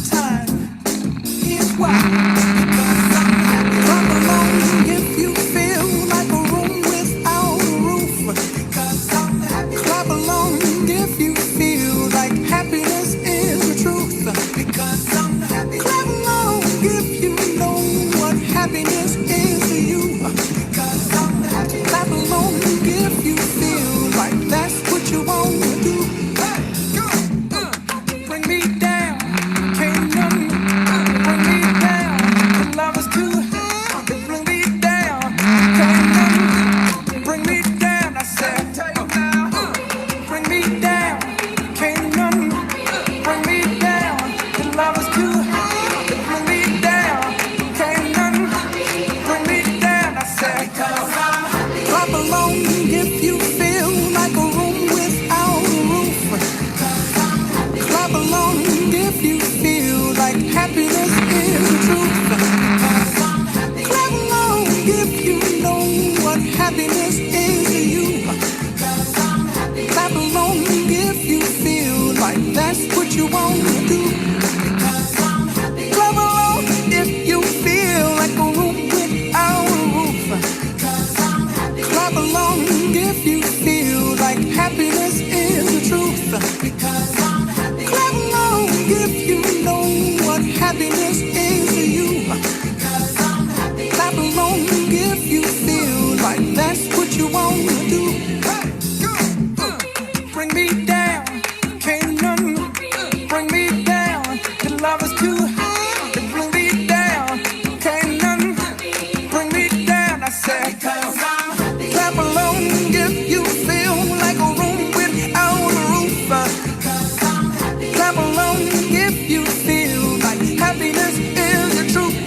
time. Here's why. Clap along if you feel like a room without a roof. Clap along if you feel like happiness is the truth. Clap along if you know what happiness is to you. Clap along if you feel like that's what you want to do. Bring me down, can't nothing bring me down. The love is too high to bring me down. Can't nothing bring me down. I said, bring me down, can't nothing bring me down. The love is too high to bring me down. Can't nothing bring me down. I said, clap along if you feel like a room without a roof. Clap along if you feel like happiness is the truth. Clap along if you know what happiness is to you. Clap along if you feel like that's what you want to do. Clap along if you feel like a room without a roof. Clap along if you feel like happiness is the truth. Clap along if you know what happiness is to you. Clap along if you feel like that's what you want to do. Bring me down, can't nothing bring me down. The love is too high to bring me down. Can't nothing bring me down. I said, clap along if you feel like a room without a roof. Clap along if you feel like happiness is the truth.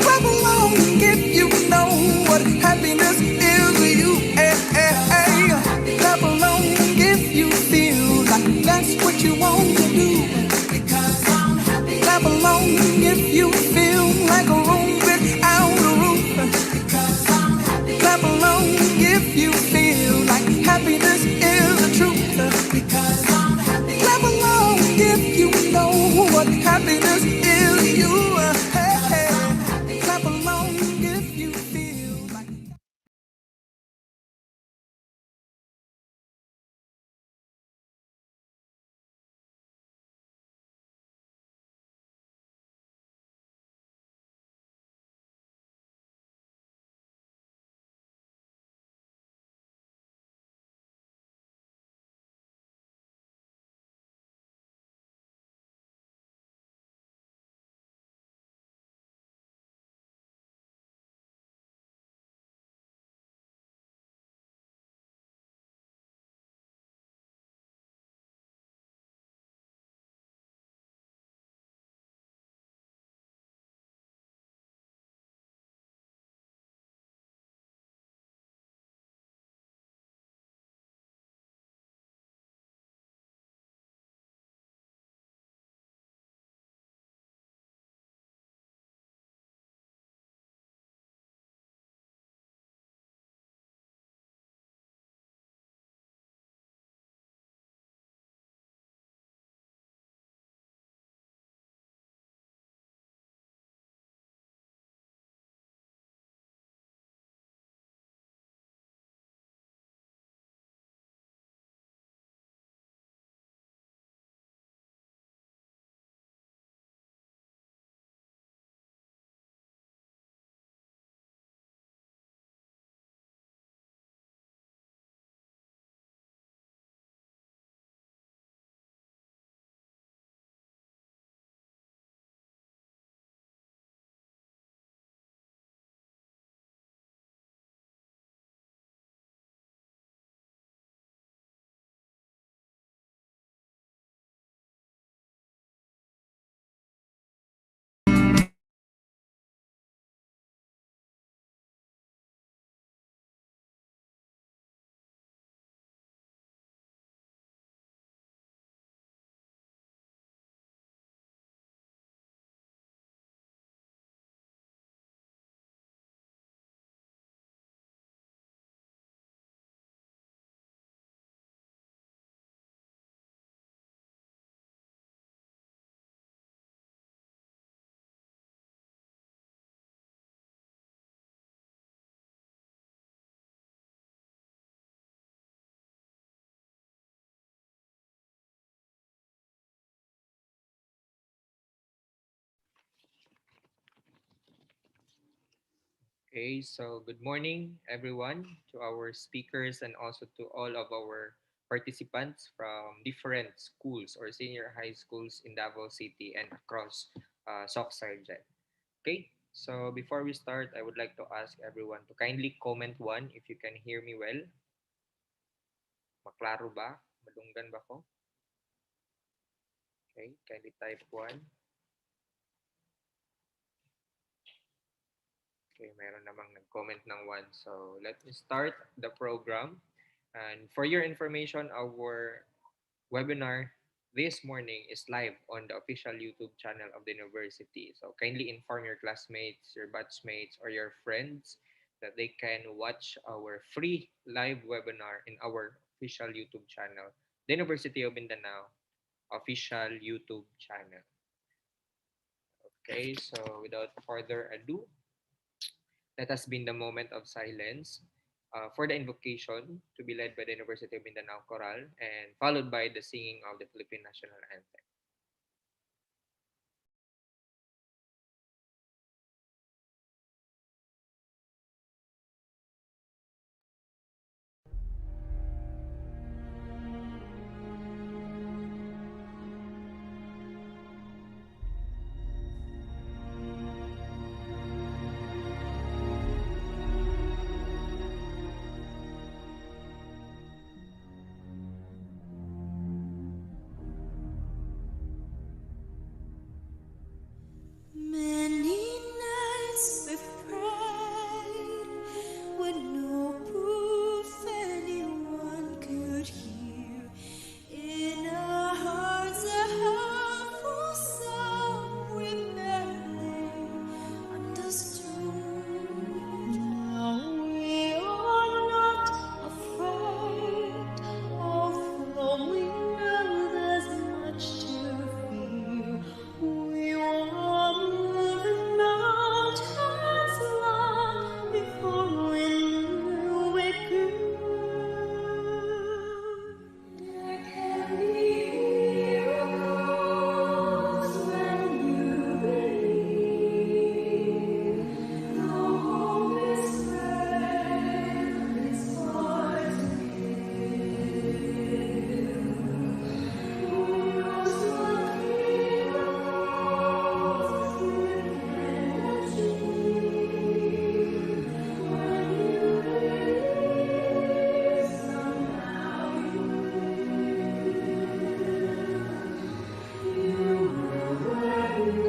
Clap along if you know what happiness is to you. Clap along if you feel like that's what you want to do. Okay, so good morning, everyone, to our speakers and also to all of our participants from different schools or senior high schools in Davao City and across Soc Sargent. Okay, so before we start, I would like to ask everyone to kindly comment one if you can hear me well. Maklaro ba? Malunggan ba ko? Okay, kindly type one. Okay, meron namang nag-comment ng one. So let me start the program. And for your information, our webinar this morning is live on the official YouTube channel of the university. So kindly inform your classmates, your batchmates, or your friends that they can watch our free live webinar in our official YouTube channel, the University of Mindanao official YouTube channel. Okay, so without further ado, that has been the moment of silence for the invocation to be led by the University of Mindanao Choral and followed by the singing of the Philippine National Anthem. Many nights we've cried with no proof anyone could hear. In our hearts a hurtful sound we barely understood. Now we are not afraid, although we know there's much to fear. We walked the mountains long before we knew we could. There can be miracles when you believe. The Holy Spirit is hard to give. Who knows what miracles you can achieve when you believe somehow you will when you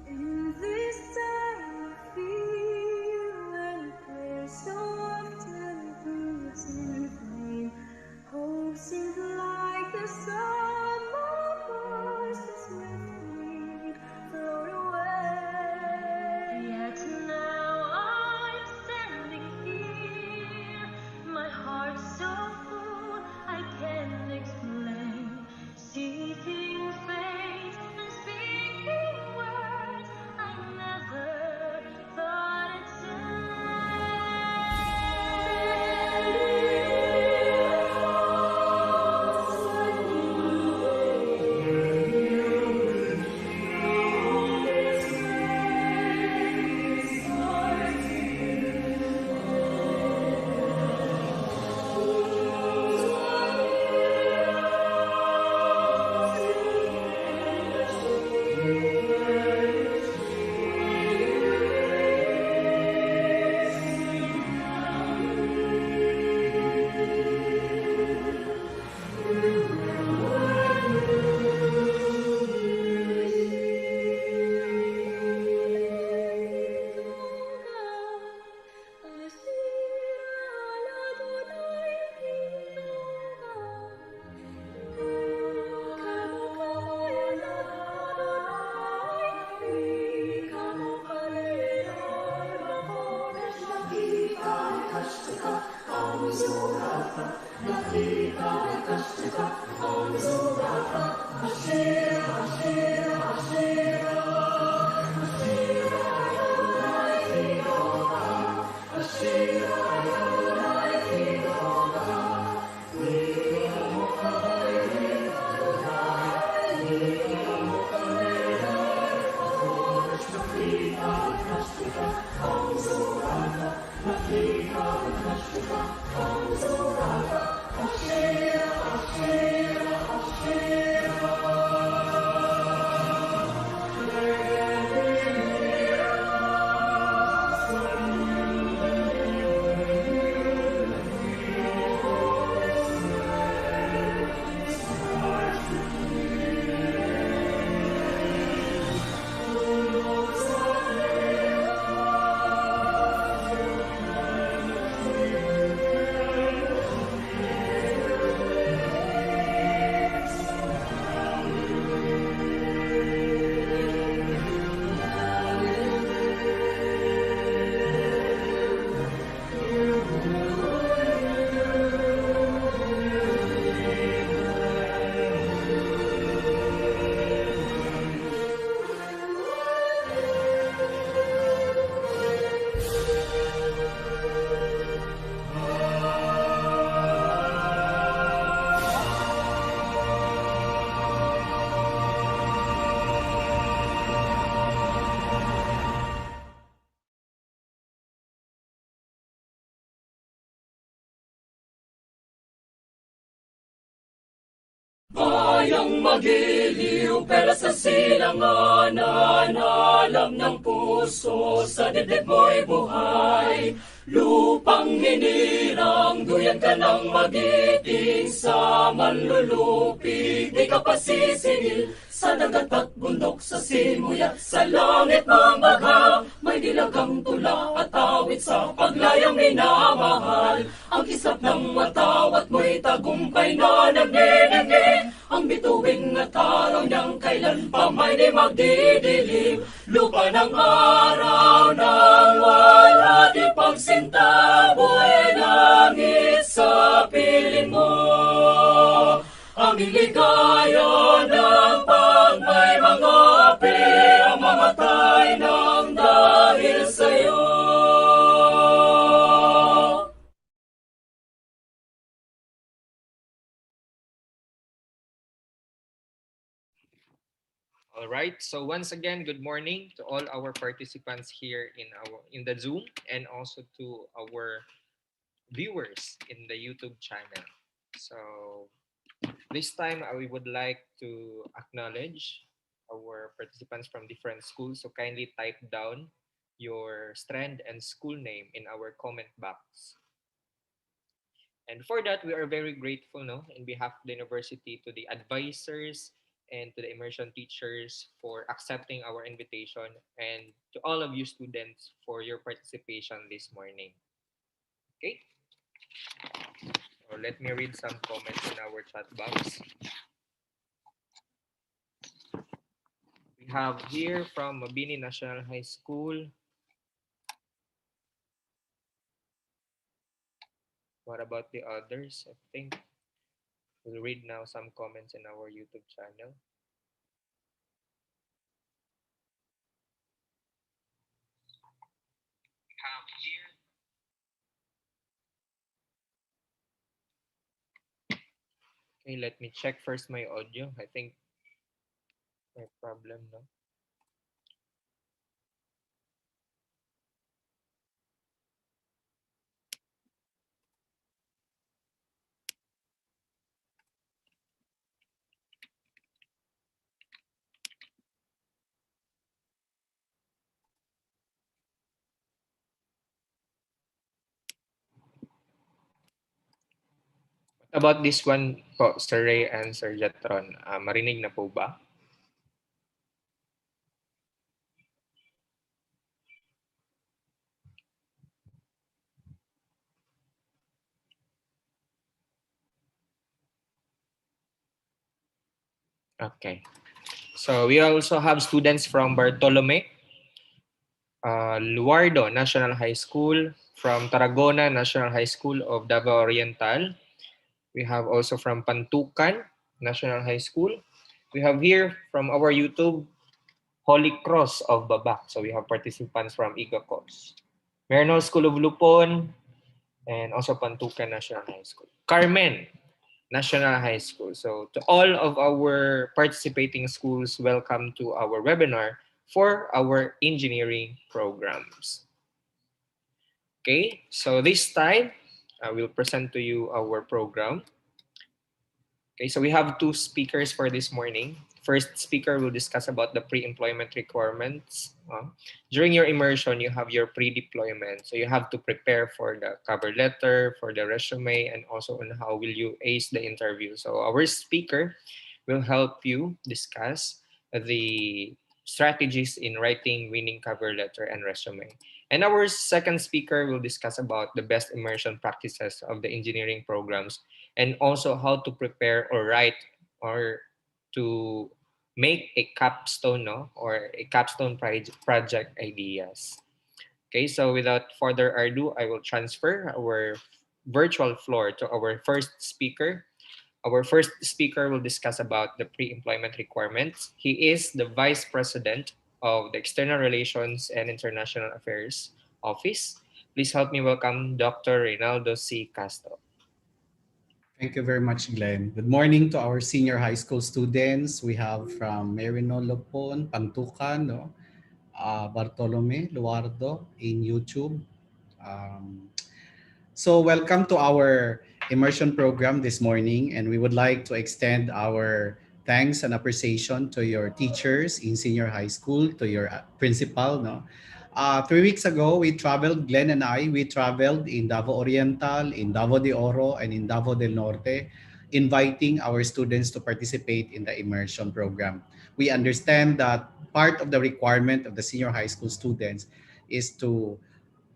in this time of fear and prayer so often proves in vain, hope seems like the summer voices lifting, float away. Yet now I'm standing here, my heart so full I can't explain, seeking faith and speaking words I never thought I'd kayang magiliw, pero sa silanganan, alam ng puso, sa dibdib mo'y buhay. Lupang hinirang, duyan ka ng magiting, sa manlulupig, di ka pasisingil. Sa dagat at bundok, sa simuya, sa langit ng bagha, may dilagang tula at awit sa paglayang minamahal. Ang kislap ng watawat mo'y tagumpay na nagniningning, ang bituing at araw niyang kailan pa may di magdidilim. Lupa ng araw ng wala di pagsinta, buhay langit sa piling mo. Aming ligaya ng pagmay mga api, ang mamatay ng dahil sa'yo. All right. So once again, good morning to all our participants here in the Zoom, and also to our viewers in the YouTube channel. So this time we would like to acknowledge our participants from different schools. So kindly type down your strand and school name in our comment box. And for that, we are very grateful, no, in behalf of the university, to the advisors and to the immersion teachers for accepting our invitation, and to all of you students for your participation this morning. Okay, so let me read some comments in our chat box. We have here from Mabini National High School. What about the others? I think we'll read now some comments in our YouTube channel. We have here. Okay, let me check first my audio. I think my problem, no? About this one po, Sir Ray and Sir Jetron, marinig na po ba? Okay. So we also have students from Bartolome, Luardo National High School, from Tarragona National High School of Davao Oriental. We have also from Pantukan National High School. We have here from our YouTube, Holy Cross of Babak. So we have participants from Igacos. Meron School of Lupon, and also Pantukan National High School. Carmen National High School. So to all of our participating schools, welcome to our webinar for our engineering programs. Okay, so this time I will present to you our program. Okay, so we have two speakers for this morning. First speaker will discuss about the pre-employment requirements. During your immersion, you have your pre-deployment. So you have to prepare for the cover letter, for the resume, and also on how will you ace the interview. So our speaker will help you discuss the strategies in writing winning cover letter and resume. And our second speaker will discuss about the best immersion practices of the engineering programs, and also how to prepare or write or to make a capstone, no, or a capstone project ideas. Okay, so without further ado, I will transfer our virtual floor to our first speaker. Our first speaker will discuss about the pre-employment requirements. He is the Vice President of the External Relations and International Affairs Office. Please help me welcome Dr. Reynaldo C. Castro. Thank you very much, Glenn. Good morning to our senior high school students. We have from Merino Lopon, Pantukan, no? Bartolome, Luardo in YouTube. Um, so welcome to our immersion program this morning, and we would like to extend our thanks and appreciation to your teachers in senior high school, to your principal. No, 3 weeks ago we traveled. Glenn and we traveled in Davao Oriental, in Davao de Oro, and in Davao del Norte, inviting our students to participate in the immersion program. We understand that part of the requirement of the senior high school students is to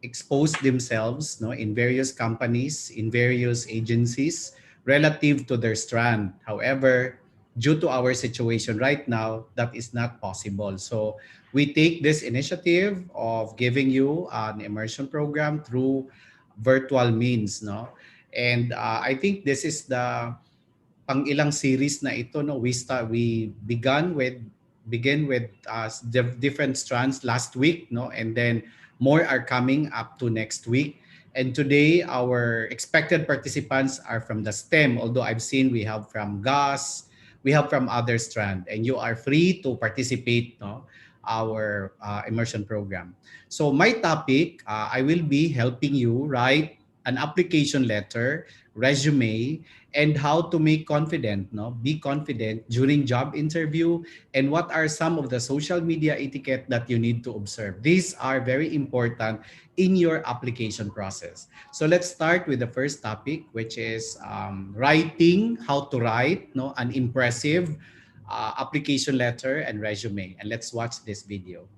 expose themselves, no, in various companies, in various agencies relative to their strand. However, due to our situation right now, that is not possible. So we take this initiative of giving you an immersion program through virtual means, no. And I think this is the pang ilang series na ito, no. We begin with different strands last week, no, and then more are coming up to next week. And today our expected participants are from the STEM, although I've seen we have from GAS, we have from other strand, and you are free to participate, no, our immersion program. So my topic, I will be helping you write an application letter, resume, and how to make confident, no, be confident during job interview, and what are some of the social media etiquette that you need to observe. These are very important in your application process. So let's start with the first topic, which is writing, how to write, no, an impressive application letter and resume. And let's watch this video.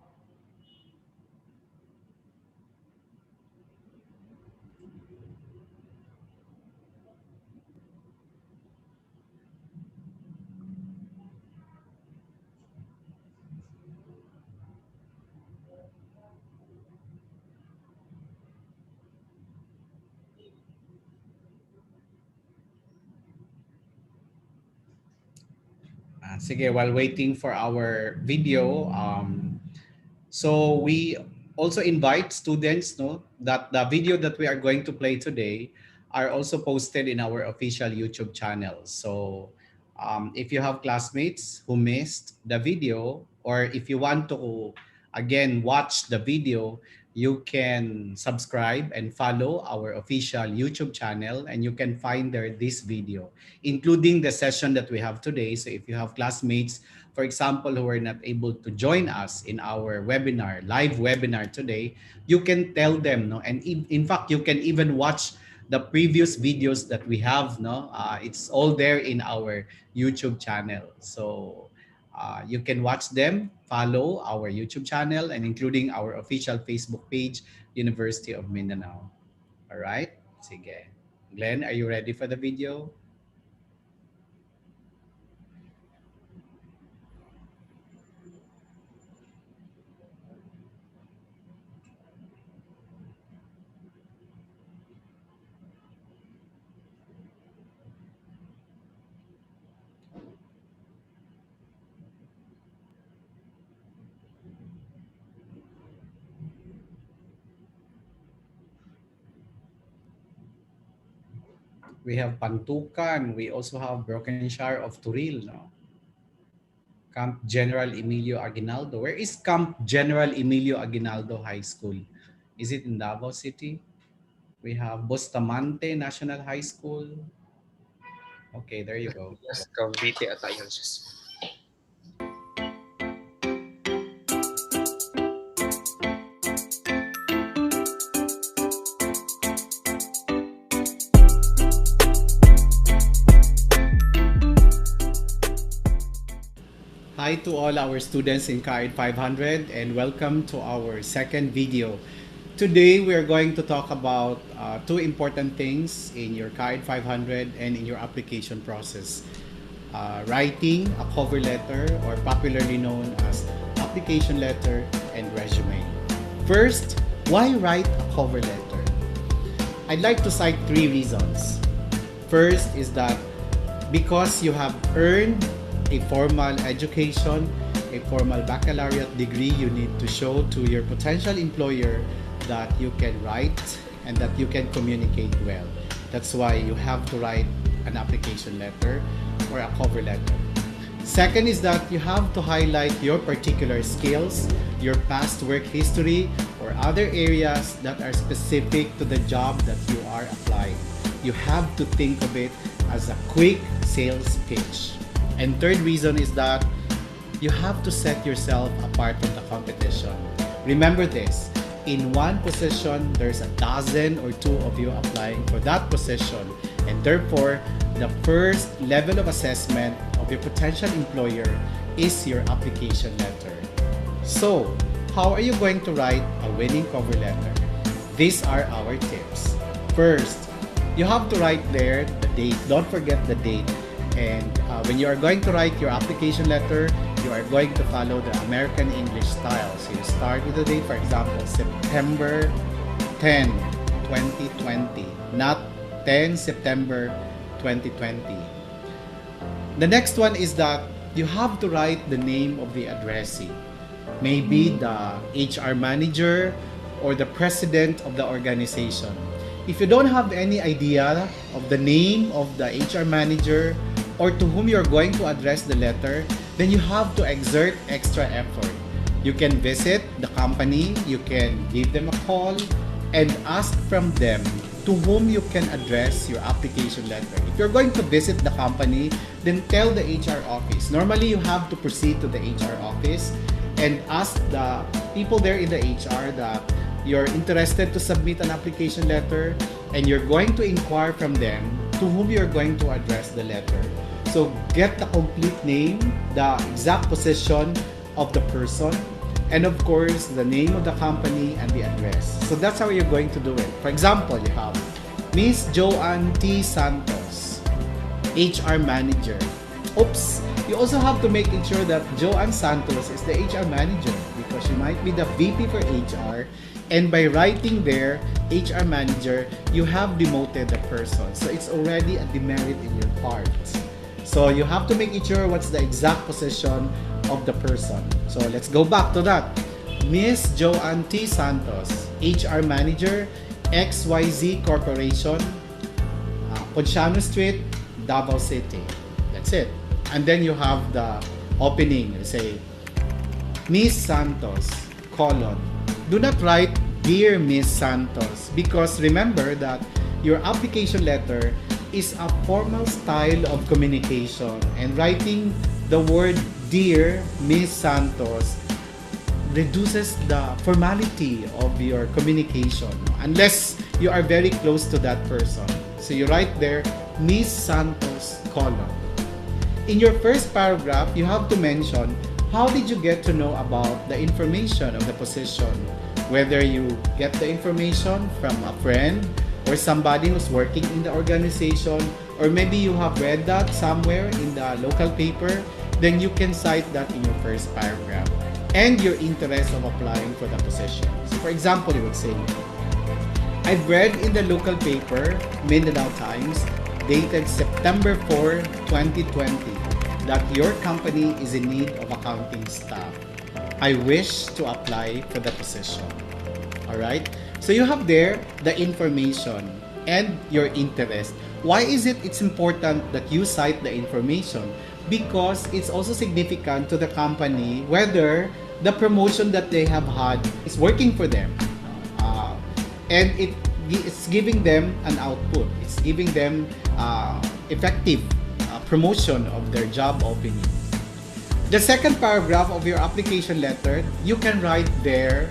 Sige, while waiting for our video, so we also invite students, no, that the video that we are going to play today are also posted in our official YouTube channel. So if you have classmates who missed the video, or if you want to again watch the video, you can subscribe and follow our official YouTube channel, and you can find there this video, including the session that we have today. So if you have classmates, for example, who are not able to join us in our webinar, live webinar today, you can tell them, no, and in fact, you can even watch the previous videos that we have, no. It's all there in our YouTube channel. So you can watch them, follow our YouTube channel, and including our official Facebook page, University of Mindanao. All right? Sige. Glenn, are you ready for the video? We have Pantukan. We also have Broken Shire of Turil, no? Camp General Emilio Aguinaldo. Where is Camp General Emilio Aguinaldo High School? Is it in Davao City? We have Bustamante National High School. Okay, there you go. Yes, Cavite ata yun. Hi to all our students in CAID 500 and welcome to our second video. Today we are going to talk about two important things in your CAID 500 and in your application process. Writing a cover letter, or popularly known as application letter and resume. First, why write a cover letter? I'd like to cite three reasons. First is that because you have earned a formal education, a formal baccalaureate degree, you need to show to your potential employer that you can write and that you can communicate well. That's why you have to write an application letter or a cover letter. Second is that you have to highlight your particular skills, your past work history, or other areas that are specific to the job that you are applying. You have to think of it as a quick sales pitch. And third reason is that you have to set yourself apart from the competition. Remember this, in one position, there's a dozen or two of you applying for that position. And therefore, the first level of assessment of your potential employer is your application letter. So, how are you going to write a winning cover letter? These are our tips. First, you have to write there the date. Don't forget the date. And when you are going to write your application letter, you are going to follow the American English style. So you start with the date, for example, September 10, 2020, not 10 September 2020. The next one is that you have to write the name of the addressee. Maybe the HR manager or the president of the organization. If you don't have any idea of the name of the HR manager or to whom you're going to address the letter, then you have to exert extra effort. You can visit the company, you can give them a call, and ask from them to whom you can address your application letter. If you're going to visit the company, then tell the HR office. Normally, you have to proceed to the HR office and ask the people there in the HR that you're interested to submit an application letter, and you're going to inquire from them to whom you're going to address the letter. So get the complete name, the exact position of the person, and of course, the name of the company and the address. So that's how you're going to do it. For example, you have Miss Joanne T. Santos, HR Manager. Oops! You also have to make sure that Joanne Santos is the HR Manager because she might be the VP for HR, and by writing there, HR Manager, you have demoted the person. So it's already a demerit in your part. So you have to make sure what's the exact position of the person. So let's go back to that. Miss Joanne T. Santos, HR Manager, XYZ Corporation, Ponciano Street, Davao City. That's it. And then you have the opening. You say, Miss Santos, colon. Do not write Dear Miss Santos because remember that your application letter is a formal style of communication, and writing the word Dear Miss Santos reduces the formality of your communication unless you are very close to that person. So you write there Miss Santos colon. In your first paragraph, you have to mention how did you get to know about the information of the position, whether you get the information from a friend or somebody who's working in the organization, or maybe you have read that somewhere in the local paper, then you can cite that in your first paragraph, and your interest of applying for the position. So for example, you would say, I've read in the local paper, Mindanao Times, dated September 4, 2020, that your company is in need of accounting staff. I wish to apply for the position. Alright? So you have there the information and your interest. Why is it's important that you cite the information? Because it's also significant to the company whether the promotion that they have had is working for them. And it's giving them an output. It's giving them effective promotion of their job opening. The second paragraph of your application letter, you can write there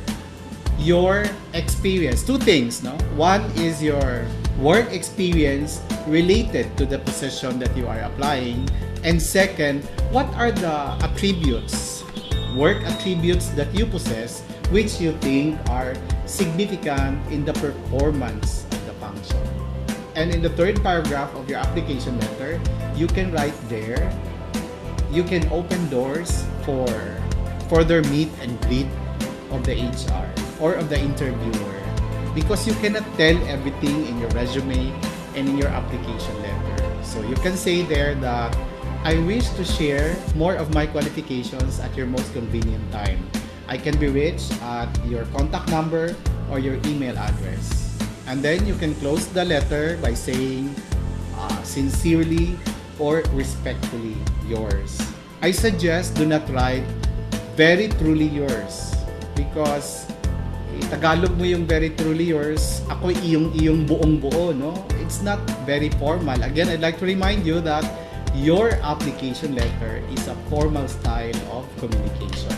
your experience. Two things, no? One is your work experience related to the position that you are applying. And second, what are the attributes, work attributes that you possess which you think are significant in the performance of the function. And in the third paragraph of your application letter, you can write there, you can open doors for further meet and greet of the HR or of the interviewer, because you cannot tell everything in your resume and in your application letter. So you can say there that I wish to share more of my qualifications at your most convenient time. I can be reached at your contact number or your email address. And then you can close the letter by saying sincerely or respectfully yours. I suggest do not write very truly yours, because Tagalog mo yung very truly yours, ako iyong buong buo, no? It's not very formal. Again, I'd like to remind you that your application letter is a formal style of communication.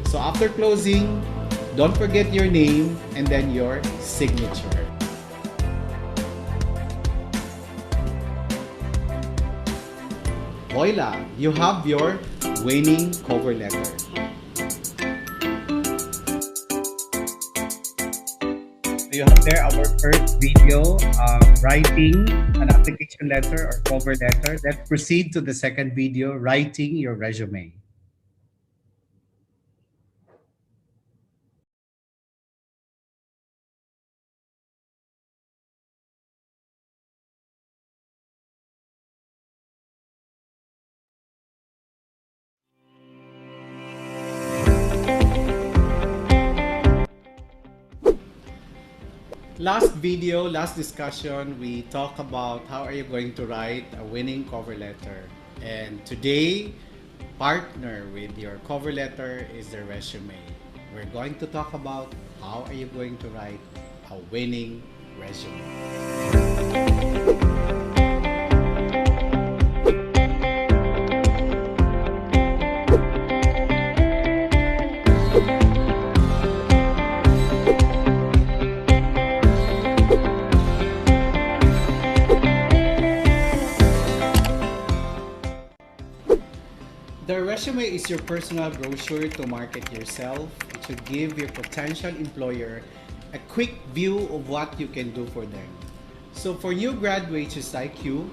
So after closing, don't forget your name and then your signature. Voila! You have your winning cover letter. So you have there our first video, writing an application letter or cover letter. Let's proceed to the second video, writing your resume. Last video, last discussion, we talk about how are you going to write a winning cover letter. And today, partner with your cover letter is the resume. We're going to talk about how are you going to write a winning resume. The resume is your personal brochure to market yourself. It should give your potential employer a quick view of what you can do for them. So for new graduates just like you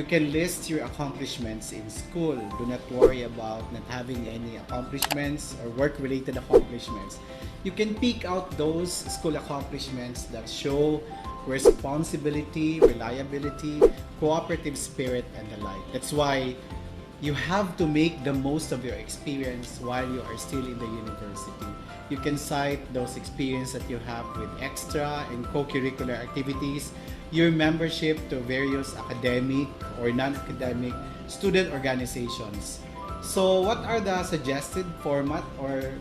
can list your accomplishments in school. Do not worry about not having any accomplishments or work-related accomplishments. You can pick out those school accomplishments that show responsibility, reliability, cooperative spirit, and the like. That's why you have to make the most of your experience while you are still in the university. You can cite those experiences that you have with extra and co-curricular activities, your membership to various academic or non-academic student organizations. So what are the suggested format or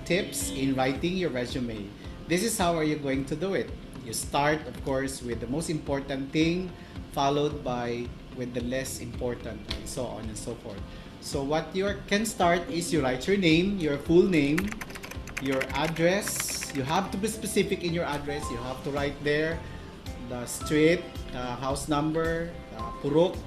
tips in writing your resume? This is how are you going to do it. You start, of course, with the most important thing, followed by with the less important, and so on and so forth. So what you can start is you write your name, your full name, your address. You have to be specific in your address. You have to write there the street, house number, purok,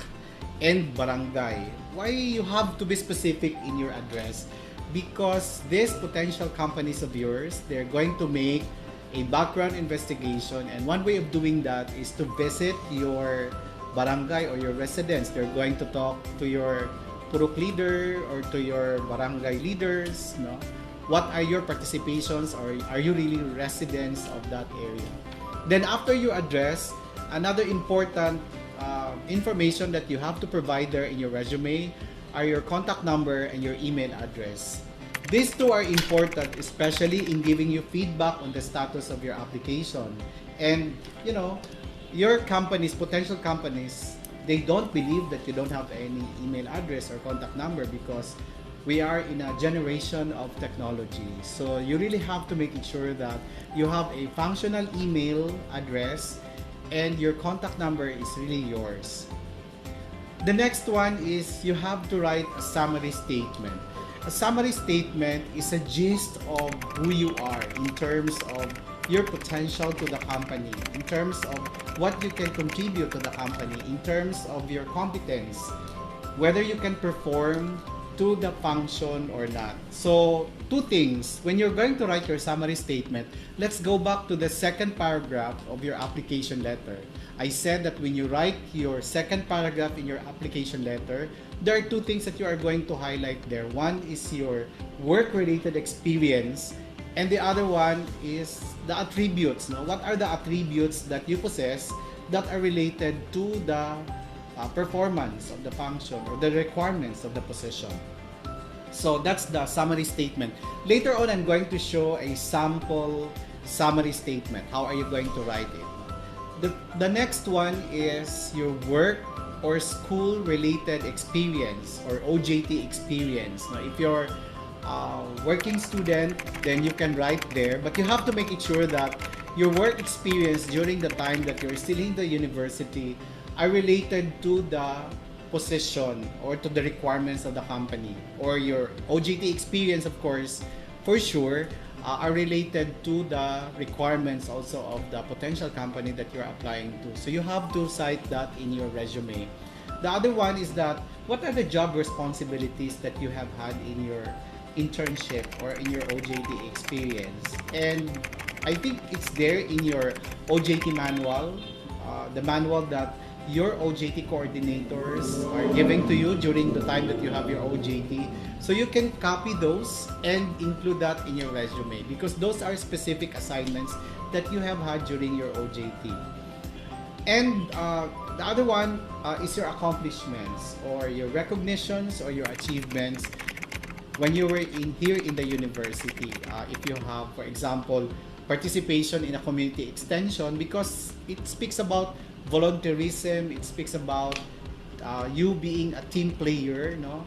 and barangay. Why you have to be specific in your address? Because these potential companies of yours, they're going to make a background investigation, and one way of doing that is to visit your barangay or your residence. They're going to talk to your purok leader or to your barangay leaders. No? What are your participations, or are you really residents of that area? Then after you address, another important information that you have to provide there in your resume are your contact number and your email address. These two are important, especially in giving you feedback on the status of your application. And your companies, potential companies, they don't believe that you don't have any email address or contact number because we are in a generation of technology. So you really have to make sure that you have a functional email address and your contact number is really yours. The next one is you have to write a summary statement. A summary statement is a gist of who you are in terms of your potential to the company, in terms of what you can contribute to the company, in terms of your competence, whether you can perform to the function or not. So, two things. When you're going to write your summary statement, let's go back to the second paragraph of your application letter. I said that when you write your second paragraph in your application letter, there are two things that you are going to highlight there. One is your work-related experience, and the other one is the attributes. No? What are the attributes that you possess that are related to the performance of the function or the requirements of the position? So that's the summary statement. Later on, I'm going to show a sample summary statement. How are you going to write it? The next one is your work or school related experience or OJT experience. Now, if you're working student, then you can write there, but you have to make it sure that your work experience during the time that you're still in the university are related to the position or to the requirements of the company, or your OJT experience, of course, for sure, are related to the requirements also of the potential company that you're applying to. So you have to cite that in your resume. The other one is that what are the job responsibilities that you have had in your internship or in your OJT experience? And I think it's there in your OJT manual, the manual that your OJT coordinators are giving to you during the time that you have your OJT. So you can copy those and include that in your resume because those are specific assignments that you have had during your OJT. And the other one is your accomplishments or your recognitions or your achievements when you were in here in the university. If you have, for example, participation in a community extension, because it speaks about volunteerism, it speaks about you being a team player, no?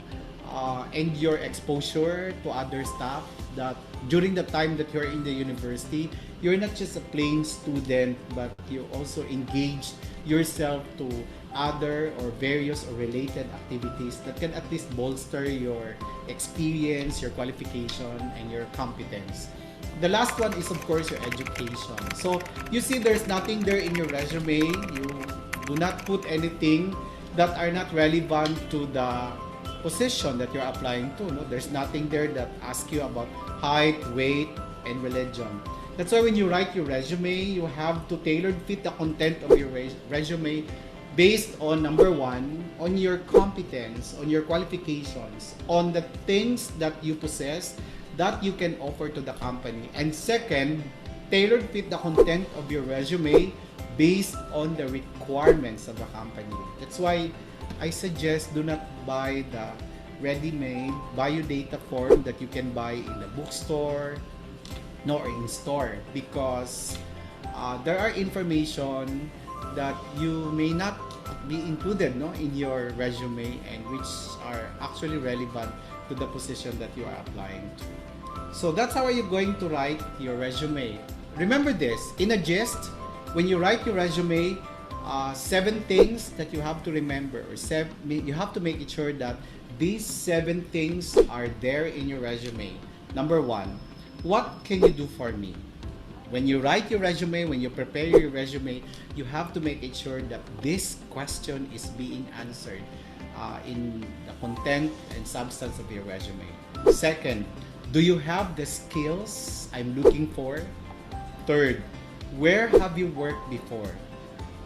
And your exposure to other staff, that during the time that you're in the university, you're not just a plain student, but you also engage yourself to other or various or related activities that can at least bolster your experience, your qualification, and your competence. The last one is, of course, your education. So you see there's nothing there in your resume. You do not put anything that are not relevant to the position that you're applying to. No? There's nothing there that asks you about height, weight, and religion. That's why when you write your resume, you have to tailor fit the content of your resume based on, number one, on your competence, on your qualifications, on the things that you possess that you can offer to the company. And second, tailor fit the content of your resume based on the requirements of the company. That's why I suggest do not buy the ready-made biodata form that you can buy in the bookstore nor in store, because there are information that you may not be included, no, in your resume, and which are actually relevant to the position that you are applying to. So that's how you're going to write your resume. Remember this, in a gist, when you write your resume, 7 things that you have to remember, or you have to make it sure that these 7 things are there in your resume. Number 1, what can you do for me? When you write your resume, when you prepare your resume, you have to make it sure that this question is being answered in the content and substance of your resume. Second, do you have the skills I'm looking for? Third, where have you worked before?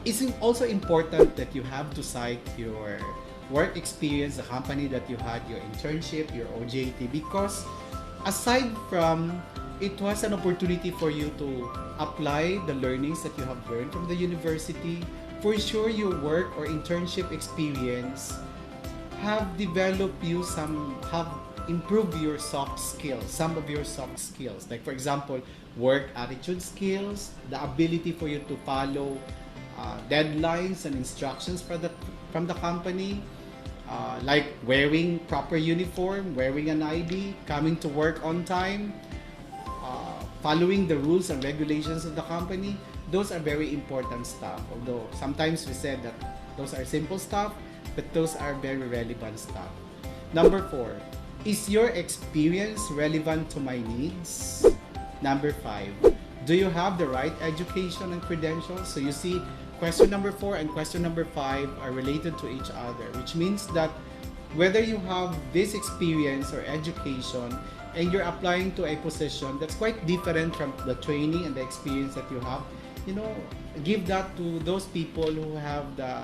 It's also important that you have to cite your work experience, the company that you had, your internship, your OJT, because aside from it was an opportunity for you to apply the learnings that you have learned from the university, for sure your work or internship experience have developed you have improved your soft skills, some of your soft skills. Like for example, work attitude skills, the ability for you to follow deadlines and instructions from the company, like wearing proper uniform, wearing an ID, coming to work on time, following the rules and regulations of the company. Those are very important stuff. Although sometimes we said that those are simple stuff, but those are very relevant stuff. Number 4, is your experience relevant to my needs? Number 5, do you have the right education and credentials? So you see, question number 4 and question number 5 are related to each other, which means that whether you have this experience or education and you're applying to a position that's quite different from the training and the experience that you have, give that to those people who have the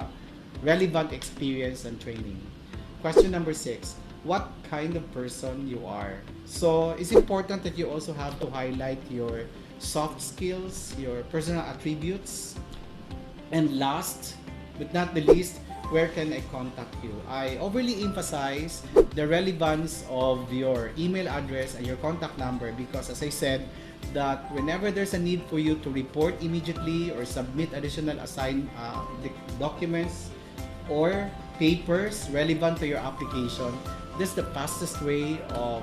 relevant experience and training. Question number 6, what kind of person you are. So it's important that you also have to highlight your soft skills, your personal attributes. And last but not the least, where can I contact you? I overly emphasize the relevance of your email address and your contact number because, as I said, that whenever there's a need for you to report immediately or submit additional assigned documents or papers relevant to your application, this is the fastest way of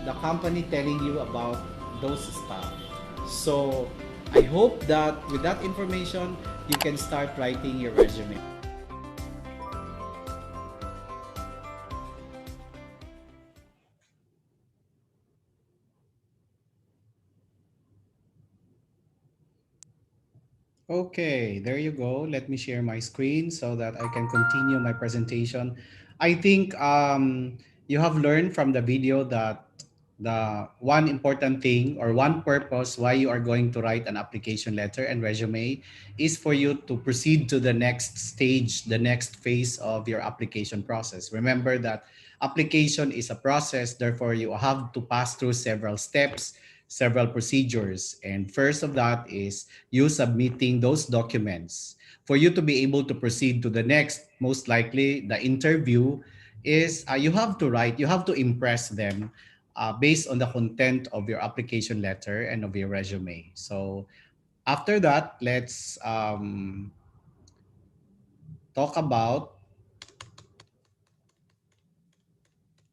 the company telling you about those stuff. So I hope that with that information, you can start writing your resume. Okay, there you go. Let me share my screen so that I can continue my presentation. I think you have learned from the video that the one important thing or one purpose why you are going to write an application letter and resume is for you to proceed to the next stage, the next phase of your application process. Remember that application is a process, therefore you have to pass through several steps, several procedures. And first of that is you submitting those documents. For you to be able to proceed to the next, most likely the interview, is you have to write, you have to impress them based on the content of your application letter and of your resume. So after that, let's talk about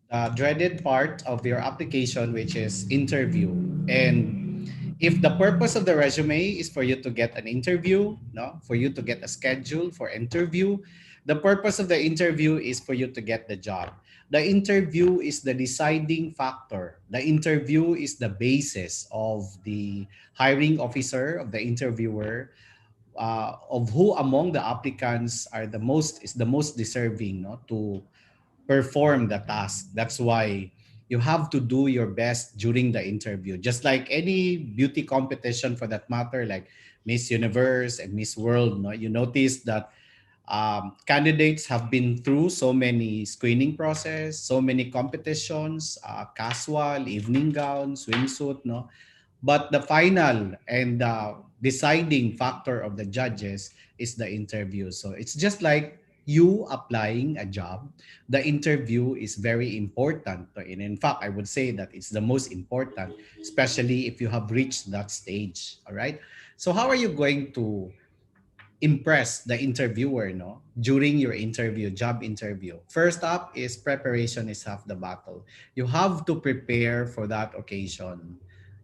the dreaded part of your application, which is interview. And if the purpose of the resume is for you to get an interview, no, for you to get a schedule for interview, the purpose of the interview is for you to get the job. The interview is the deciding factor. The interview is the basis of the hiring officer, of the interviewer, of who among the applicants are the most is the most deserving, no, to perform the task. That's why you have to do your best during the interview. Just like any beauty competition for that matter, like Miss Universe and Miss World, no, you notice that candidates have been through so many screening process, so many competitions, casual, evening gown, swimsuit, no. But the final and the deciding factor of the judges is the interview. So it's just like you applying a job. The interview is very important. And in fact, I would say that it's the most important, especially if you have reached that stage. All right. So how are you going to impress the interviewer, no, during your interview, job interview? First up is preparation is half the battle. You have to prepare for that occasion.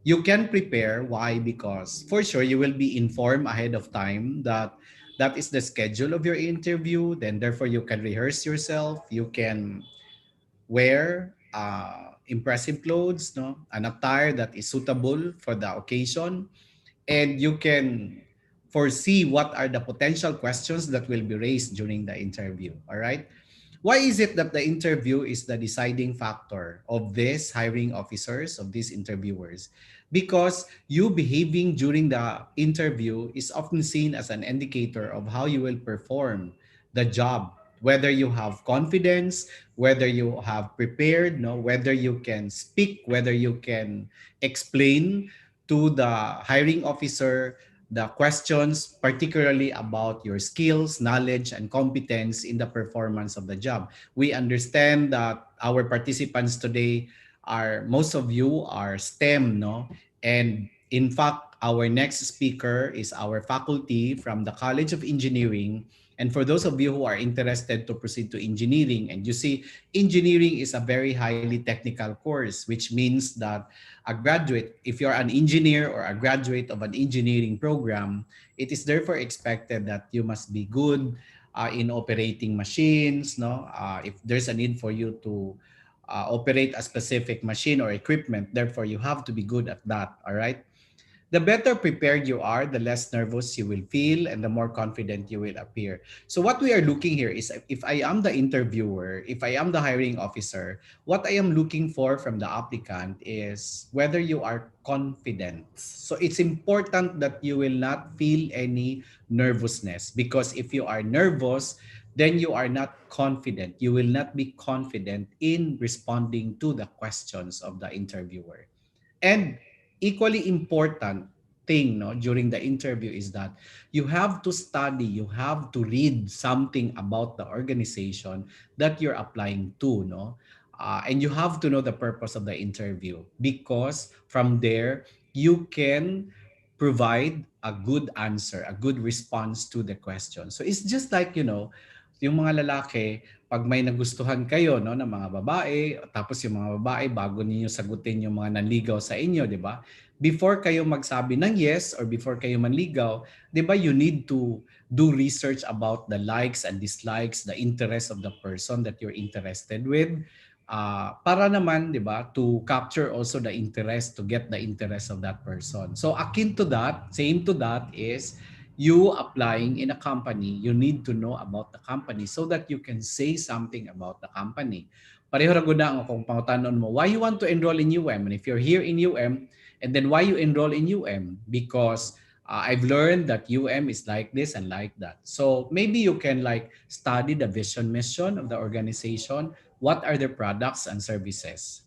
You can prepare, why? Because for sure you will be informed ahead of time that that is the schedule of your interview, then therefore you can rehearse yourself, you can wear impressive clothes, no, an attire that is suitable for the occasion, and you can foresee what are the potential questions that will be raised during the interview. All right. Why is it that the interview is the deciding factor of this hiring officers, of these interviewers? Because you behaving during the interview is often seen as an indicator of how you will perform the job, whether you have confidence, whether you have prepared, no, whether you can speak, whether you can explain to the hiring officer the questions, particularly about your skills, knowledge, and competence in the performance of the job. We understand that our participants today are, most of you are STEM, no? And in fact, our next speaker is our faculty from the College of Engineering. And for those of you who are interested to proceed to engineering, and you see, engineering is a very highly technical course, which means that a graduate, if you're an engineer or a graduate of an engineering program, it is therefore expected that you must be good in operating machines. No, if there's a need for you to operate a specific machine or equipment, therefore you have to be good at that. All right. The better prepared you are, the less nervous you will feel and the more confident you will appear. So what we are looking here is, if I am the interviewer, if I am the hiring officer, what I am looking for from the applicant is whether you are confident. So it's important that you will not feel any nervousness, because if you are nervous, then you are not confident. You will not be confident in responding to the questions of the interviewer. And equally important thing, no, during the interview is that you have to study, you have to read something about the organization that you're applying to, no. And you have to know the purpose of the interview, because from there you can provide a good answer, a good response to the question. So it's just like, yung mga lalaki, pag may nagustuhan kayo, no, ng mga babae, tapos yung mga babae bago niyo sagutin yung mga nanligaw sa inyo, 'di ba? Before kayo magsabi ng yes or before kayo manligaw, 'di ba, you need to do research about the likes and dislikes, the interest of the person that you're interested with. Para naman, 'di ba, to capture also the interest, to get the interest of that person. So akin to that, same to that is you applying in a company, you need to know about the company so that you can say something about the company. Pareho ra gud na ang kung pangutanon mo, why you want to enroll in UM? And if you're here in UM, and then why you enroll in UM? Because I've learned that UM is like this and like that. So maybe you can like study the vision mission of the organization. What are their products and services?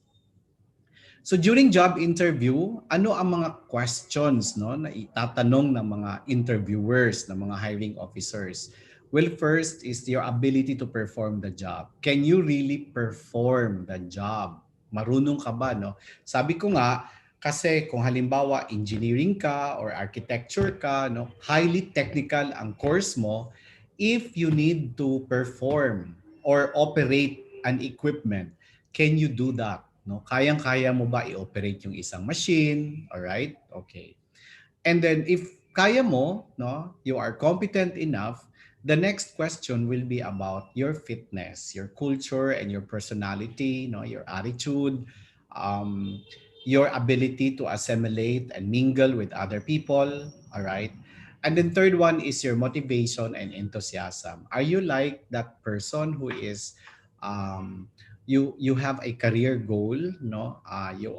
So during job interview, ano ang mga questions no na itatanong ng mga interviewers, ng mga hiring officers? Well, first is your ability to perform the job. Can you really perform the job? Marunong ka ba no? Sabi ko nga kasi kung halimbawa engineering ka or architecture ka no, highly technical ang course mo, if you need to perform or operate an equipment, can you do that? No, kayang-kaya mo ba i-operate yung isang machine? All right? Okay. And then if kaya mo, no, you are competent enough, the next question will be about your fitness, your culture and your personality, no, your attitude, um, your ability to assimilate and mingle with other people, all right? And then third one is your motivation and enthusiasm. Are you like that person who is you have a career goal, no? You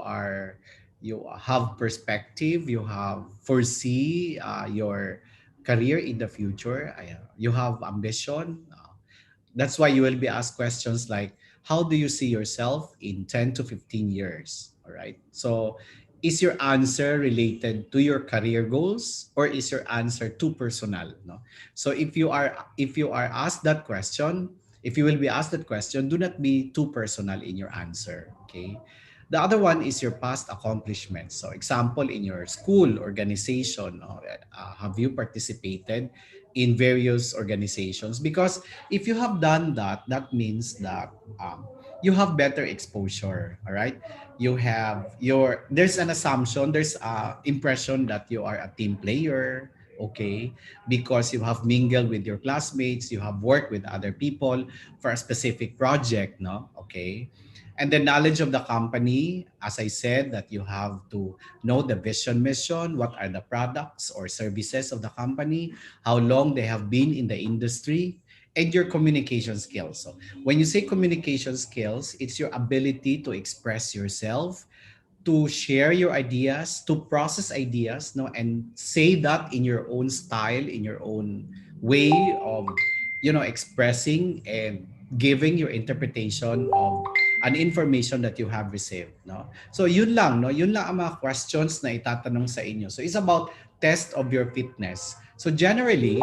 have perspective, you have foresee your career in the future, you have ambition. That's why you will be asked questions like, how do you see yourself in 10 to 15 years? All right. So is your answer related to your career goals or is your answer too personal? No. So if you are asked that question, if you will be asked that question, do not be too personal in your answer. Okay. The other one is your past accomplishments. So example, in your school organization, no, have you participated in various organizations? Because if you have done that, that means that you have better exposure. All right, you have there's an assumption, there's a impression that you are a team player. Okay, because you have mingled with your classmates, you have worked with other people for a specific project. No, okay. And the knowledge of the company, as I said, that you have to know the vision mission, what are the products or services of the company, how long they have been in the industry, and your communication skills. So when you say communication skills, it's your ability to express yourself, to share your ideas, to process ideas, no, and say that in your own style, in your own way of, expressing and giving your interpretation of an information that you have received, no. So yun lang, no, yun lang ang mga questions na itatanong sa inyo. So it's about test of your fitness. So generally,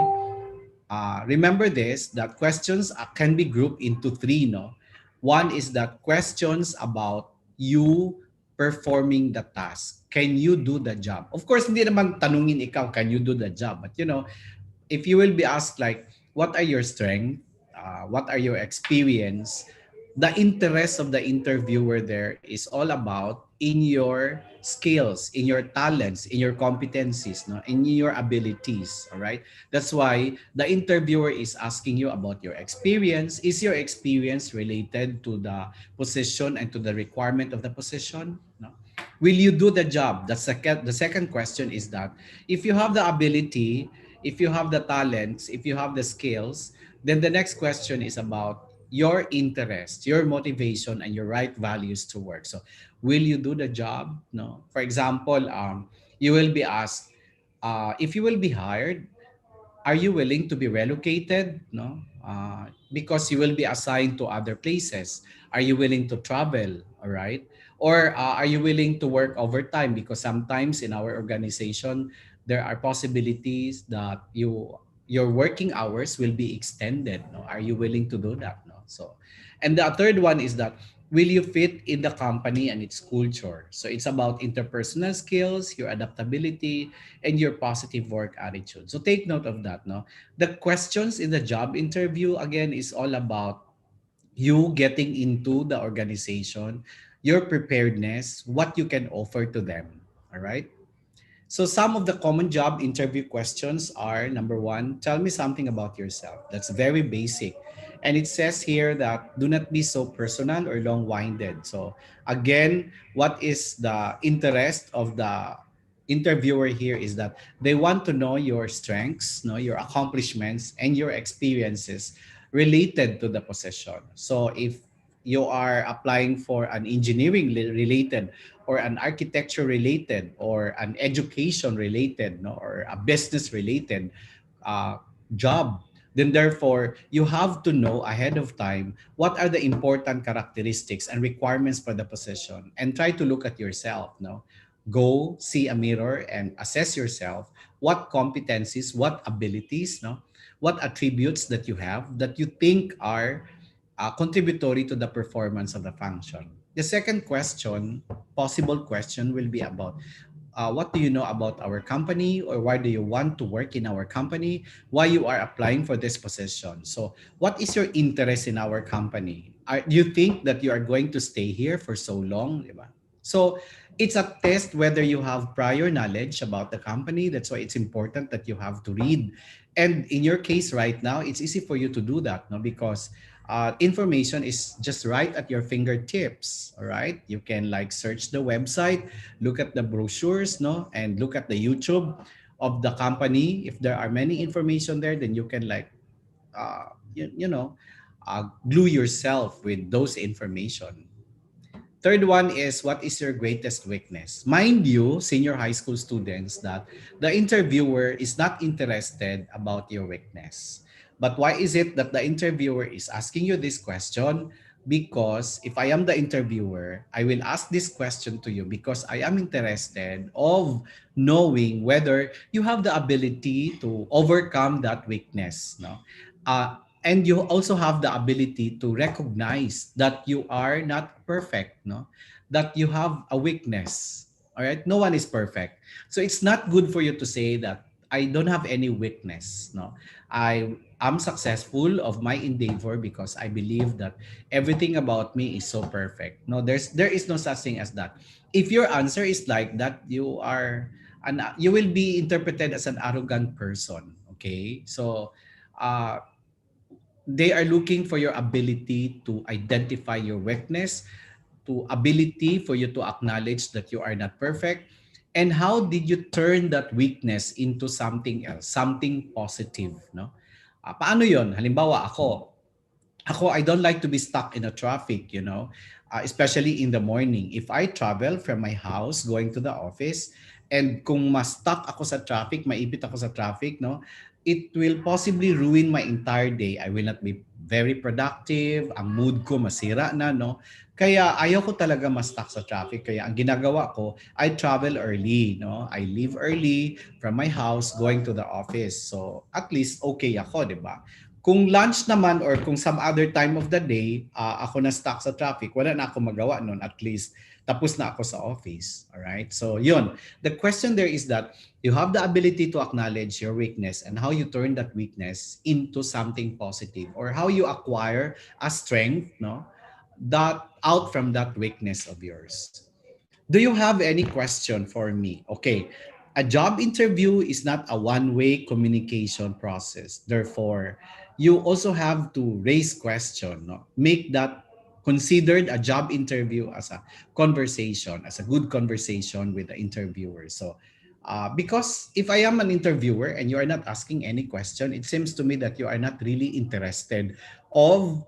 remember this, that questions can be grouped into three, no? One is that questions about you performing the task. Can you do the job? Of course, hindi naman tanungin ikaw, can you do the job? But if you will be asked like, what are your strengths? What are your experience? The interest of the interviewer there is all about in your skills, in your talents, in your competencies, no, in your abilities. All right. That's why the interviewer is asking you about your experience. Is your experience related to the position and to the requirement of the position? No. Will you do the job? The second question is that if you have the ability, if you have the talents, if you have the skills, then the next question is about your interest, your motivation, and your right values to work. So, will you do the job? No. For example, you will be asked if you will be hired, are you willing to be relocated? No, because you will be assigned to other places. Are you willing to travel? All right, or are you willing to work overtime? Because sometimes in our organization there are possibilities that your working hours will be extended. No, are you willing to do that? No, so, and the third one is that will you fit in the company and its culture? So it's about interpersonal skills, your adaptability, and your positive work attitude. So take note of that. No, the questions in the job interview again is all about you getting into the organization, your preparedness, what you can offer to them. All right. So some of the common job interview questions are: number one, tell me something about yourself. That's very basic. And it says here that do not be so personal or long-winded. So again, what is the interest of the interviewer here is that they want to know your strengths, no, your accomplishments, and your experiences related to the position. So if you are applying for an engineering related or an architecture related or an education related, no, or a business related uh, job, then therefore you have to know ahead of time what are the important characteristics and requirements for the position, and try to look at yourself, no, go see a mirror and assess yourself, what competencies, what abilities, no, what attributes that you have that you think are contributory to the performance of the function. The second question, possible question, will be about what do you know about our company, or why do you want to work in our company, why you are applying for this position. So what is your interest in our company? Do you think that you are going to stay here for so long, di ba? So it's a test whether you have prior knowledge about the company. That's why it's important that you have to read. And in your case right now, it's easy for you to do that, no? Because information is just right at your fingertips. All right, you can like search the website, look at the brochures, no, and look at the YouTube of the company. If there are many information there, then you can like you know, glue yourself with those information. Third one is, what is your greatest weakness? Mind you, senior high school students, that the interviewer is not interested about your weakness. But why is it that the interviewer is asking you this question? Because if I am the interviewer, I will ask this question to you because I am interested of knowing whether you have the ability to overcome that weakness, no? And you also have the ability to recognize that you are not perfect, no, that you have a weakness. All right, no one is perfect, so it's not good for you to say that I don't have any weakness, no, I am successful of my endeavor because I believe that everything about me is so perfect. No, there is no such thing as that. If your answer is like that, you will be interpreted as an arrogant person. Okay, so they are looking for your ability to identify your weakness, to ability for you to acknowledge that you are not perfect, and how did you turn that weakness into something else, something positive, no? Paano 'yon? Halimbawa ako, I don't like to be stuck in a traffic, you know, especially in the morning. If I travel from my house going to the office, and kung ma-stuck ako sa traffic, maipit ako sa traffic, no, it will possibly ruin my entire day. I will not be very productive, ang mood ko masira na, no. Kaya ayaw ko talaga ma-stuck sa traffic. Kaya ang ginagawa ko, I travel early, no. I leave early from my house going to the office. So at least okay ako, 'di ba? Kung lunch naman or kung some other time of the day, ako na stuck sa traffic, wala na ako magawa noon. At least tapos na ako sa office. Alright? So yun. The question there is that you have the ability to acknowledge your weakness and how you turn that weakness into something positive, or how you acquire a strength, no, that out from that weakness of yours. Do you have any question for me? Okay. A job interview is not a one-way communication process. Therefore, you also have to raise question, no? Make that considered a job interview as a conversation, as a good conversation with the interviewer. So, because if I am an interviewer and you are not asking any question, it seems to me that you are not really interested of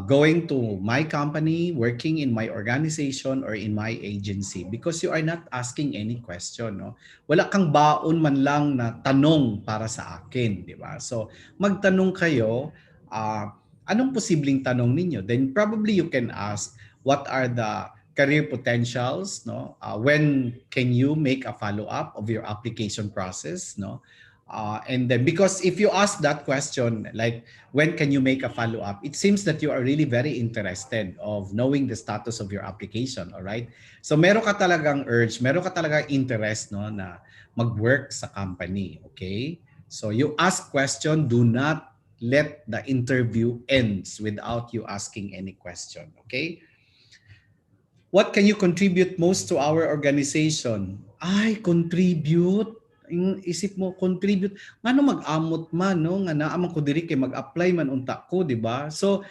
going to my company, working in my organization or in my agency, because you are not asking any question, no? Wala kang baon man lang na tanong para sa akin, di ba? So, magtanong kayo, anong posibleng tanong ninyo? Then probably you can ask, what are the career potentials, no? When can you make a follow-up of your application process, no? And then, because if you ask that question, like, when can you make a follow-up, it seems that you are really very interested of knowing the status of your application, all right? So meron ka talagang urge, meron ka talagang interest, no, na mag-work sa company, okay? So you ask question, do not let the interview ends without you asking any question, okay? What can you contribute most to our organization? Ay, contribute. Yung isip mo, contribute. Ngano mag-amot man, no? Nga naaman ko diri kay mag-apply man unta ko, di ba? So,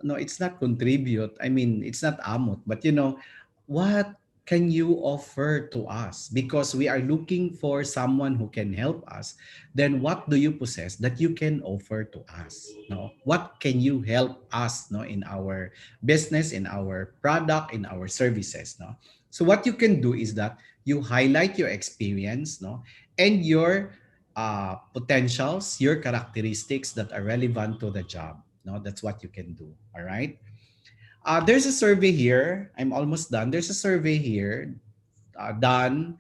no, it's not contribute. I mean, it's not amot. But you know, what can you offer to us? Because we are looking for someone who can help us. Then what do you possess that you can offer to us? No, what can you help us, no, in our business, in our product, in our services? No, so what you can do is that you highlight your experience, no, and your potentials, your characteristics that are relevant to the job. No, that's what you can do. All right. There's a survey here. I'm almost done. There's a survey here done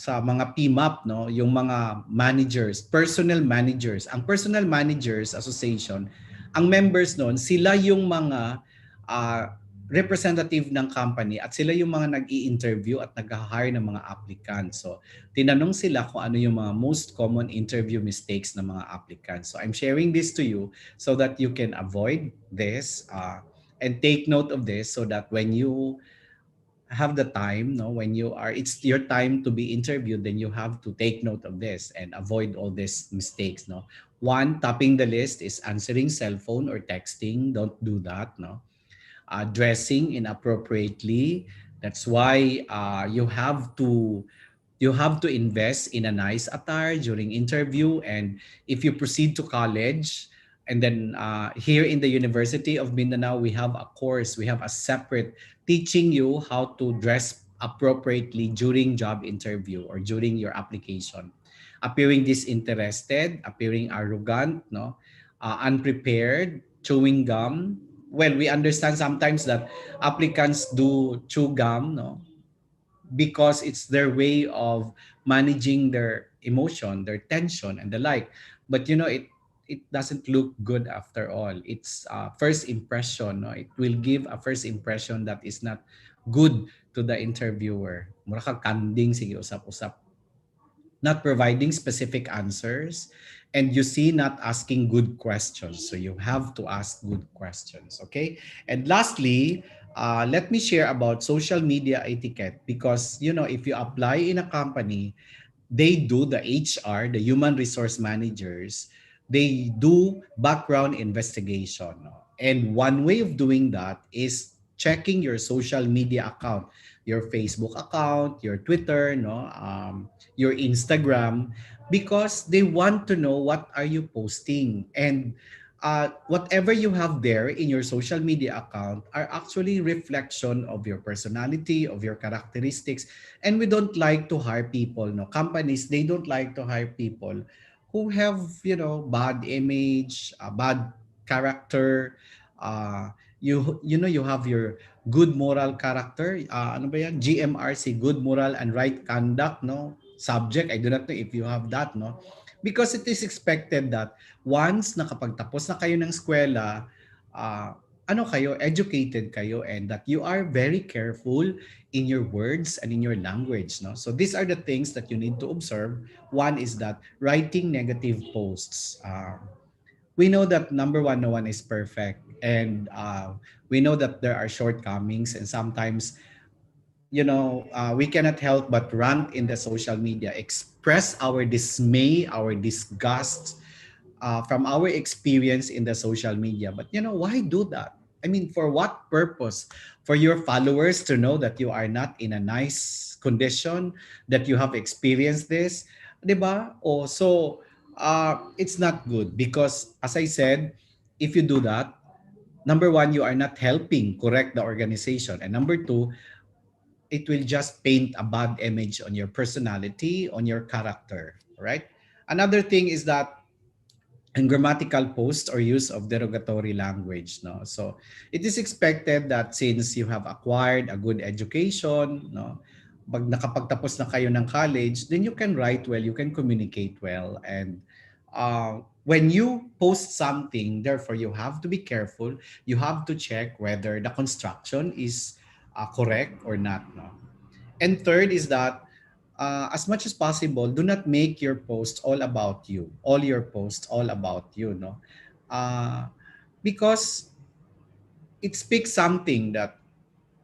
sa mga PMAP, no, yung mga managers, personal managers. Ang personal managers association, ang members noon, sila yung mga representative ng company at sila yung mga nag-i-interview at nag-hire ng mga applicants. So, tinanong sila kung ano yung mga most common interview mistakes ng mga applicants. So, I'm sharing this to you so that you can avoid this and take note of this so that when you have the time, no, when you are, it's your time to be interviewed, then you have to take note of this and avoid all these mistakes. No, one, topping the list is answering cell phone or texting. Don't do that. No, dressing inappropriately. That's why you have to invest in a nice attire during interview. And if you proceed to college, and then here in the University of Mindanao, we have a course, we have a separate teaching you how to dress appropriately during job interview or during your application. Appearing disinterested, appearing arrogant, no, unprepared, chewing gum. Well, we understand sometimes that applicants do chew gum, no, because it's their way of managing their emotion, their tension, and the like. But it doesn't look good after all. It's first impression. No? It will give a first impression that is not good to the interviewer. Mura ka kanding sige usap-usap, not providing specific answers, and you see not asking good questions. So you have to ask good questions, okay? And lastly, let me share about social media etiquette, because if you apply in a company, they do, the HR, the human resource managers, they do background investigation. No? And one way of doing that is checking your social media account, your Facebook account, your Twitter, no, your Instagram, because they want to know what are you posting. And whatever you have there in your social media account are actually reflection of your personality, of your characteristics. And we don't like to hire people, no, companies, they don't like to hire people who have bad image, bad character. You have your good moral character, ano ba yan, GMRC, good moral and right conduct, no, subject. I do not know if you have that, no, because it is expected that once nakapagtapos na kayo ng eskwela, ano kayo, educated kayo, and that you are very careful in your words and in your language. No? So these are the things that you need to observe. One is that writing negative posts. We know that number one, no one is perfect. And we know that there are shortcomings, and sometimes we cannot help but rant in the social media, express our dismay, our disgust from our experience in the social media. But why do that? I mean, for what purpose? For your followers to know that you are not in a nice condition, that you have experienced this, 'di ba? Oh, so it's not good, because as I said, if you do that, number one, you are not helping correct the organization, and number two, it will just paint a bad image on your personality, on your character, right? Another thing is that and grammatical posts or use of derogatory language, no, so it is expected that since you have acquired a good education, no, pag nakapagtapos na kayo ng college, then you can write well, you can communicate well. And when you post something, therefore you have to be careful, you have to check whether the construction is correct or not, no. And third is that as much as possible, do not make your posts all about you. All your posts all about you, no? Uh, because it speaks something that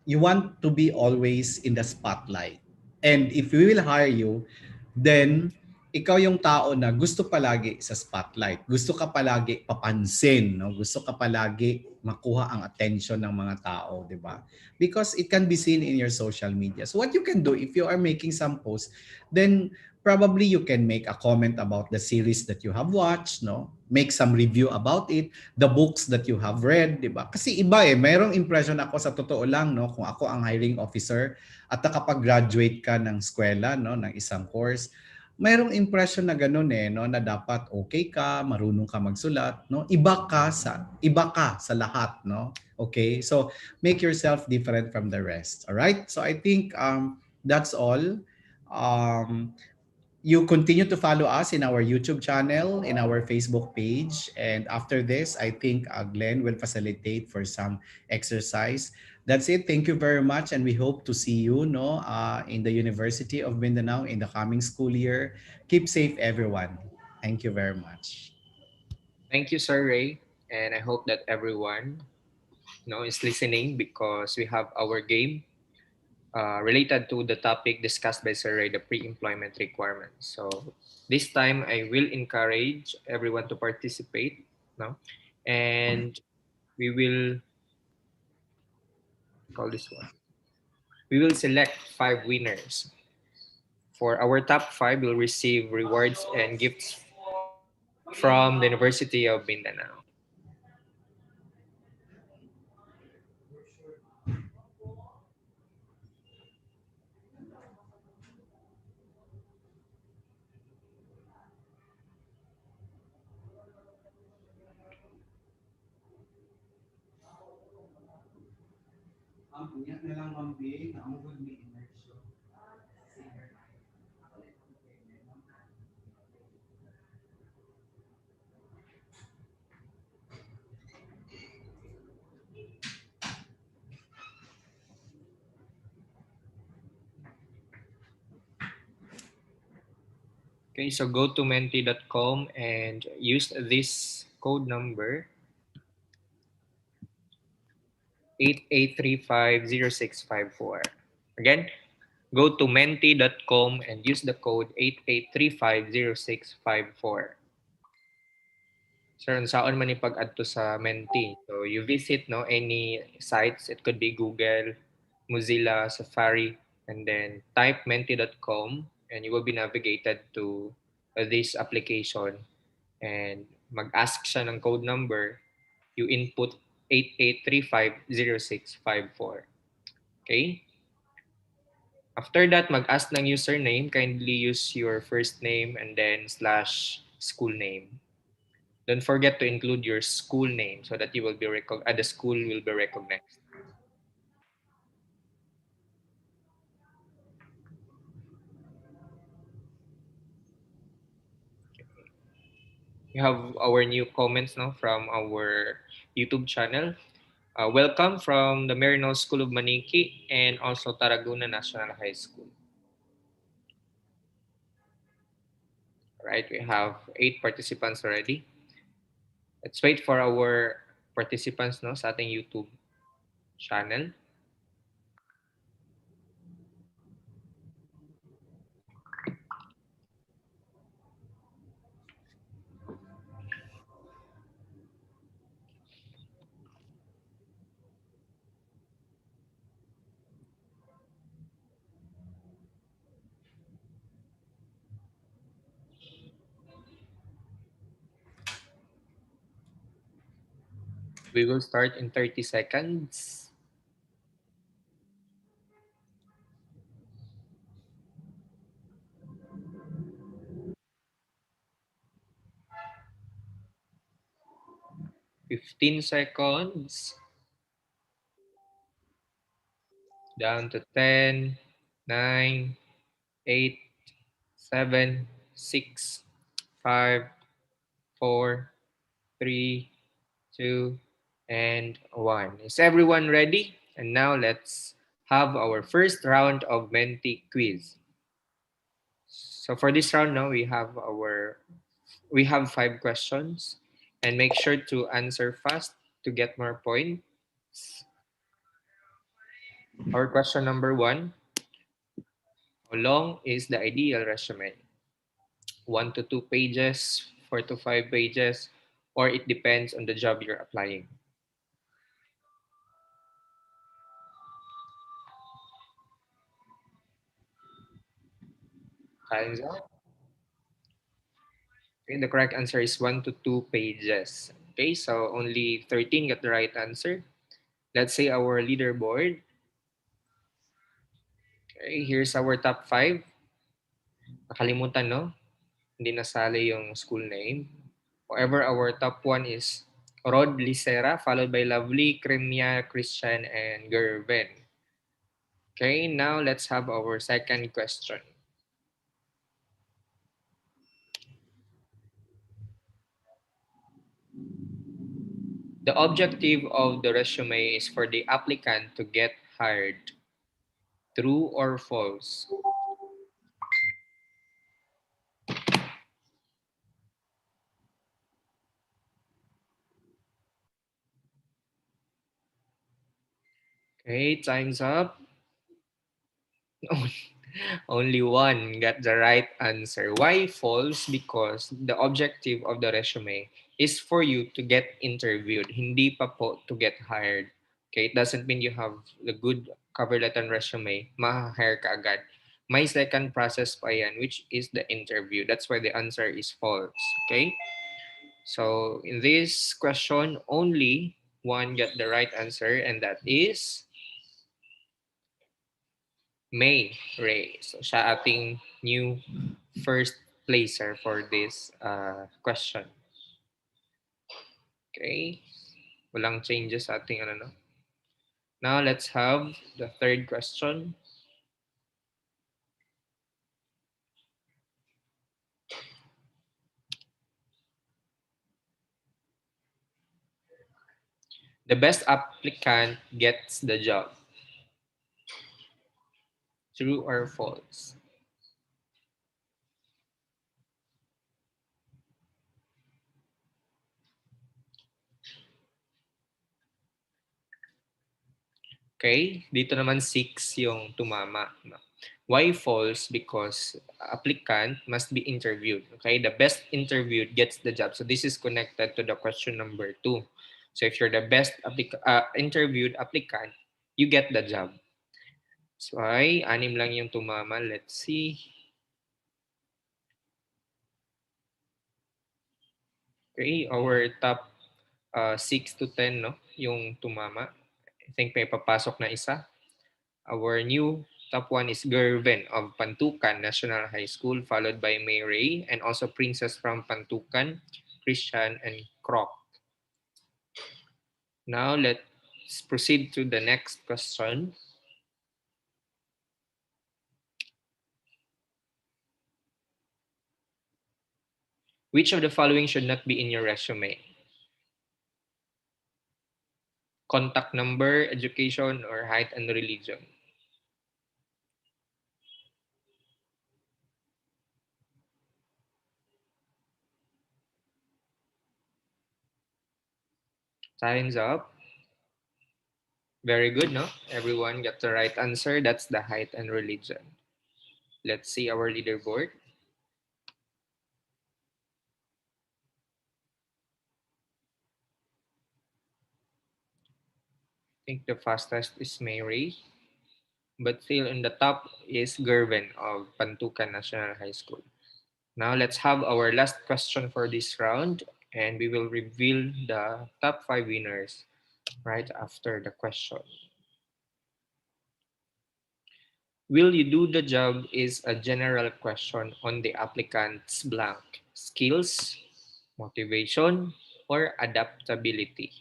you want to be always in the spotlight. And if we will hire you, then ikaw yung tao na gusto palagi sa spotlight. Gusto ka palagi papansin, no? Gusto ka palagi makuha ang attention ng mga tao, 'di ba? Because it can be seen in your social media. So what you can do if you are making some posts, then probably you can make a comment about the series that you have watched, no? Make some review about it, the books that you have read, 'di ba? Kasi iba mayroong impression ako sa totoo lang, no, kung ako ang hiring officer at nakapag-graduate ka ng eskwela, no, ng isang course, mayroong impression na ganun no, na dapat okay ka, marunong ka magsulat, no? Iba ka sa lahat, no? Okay? So make yourself different from the rest. All right? So I think that's all. Um you continue to follow us in our YouTube channel, in our Facebook page. And after this, I think Glenn will facilitate for some exercise. That's it. Thank you very much. And we hope to see you no, in the University of Mindanao in the coming school year. Keep safe, everyone. Thank you very much. Thank you, Sir Ray. And I hope that everyone is listening because we have our game related to the topic discussed by Sir Ray, the pre-employment requirements. So this time I will encourage everyone to participate, no? And we will call this one. We will select 5 winners. For our top 5, will receive rewards and gifts from the University of Mindanao. Okay, so go to menti.com and use this code number 88350654. Again, go to menti.com and use the code 88350654. Sir, saan man ipag-add to sa Menti? So you visit any sites. It could be Google, Mozilla, Safari, and then type menti.com and you will be navigated to this application and mag-ask siya ng code number. You input 88350654. Okay? After that, mag-ask ng username. Kindly use your first name and then slash school name. Don't forget to include your school name so that you will be the school will be recognized. We have our new comments now from our YouTube channel. Welcome from the Merino School of Maniki and also Tarragona National High School. All right, we have 8 participants already. Let's wait for our participants sa ating YouTube channel. We will start in 30 seconds. Fifteen seconds. Down to 10, 9, 8, 7, 6, 5, 4, 3, 2, and 1. Is everyone ready? And now let's have our first round of Menti quiz. So for this round now we have 5 questions and make sure to answer fast to get more points. Our question number 1, how long is the ideal resume? 1 to 2 pages, 4 to 5 pages, or it depends on the job you're applying. Time's up. Okay, the correct answer is 1 to 2 pages. Okay, so only 13 got the right answer. Let's say our leaderboard. Okay, here's our top 5. Nakalimutan, no? Hindi nasali yung school name. However, our top 1 is Rod Licera, followed by Lovely, Crimea, Christian, and Gervin. Okay, now let's have our second question. The objective of the resume is for the applicant to get hired. True or false? Okay, time's up. Only one got the right answer. Why false? Because the objective of the resume is for you to get interviewed, hindi pa po to get hired. Okay, it doesn't mean you have the good cover letter and resume, ma-hire ka agad. May second process pa yan, which is the interview. That's why the answer is false. Okay? So, in this question, only one got the right answer, and that is May Ray. So, siya ating new first placer for this question. Okay? Walang changes sa ating ano, no? Now, let's have the third question. The best applicant gets the job. True or false? Okay? Dito naman 6 yung tumama. No? Why false? Because applicant must be interviewed. Okay? The best interviewed gets the job. So this is connected to the question number 2. So if you're the best interviewed applicant, you get the job. So ay, 6 lang yung tumama. Let's see. Okay, our top 6 to 10, no? Yung tumama. I think may papasok na isa. Our new top 1 is Gervin of Pantukan National High School, followed by May Ray, and also Princess from Pantukan, Christian, and Croc. Now, let's proceed to the next question. Which of the following should not be in your resume? Contact number, education, or height and religion? Time's up. Very good, no? Everyone got the right answer. That's the height and religion. Let's see our leaderboard. I think the fastest is Mary, but still in the top is Gervin of Pantukan National High School. Now let's have our last question for this round, and we will reveal the top 5 winners right after the question. Will you do the job is a general question on the applicant's blank skills, motivation, or adaptability.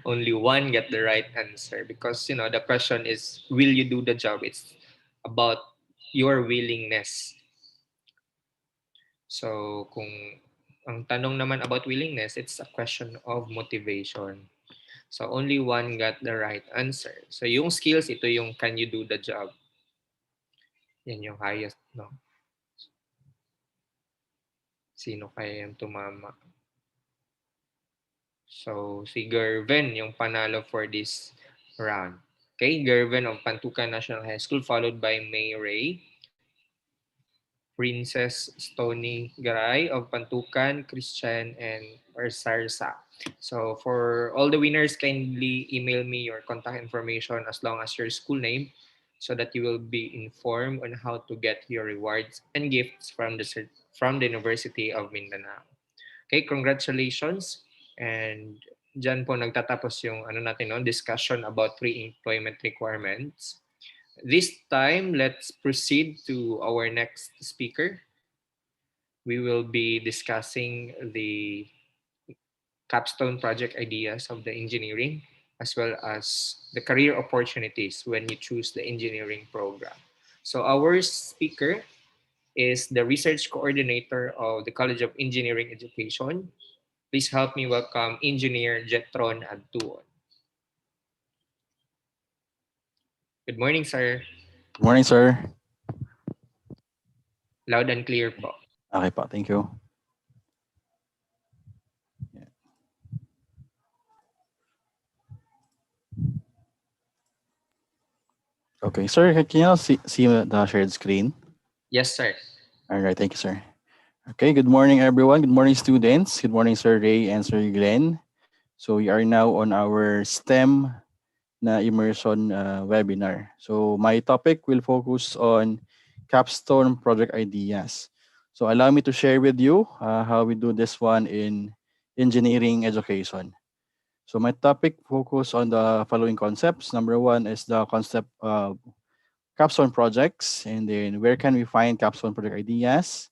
Only one get the right answer because the question is will you do the job? It's about your willingness. So kung ang tanong naman about willingness, it's a question of motivation. So only one got the right answer. So yung skills, ito yung can you do the job? Yan yung highest, no? Sino kaya yung tumama? So, si Gervin yung panalo for this round. Okay, Gervin of Pantukan National High School, followed by May Ray, Princess Stony Garay of Pantukan, Christian, and Sarsa. So, for all the winners, kindly email me your contact information as long as your school name so that you will be informed on how to get your rewards and gifts from the University of Mindanao. Okay, congratulations. And dyan po nagtatapos yung natin, no, discussion about pre-employment requirements. This time, let's proceed to our next speaker. We will be discussing the capstone project ideas of the engineering as well as the career opportunities when you choose the engineering program. So our speaker is the research coordinator of the College of Engineering Education. Please help me welcome Engineer Jetron Adtuon. Good morning, sir. Good morning, sir. Loud and clear po. Okay po, thank you. Okay, sir, can you see the shared screen? Yes, sir. All right, thank you, sir. Okay, good morning, everyone. Good morning, students. Good morning, Sir Ray and Sir Glenn. So we are now on our STEM na immersion webinar. So my topic will focus on capstone project ideas. So allow me to share with you how we do this one in engineering education. So my topic focus on the following concepts. Number one is the concept of capstone projects, and then where can we find capstone project ideas,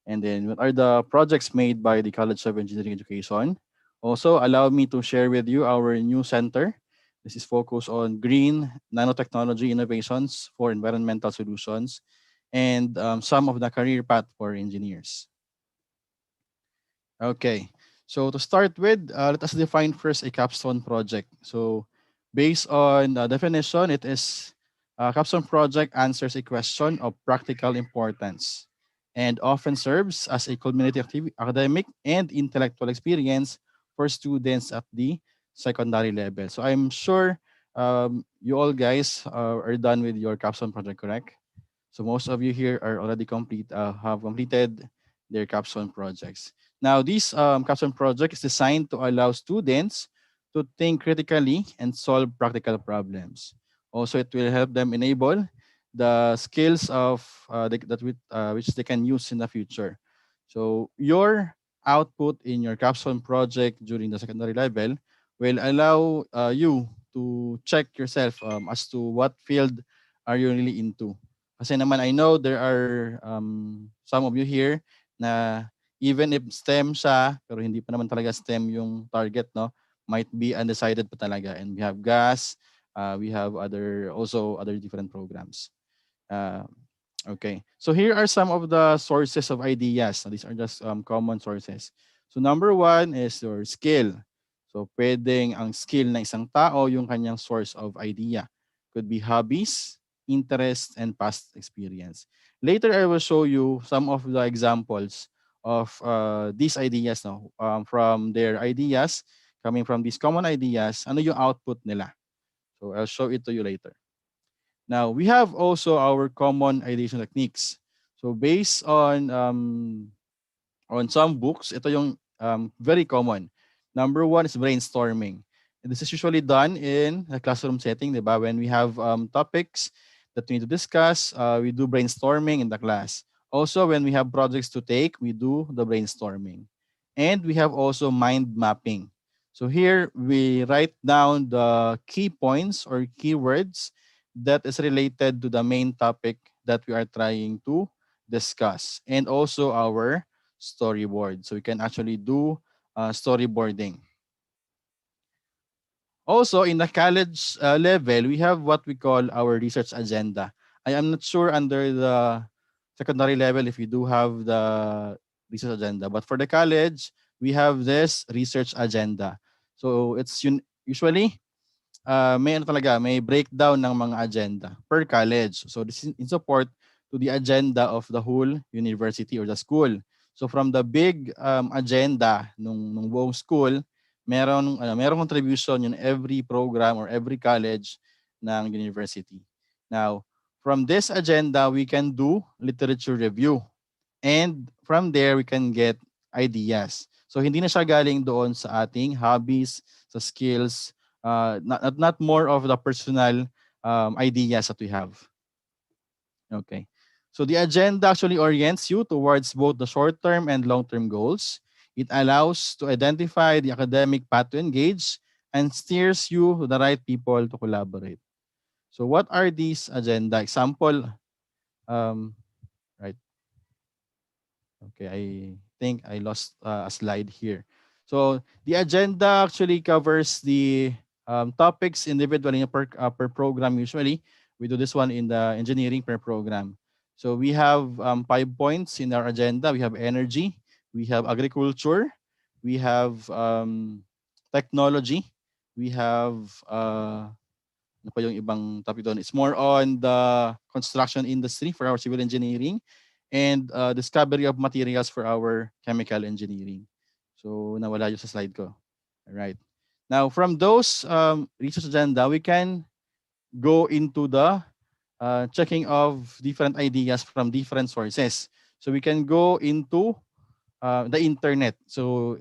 and then what are the projects made by the College of Engineering Education. Also, allow me to share with you our new center. This is focused on green nanotechnology innovations for environmental solutions and some of the career path for engineers. Okay, so to start with, let us define first a capstone project. So based on the definition, it is a capstone project answers a question of practical importance and often serves as a cumulative academic and intellectual experience for students at the secondary level. So I'm sure you all guys are done with your capstone project, correct? So most of you here are already have completed their capstone projects. Now, this capstone project is designed to allow students to think critically and solve practical problems. Also, it will help them enable the skills of which they can use in the future. So your output in your capstone project during the secondary level will allow you to check yourself as to what field are you really into. Kasi naman I know there are some of you here na even if STEM siya, pero hindi pa naman talaga STEM yung target, no? Might be undecided pa talaga. And we have gas, we have other different programs. Uh, okay. So here are some of the sources of ideas. These are just common sources. So number one is your skill. So pwedeng ang skill ng isang tao yung kanyang source of idea. Could be hobbies, interest, and past experience. Later, I will show you some of the examples of these ideas, no? From their ideas, coming from these common ideas, ano yung output nila. So I'll show it to you later. Now, we have also our common ideation techniques. So based on some books, ito yung very common. Number one is brainstorming. And this is usually done in a classroom setting, di ba? When we have topics that we need to discuss, we do brainstorming in the class. Also, when we have projects to take, we do the brainstorming. And we have also mind mapping. So here, we write down the key points or keywords that is related to the main topic that we are trying to discuss. And also our storyboard. So we can actually do storyboarding. Also, in the college level, we have what we call our research agenda. I am not sure under the secondary level if we do have the research agenda, but for the college, we have this research agenda. So it's usually may may breakdown ng mga agenda per college. So this is in support to the agenda of the whole university or the school. So from the big agenda nung buong school, merong contribution in every program or every college ng university. Now, from this agenda, we can do literature review. And from there, we can get ideas. So hindi na siya galing doon sa ating hobbies, sa skills, not more of the personal ideas that we have. Okay. So the agenda actually orients you towards both the short-term and long-term goals. It allows to identify the academic path to engage and steers you to the right people to collaborate. So what are these agenda? Example, um, right? Okay, I think I lost a slide here. So the agenda actually covers the topics individually per program. Usually, we do this one in the engineering per program. So we have 5 points in our agenda. We have energy, we have agriculture, we have technology, we have ano pa yung ibang topic doon? It's more on the construction industry for our civil engineering and discovery of materials for our chemical engineering. So nawala yung sa slide ko. All right. Now from those research agenda, we can go into the checking of different ideas from different sources. So we can go into the internet. So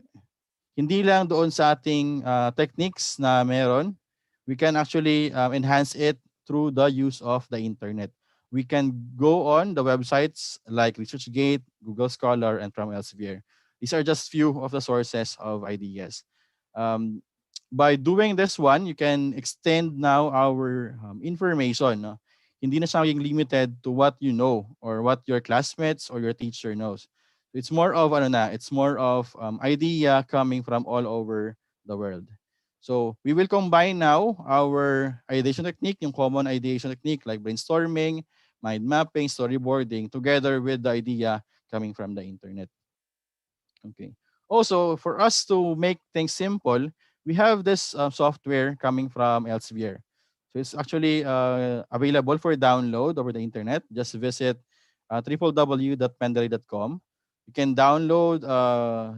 hindi lang doon sa ating techniques na meron, we can actually enhance it through the use of the internet. We can go on the websites like ResearchGate, Google Scholar, and from elsewhere. These are just few of the sources of ideas. Um, by doing this one, you can extend now our information. No? Hindi na siya maging limited to what you know or what your classmates or your teacher knows. It's more of it's more of idea coming from all over the world. So we will combine now our ideation technique, yung common ideation technique like brainstorming, mind mapping, storyboarding, together with the idea coming from the internet. Okay. Also, for us to make things simple, we have this software coming from Elsevier. So it's actually available for download over the internet. Just visit www.mendeley.com. You can download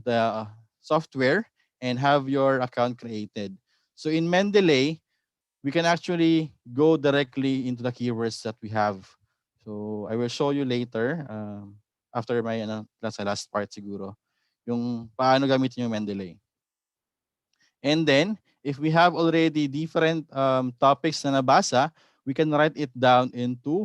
the software and have your account created. So in Mendeley, we can actually go directly into the keywords that we have. So I will show you later after my last part siguro yung paano gamitin yung Mendeley. And then, if we have already different topics na nabasa, we can write it down into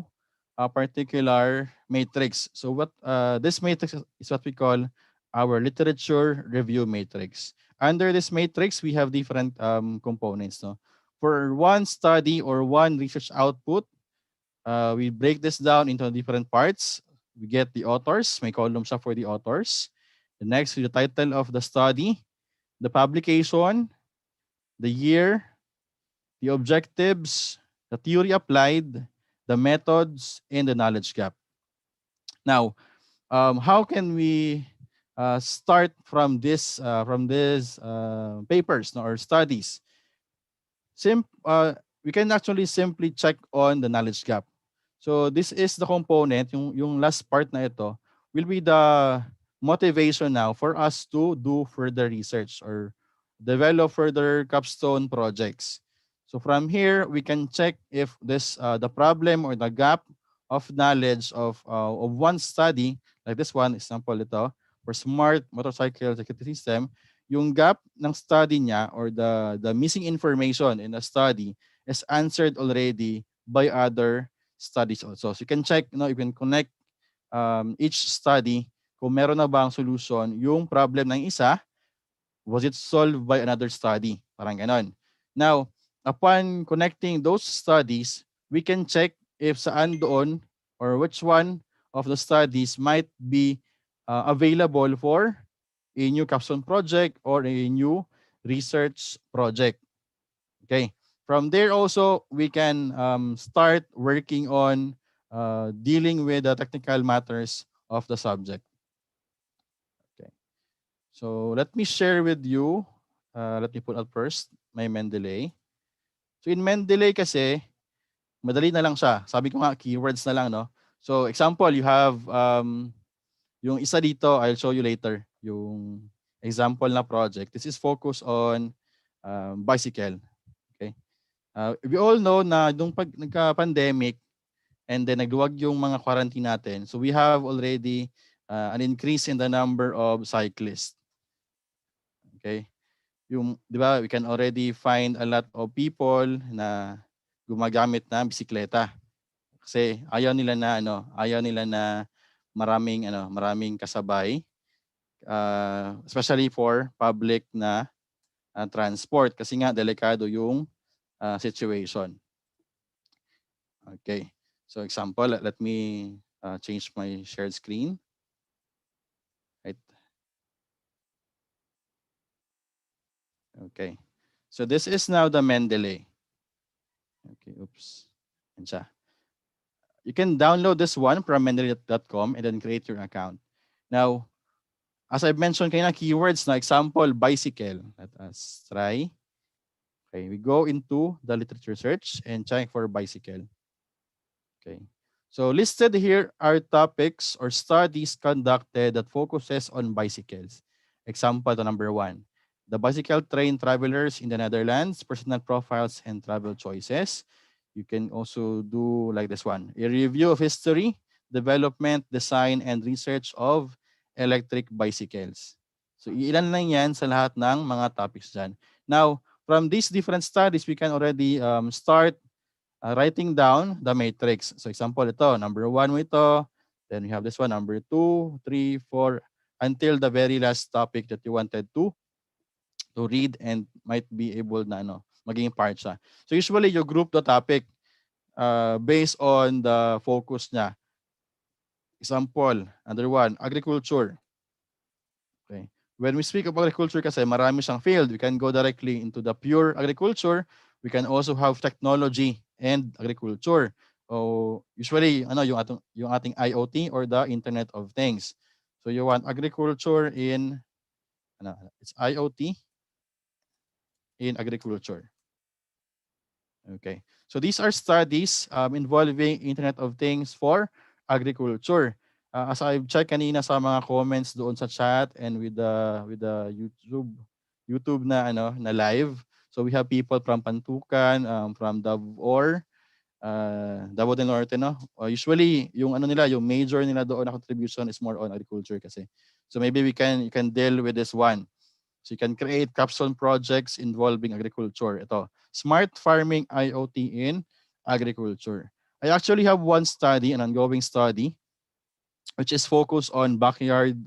a particular matrix. So what this matrix is what we call our literature review matrix. Under this matrix, we have different components. No? For one study or one research output, we break this down into different parts. We get the authors, may column siya for the authors. The next, the title of the study, the publication, the year, the objectives, the theory applied, the methods, and the knowledge gap. Now, how can we start from this papers, no, or studies? We can actually simply check on the knowledge gap. So this is the component, yung last part na ito, will be the motivation now for us to do further research or develop further capstone projects. So from here, we can check if this the problem or the gap of knowledge of one study, like this one, example ito, for smart motorcycle security system, yung gap ng study niya or the missing information in the study is answered already by other studies also. So you can check, you can connect each study kung meron na bang solution yung problem ng isa, was it solved by another study? Parang ganon. Now, upon connecting those studies, we can check if saan doon or which one of the studies might be available for a new capstone project or a new research project. Okay. From there also, we can start working on dealing with the technical matters of the subject. Okay. So let me share with you, let me put out first my Mendeley. So in Mendeley kasi, madali na lang siya. Sabi ko nga, keywords na lang, no? So example, you have yung isa dito, I'll show you later, yung example na project. This is focused on bicycle. Okay? We all know na nung pag nagka-pandemic and then nagluwag yung mga quarantine natin, so we have already an increase in the number of cyclists. Okay? Yung, di ba, we can already find a lot of people na gumagamit ng bisikleta kasi ayaw nila na maraming kasabay, especially for public na transport kasi nga delikado yung situation. Okay. So example, let me change my shared screen. Right. Okay. So this is now the Mendeley. Okay, oops. Yan siya. You can download this one from mendeley.com and then create your account. Now, as I mentioned kanina, keywords na example, bicycle. Let us try. Okay, we go into the literature search and check for bicycle. Okay. So listed here are topics or studies conducted that focuses on bicycles. Example to number 1. The bicycle train travelers in the Netherlands, personal profiles and travel choices. You can also do like this one. A review of history, development, design, and research of electric bicycles. So ilan lang yan sa lahat ng mga topics dyan. Now, from these different studies, we can already start writing down the matrix. So example ito, number 1 mo ito, then we have this one, number 2, 3, 4, until the very last topic that you wanted to read and might be able na maging part siya. So usually you group the topic based on the focus niya. Example, number 1, agriculture. Okay. When we speak of agriculture kasi marami siyang field. We can go directly into the pure agriculture. We can also have technology and agriculture. O usually yung ating IoT or the Internet of Things. So you want agriculture in it's IoT in agriculture. Okay. So these are studies involving Internet of Things for agriculture. As I've checked kanina sa mga comments doon sa chat and with the YouTube na live. So we have people from Pantukan, from Davao, Davao del Norte, no? Usually yung yung major nila doon na contribution is more on agriculture kasi. So maybe you can deal with this one. So you can create capstone projects involving agriculture. Ito, smart farming IoT in agriculture. I actually have one study, an ongoing study, which is focused on backyard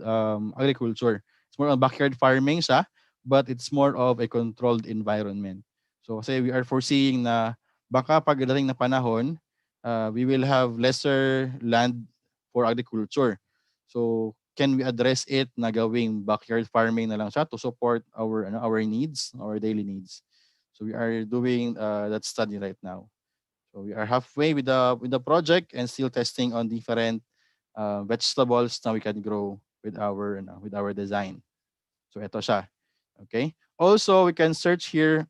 agriculture. It's more on backyard farming siya, but it's more of a controlled environment. So kasi we are foreseeing na baka pagdating na panahon, we will have lesser land for agriculture. So can we address it na gawing backyard farming na lang siya to support our needs, our daily needs. So we are doing that study right now. So we are halfway with the project and still testing on different vegetables na we can grow with our design. So ito siya. Okay. Also, we can search here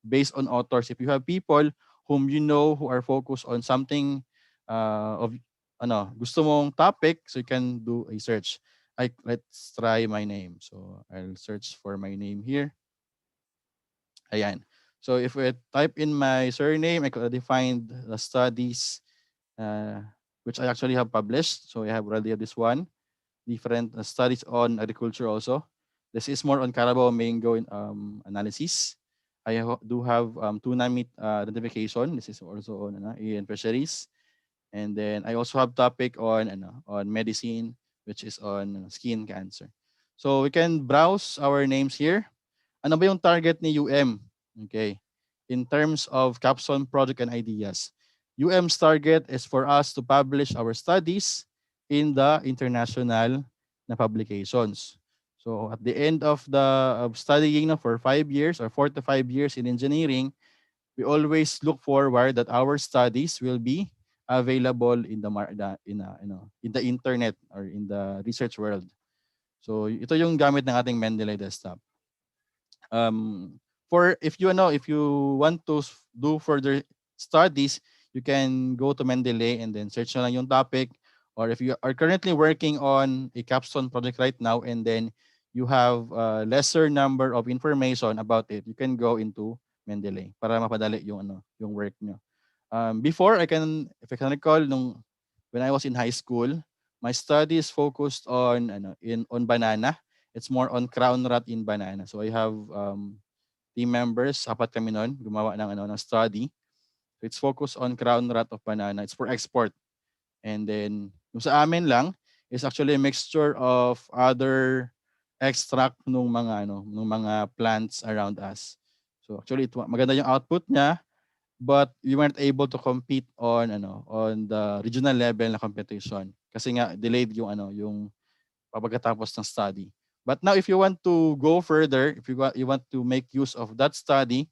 based on authors. If you have people whom you know who are focused on something of gusto mong topic, so you can do a search. Let's try my name. So I'll search for my name here. Ayan. So if we type in my surname, I could already find the studies which I actually have published. So I have already have this one. Different studies on agriculture also. This is more on Carabao mango analysis. I do have tuna meat identification. This is also on in fisheries. And then I also have topic on medicine, which is on skin cancer. So we can browse our names here. Ano ba yung target ni UM? Okay. In terms of capstone project and ideas, UM's target is for us to publish our studies in the international na publications. So at the end of studying for 5 years or 4 to 5 years in engineering, we always look forward that our studies will be available in the internet or in the research world. So ito yung gamit ng ating Mendeley desktop. For if you want to do further studies, you can go to Mendeley and then search na lang yung topic. Or if you are currently working on a capstone project right now and then you have a lesser number of information about it, you can go into Mendeley para mapadali yung yung work nyo. Before if I can recall when I was in high school, my studies focused on on banana. It's more on crown rot in banana. So I have team members, apat kami noon, gumawa ng study. So it's focused on crown rot of banana. It's for export. And then yung sa amin lang is actually a mixture of other extract nung mga plants around us. So actually maganda yung output niya, but we weren't able to compete on the regional level na competition kasi nga delayed yung pagkatapos ng study. But now if you want to go further, if you want to make use of that study,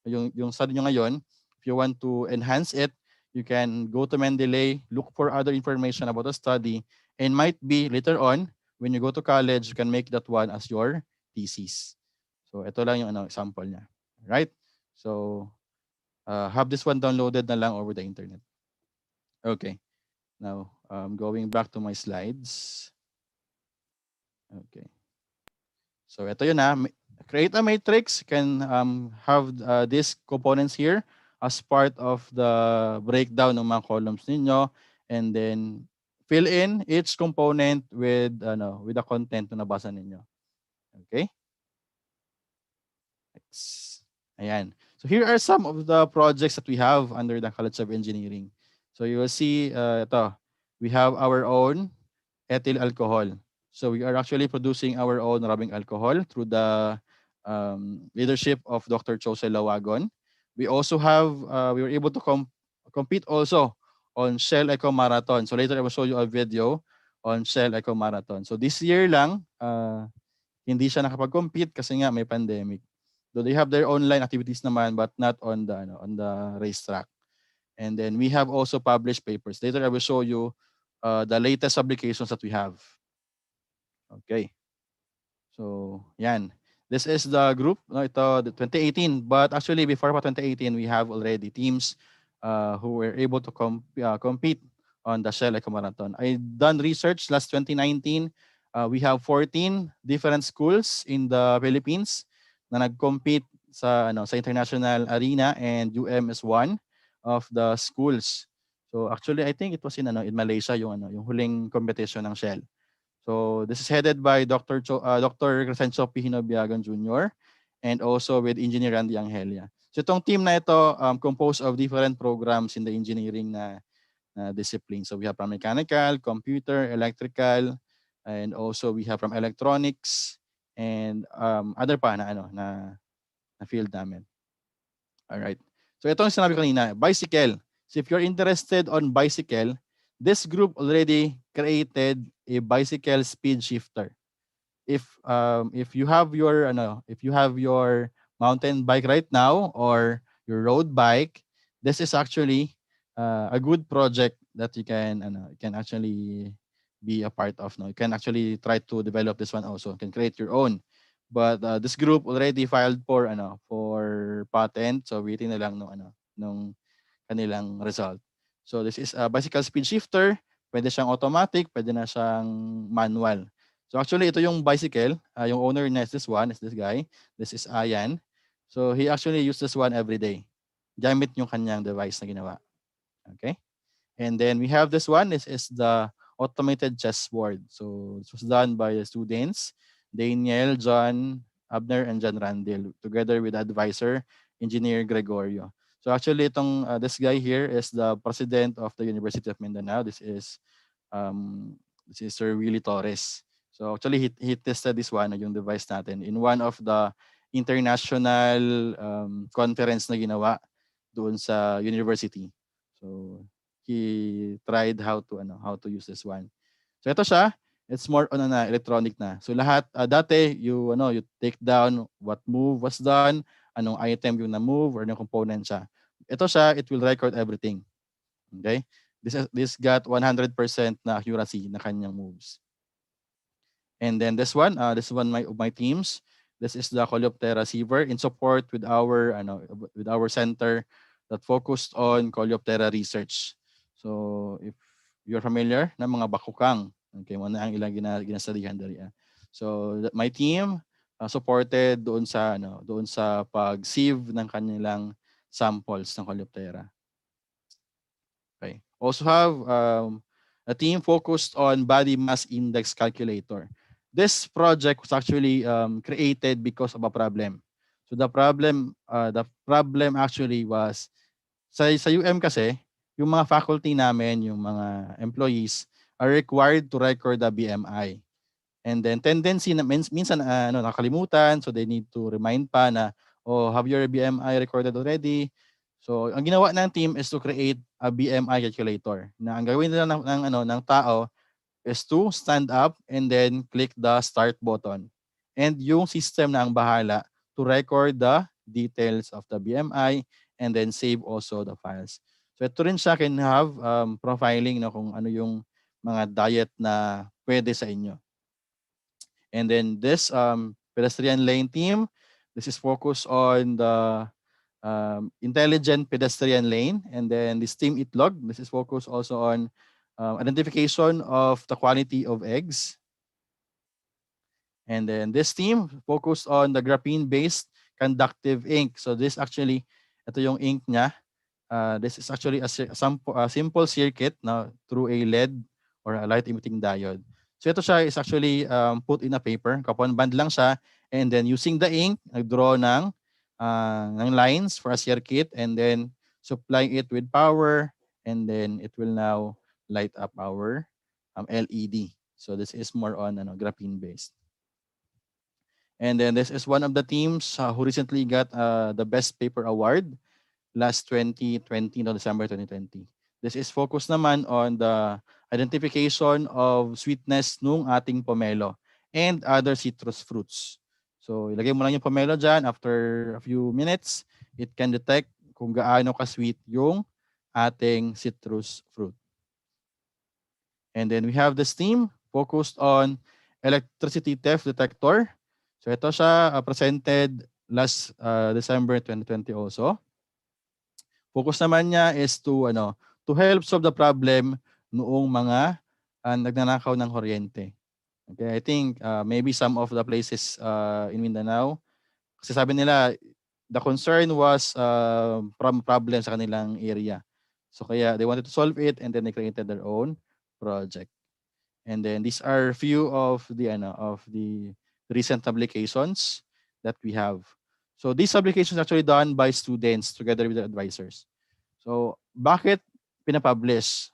yung study nyo ngayon, if you want to enhance it, you can go to Mendeley, look for other information about the study, and might be later on when you go to college, you can make that one as your thesis. So ito lang yung example niya. Right? So have this one downloaded na lang over the internet. Okay. Now, going back to my slides. Okay. So ito yun na. Create a matrix. You can have these components here as part of the breakdown ng mga columns ninyo. And then fill in each component with the content na nabasa ninyo. Okay? Next. Ayan. So here are some of the projects that we have under the College of Engineering. So you will see ito. We have our own ethyl alcohol. So we are actually producing our own rubbing alcohol through the leadership of Dr. Jose Lawagon. We also have, we were able to compete also on Shell Eco Marathon. So later I will show you a video on Shell Eco Marathon. So this year lang, hindi siya nakapag-compete kasi nga may pandemic. So they have their online activities naman but not on the racetrack. And then we have also published papers. Later I will show you the latest publications that we have. Okay. So, yan. This is the group, no, ito, the 2018. But actually, before pa 2018, we have already teams who were able to compete on the Shell Eco Marathon. I done research last 2019. We have 14 different schools in the Philippines na nag-compete sa international arena, and UM is one of the schools. So actually, I think it was in Malaysia yung huling competition ng Shell. So this is headed by Dr. Crescencio P. Hinobiagan Jr. and also with Engineer Randy Angelia. So itong team na ito composed of different programs in the engineering na discipline. So we have from mechanical, computer, electrical, and also we have from electronics and other pa na field namin. All right. So ito yung sinabi ko kanina, bicycle. So if you're interested on bicycle, this group already created a bicycle speed shifter. If you have your mountain bike right now or your road bike, this is actually a good project that you can actually be a part of. No, you can actually try to develop this one also. You can create your own. But this group already filed for patent, so waiting na lang nung kanilang result. So this is a bicycle speed shifter. Pwede siyang automatic, pwede na siyang manual. So actually ito yung bicycle, yung owner niya is this guy. This is Ayan. So he actually uses this one every day. Gamit yung kanyang device na ginawa. Okay? And then we have this one. This is the automated chessboard. So this was done by the students, Daniel, John, Abner, and John Randall, together with advisor, Engineer Gregorio. So actually, this guy here is the president of the University of Mindanao. This is Sir Willie Torres. So actually, he tested this one, yung device natin, in one of the international conference na ginawa doon sa university. So he tried how to use this one. So ito siya, it's more on electronic na. So lahat dati you take down what move was done, anong item yung na-move or anong component siya. Ito siya, it will record everything. Okay? This got 100% na accuracy na kanyang moves. And then this one my teams. This is the Coleoptera receiver in support with our center that focused on Coleoptera research. So if you're familiar na mga bakukang, okay, mo na ang ilang ginastadihan dali. My team supported doon sa pag-sieve ng kanilang samples ng Coleoptera. Okay. Also have a team focused on body mass index calculator. This project was actually created because of a problem. So the problem actually was sa UM kasi, yung mga faculty namin, yung mga employees are required to record the BMI. And then tendency na minsan nakalimutan, so they need to remind pa na, oh, have your BMI recorded already? So ang ginawa ng team is to create a BMI calculator. Na ang gawin nila ng tao is to stand up and then click the start button. And yung system na ang bahala to record the details of the BMI and then save also the files. So ito rin siya can have profiling na kung ano yung mga diet na pwede sa inyo. And then this pedestrian lane team, this is focused on the intelligent pedestrian lane. And then this team itlog, this is focused also on identification of the quality of eggs. And then this team focused on the graphene-based conductive ink. So this actually, ito yung ink niya. This is actually a simple circuit through a LED or a light emitting diode. So ito siya is actually put in a paper. Kapon band lang siya. And then using the ink, nag-draw ng lines for a circuit and then supply it with power and then it will now light up our LED. So this is more on graphene based. And then this is one of the teams who recently got the best paper award last 2020, no, December 2020. This is focused naman on the identification of sweetness nung ating pomelo and other citrus fruits. So ilagay mo lang yung pomelo dyan. After a few minutes, it can detect kung gaano ka-sweet yung ating citrus fruit. And then we have this team focused on electricity theft detector. So ito siya presented last December 2020 also. Focus naman niya is to help solve the problem noong mga nagnanakaw ng kuryente. Okay, I think maybe some of the places in Mindanao, kasi sabi nila the concern was problem sa kanilang area. So kaya they wanted to solve it and then they created their own project. And then these are few of the recent publications that we have. So these publications are actually done by students together with the advisors. So bakit pinapublish?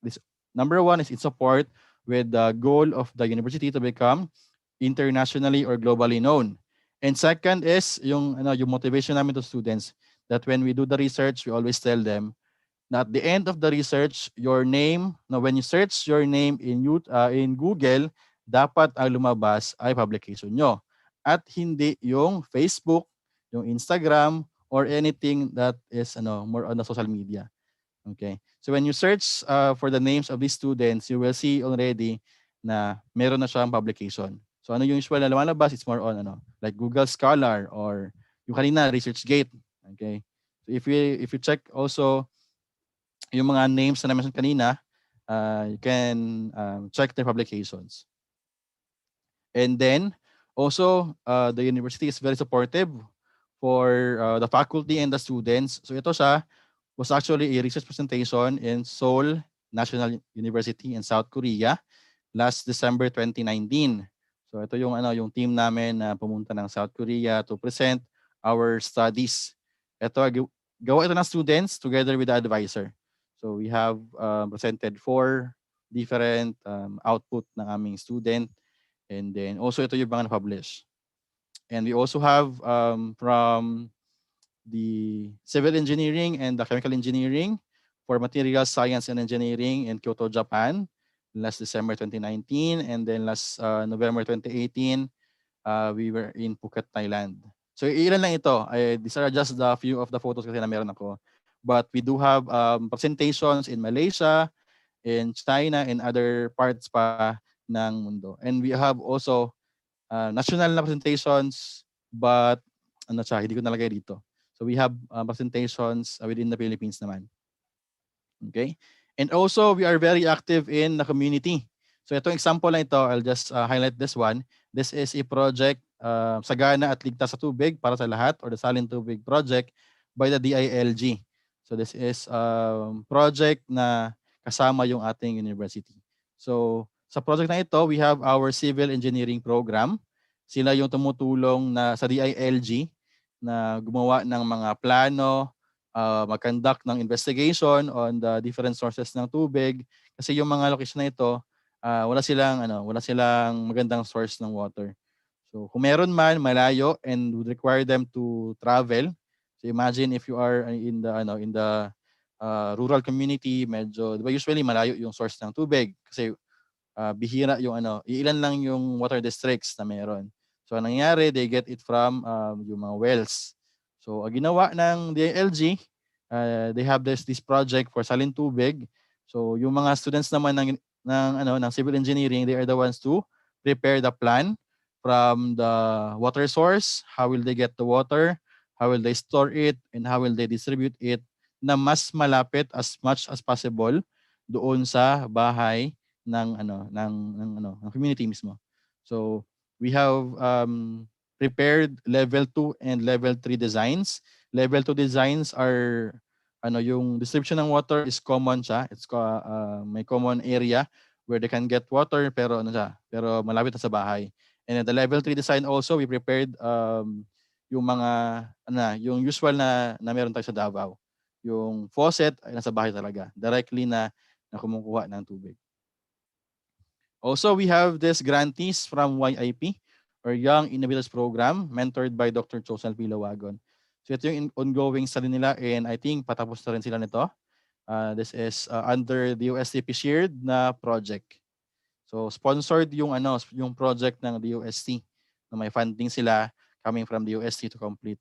This number one is in support with the goal of the university to become internationally or globally known. And second is yung motivation namin to students that when we do the research, we always tell them na at the end of the research, your name, when you search your name in Google, dapat ang lumabas ay publication nyo. At hindi yung Facebook, yung Instagram, or anything that is more on the social media. Okay. So when you search for the names of these students, you will see already na meron na siyang publication. So ano yung usual na lumalabas? It's more on like Google Scholar or yung kanina ResearchGate. Okay. So if you check also yung mga names na na-mention kanina, you can check their publications. And then also the university is very supportive for the faculty and the students. So ito siya was actually a research presentation in Seoul National University in South Korea last December 2019. So ito yung team namin na pumunta ng South Korea to present our studies. Ito gawa ito ng students together with the advisor. So we have presented 4 different output ng aming student, and then also ito yung mga na-publish. And we also have from the civil engineering and the chemical engineering for material science and engineering in Kyoto, Japan, last December 2019, and then last November 2018, we were in Phuket, Thailand. So ilan lang ito. These are just the few of the photos kasi na meron ako. But we do have presentations in Malaysia, in China, and other parts pa ng mundo. And we have also national na presentations, but hindi ko nalagay dito. So we have presentations within the Philippines naman. Okay? And also, we are very active in the community. So itong example na ito, I'll just highlight this one. This is a project, Sagana at Ligtas sa Tubig para sa Lahat, or the Salin Tubig Project by the DILG. So this is project na kasama yung ating university. So sa project na ito, we have our civil engineering program. Sila yung tumutulong na sa DILG na gumawa ng mga plano, mag-conduct ng investigation on the different sources ng tubig, kasi yung mga location na ito, wala silang magandang source ng water. So kung meron man malayo and would require them to travel. So imagine if you are in the rural community, medyo 'di ba usually malayo yung source ng tubig kasi bihira yung iilan lang yung water districts na meron. So anong nangyayari, they get it from yung mga wells. So ang ginawa ng DILG, they have this project for salin tubig. So yung mga students naman ng civil engineering, they are the ones to prepare the plan from the water source, how will they get the water, how will they store it, and how will they distribute it na mas malapit as much as possible doon sa bahay ng community mismo. So we have prepared level 2 and level 3 designs. Level 2 designs are yung distribution ng water is common siya. May common area where they can get water, pero malapit na sa bahay. And then the level 3 design also, we prepared yung mga yung usual na meron tayo sa Davao. Yung faucet ay nasa bahay talaga, directly na kumukuha ng tubig. Also, we have this grantees from YIP, or Young Innovators Program, mentored by Dr. Chosel Pilawagon. So ito yung ongoing study nila, and I think patapos na rin sila nito. This is under the USTP shared na project. So sponsored yung project ng DOST na may funding sila coming from the UST to complete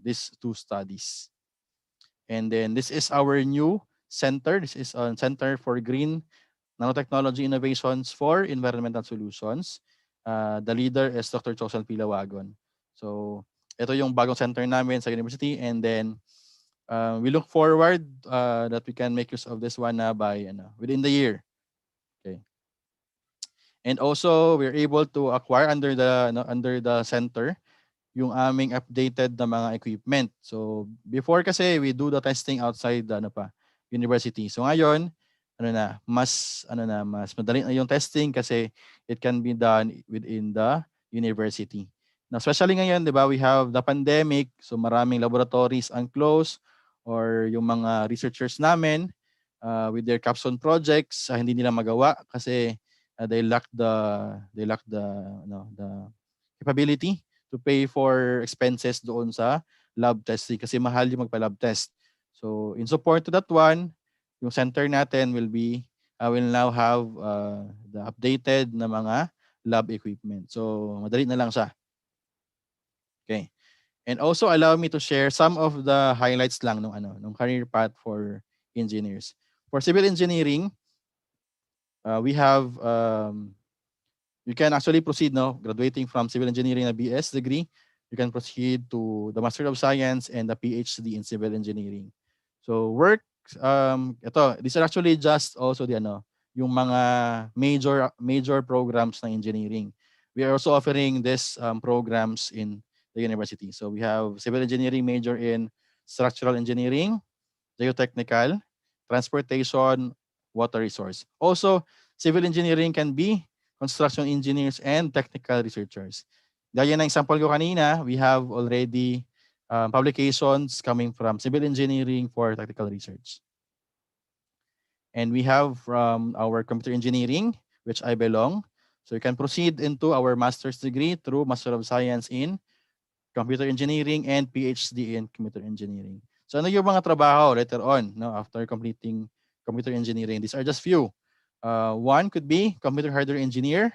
these two studies. And then this is our new center. This is a Center for Green Nanotechnology Innovations for Environmental Solutions. The leader is Dr. Chosel Pilawagon. So ito yung bagong center namin sa university, and then we look forward that we can make use of this one by within the year. Okay. And also we're able to acquire under the center yung aming updated na mga equipment. So before kasi we do the testing outside university. So ngayon mas madali na yung testing kasi it can be done within the university. Now, especially ngayon, 'di ba, we have the pandemic, so maraming laboratories unclosed, or yung mga researchers namin with their capstone projects hindi nila magawa kasi they lack the capability to pay for expenses doon sa lab testing kasi mahal yung magpa-lab test. So in support to that one, yung center natin will now have the updated na mga lab equipment. So madali na lang siya. Okay. And also allow me to share some of the highlights lang nung career path for engineers. For civil engineering, we have you can actually proceed graduating from civil engineering na BS degree, you can proceed to the Master of Science and the PhD in civil engineering. So work, these are actually just also yung mga major programs na engineering. We are also offering this programs in the university. So we have civil engineering major in structural engineering, geotechnical, transportation, water resource. Also, civil engineering can be construction engineers and technical researchers. Gaya ng example ko kanina, we have already publications coming from civil engineering for technical research. And we have from our computer engineering, which I belong. So you can proceed into our master's degree through Master of Science in Computer Engineering and PhD in Computer Engineering. So ano yung mga trabaho later on after completing computer engineering? These are just few. One could be computer hardware engineer,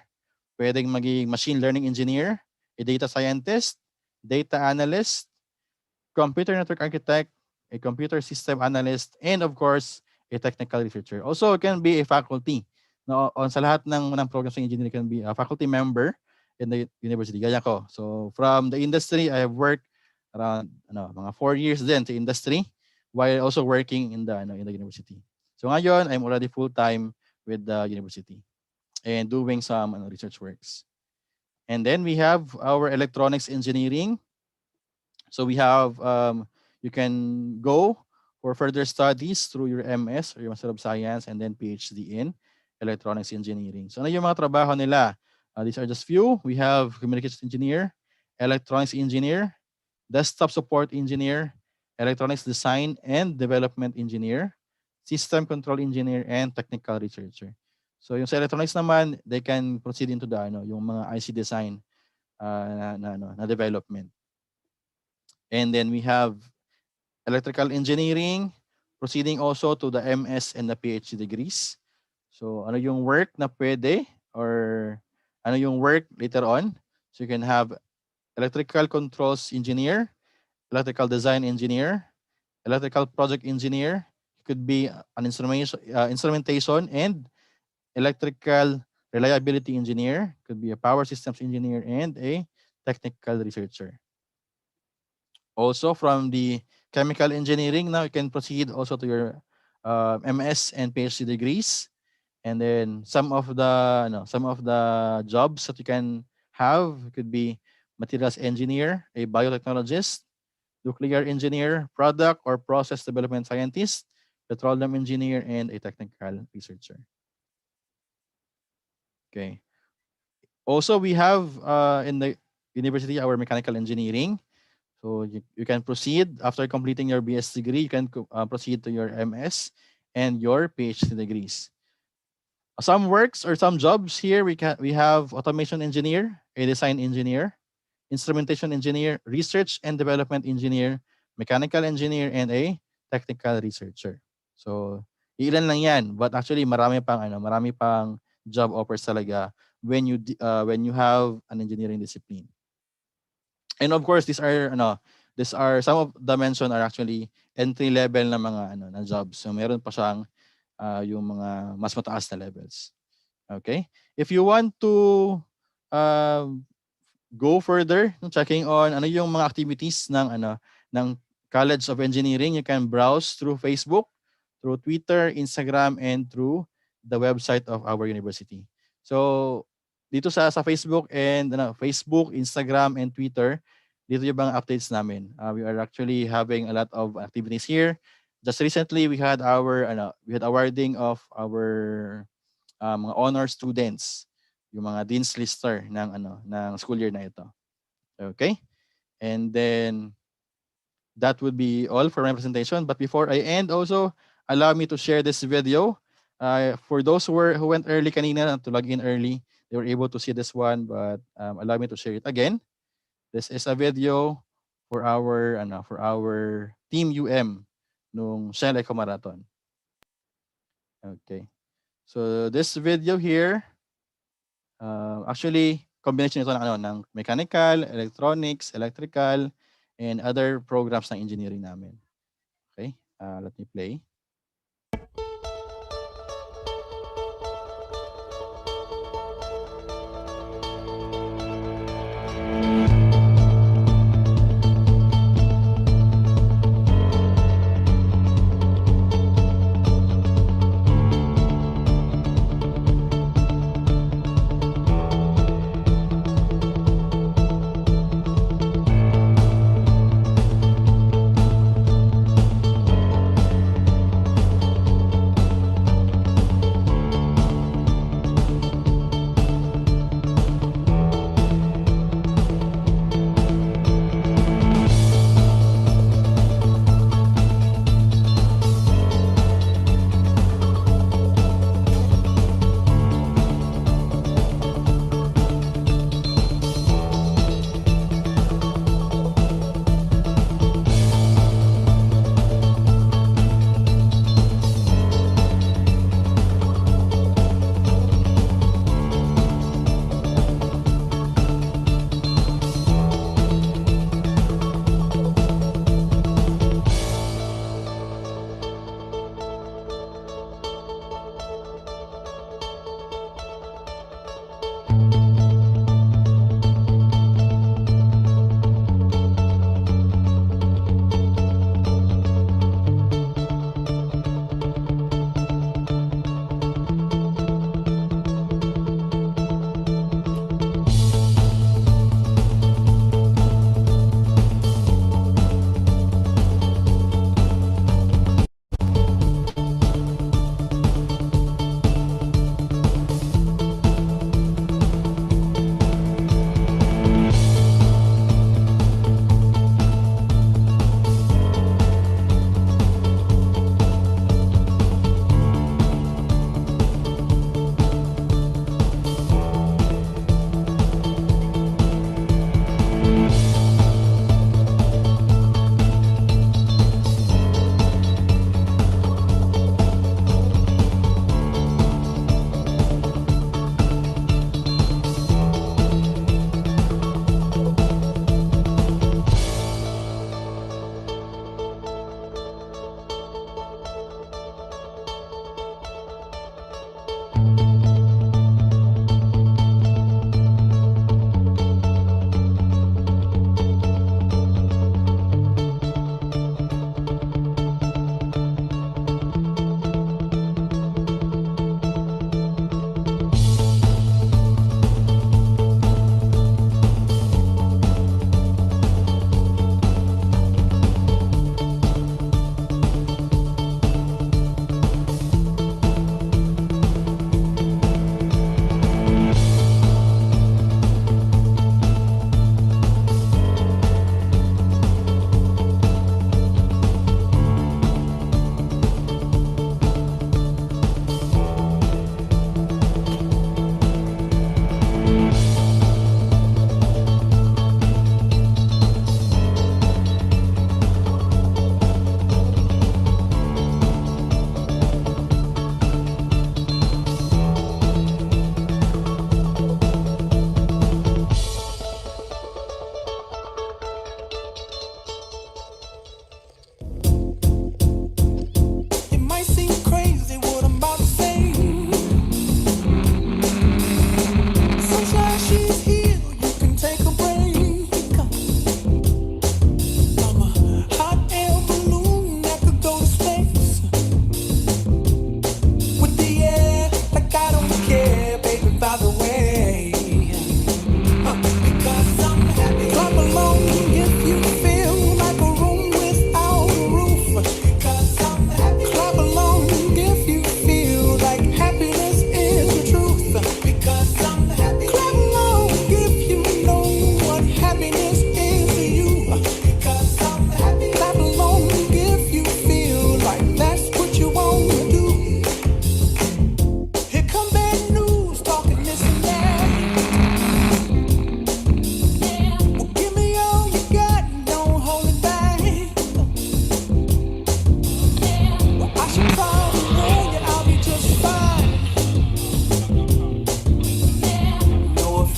pwedeng maging machine learning engineer, a data scientist, data analyst, computer network architect, a computer system analyst, and of course, a technical researcher. Also, it can be a faculty. Sa lahat ng programs ng engineering, can be a faculty member in the university. Gaya ko. So from the industry, I have worked around mga 4 years din sa industry while also working in the university. So ngayon, I'm already full-time with the university and doing some research works. And then we have our electronics engineering. So we have, you can go for further studies through your MS or your Master of Science and then PhD in electronics engineering. So ano yung mga trabaho nila? These are just few. We have communications engineer, electronics engineer, desktop support engineer, electronics design and development engineer, system control engineer, and technical researcher. So yung sa electronics naman, they can proceed into the yung mga IC design na development. And then we have electrical engineering, proceeding also to the MS and the PhD degrees. So ano yung work na pwede or ano yung work later on? So you can have electrical controls engineer, electrical design engineer, electrical project engineer. It could be an instrumentation and electrical reliability engineer. Could be a power systems engineer and a technical researcher. Also from the chemical engineering, now you can proceed also to your MS and PhD degrees. And then some of the jobs that you can have could be materials engineer, a biotechnologist, nuclear engineer, product or process development scientist, petroleum engineer, and a technical researcher. Okay. Also, we have in the university our mechanical engineering. So you can proceed after completing your BS degree, you can proceed to your MS and your PhD degrees. Some works or some jobs here, we have automation engineer, a design engineer, instrumentation engineer, research and development engineer, mechanical engineer, and a technical researcher. So ilan lang yan, but actually marami pang job offers talaga when you have an engineering discipline. And of course, these are some of the mentioned are actually entry level na mga na jobs. So meron pa siyang yung mga mas mataas na levels. Okay? If you want to go further, checking on ano yung mga activities ng College of Engineering, you can browse through Facebook, through Twitter, Instagram, and through the website of our university. So dito sa Facebook and Facebook, Instagram, and Twitter, dito yung mga updates namin. We are actually having a lot of activities here. Just recently, we had awarding of our mga honor students, yung mga dean's lister ng school year na ito. Okay? And then that would be all for my presentation. But before I end, also allow me to share this video. For those who went early kanina to log in early, they were able to see this one, but allow me to share it again. This is a video for our Team UM nung Shell Eco Marathon. Okay. So this video here, actually combination ito ng mechanical, electronics, electrical, and other programs ng engineering namin. Okay. Let me play.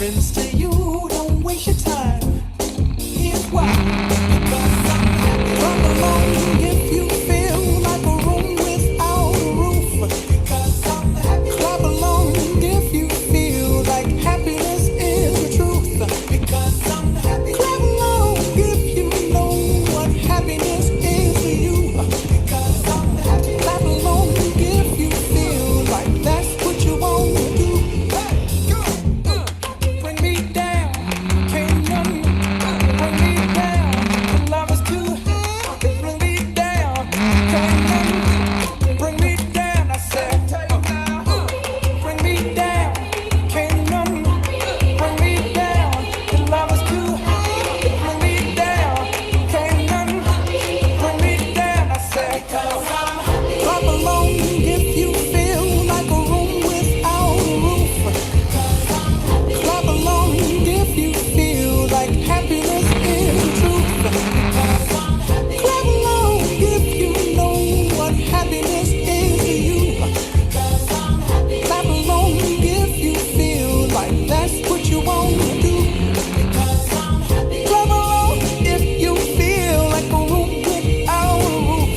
happens to you. Don't waste your time. Here's why. Clap along if you feel like a room without a roof. Clap along if you feel like happiness is the truth. Clap along if you know what happiness is to you. Clap along if you feel like that's what you want to do. Bring me down, can't none bring me down. The love is too high. Bring me down, can't none bring me down. I said, bring me down, can't none bring me down. The love is too high. Bring me down, can't none bring me down. I said, clap along if you feel like a room without a roof. Clap along if you feel like happiness is the truth. Clap along if you know what happiness is to you. Clap along if you feel like that's what you want to do. Clap along if you feel like a room without a roof.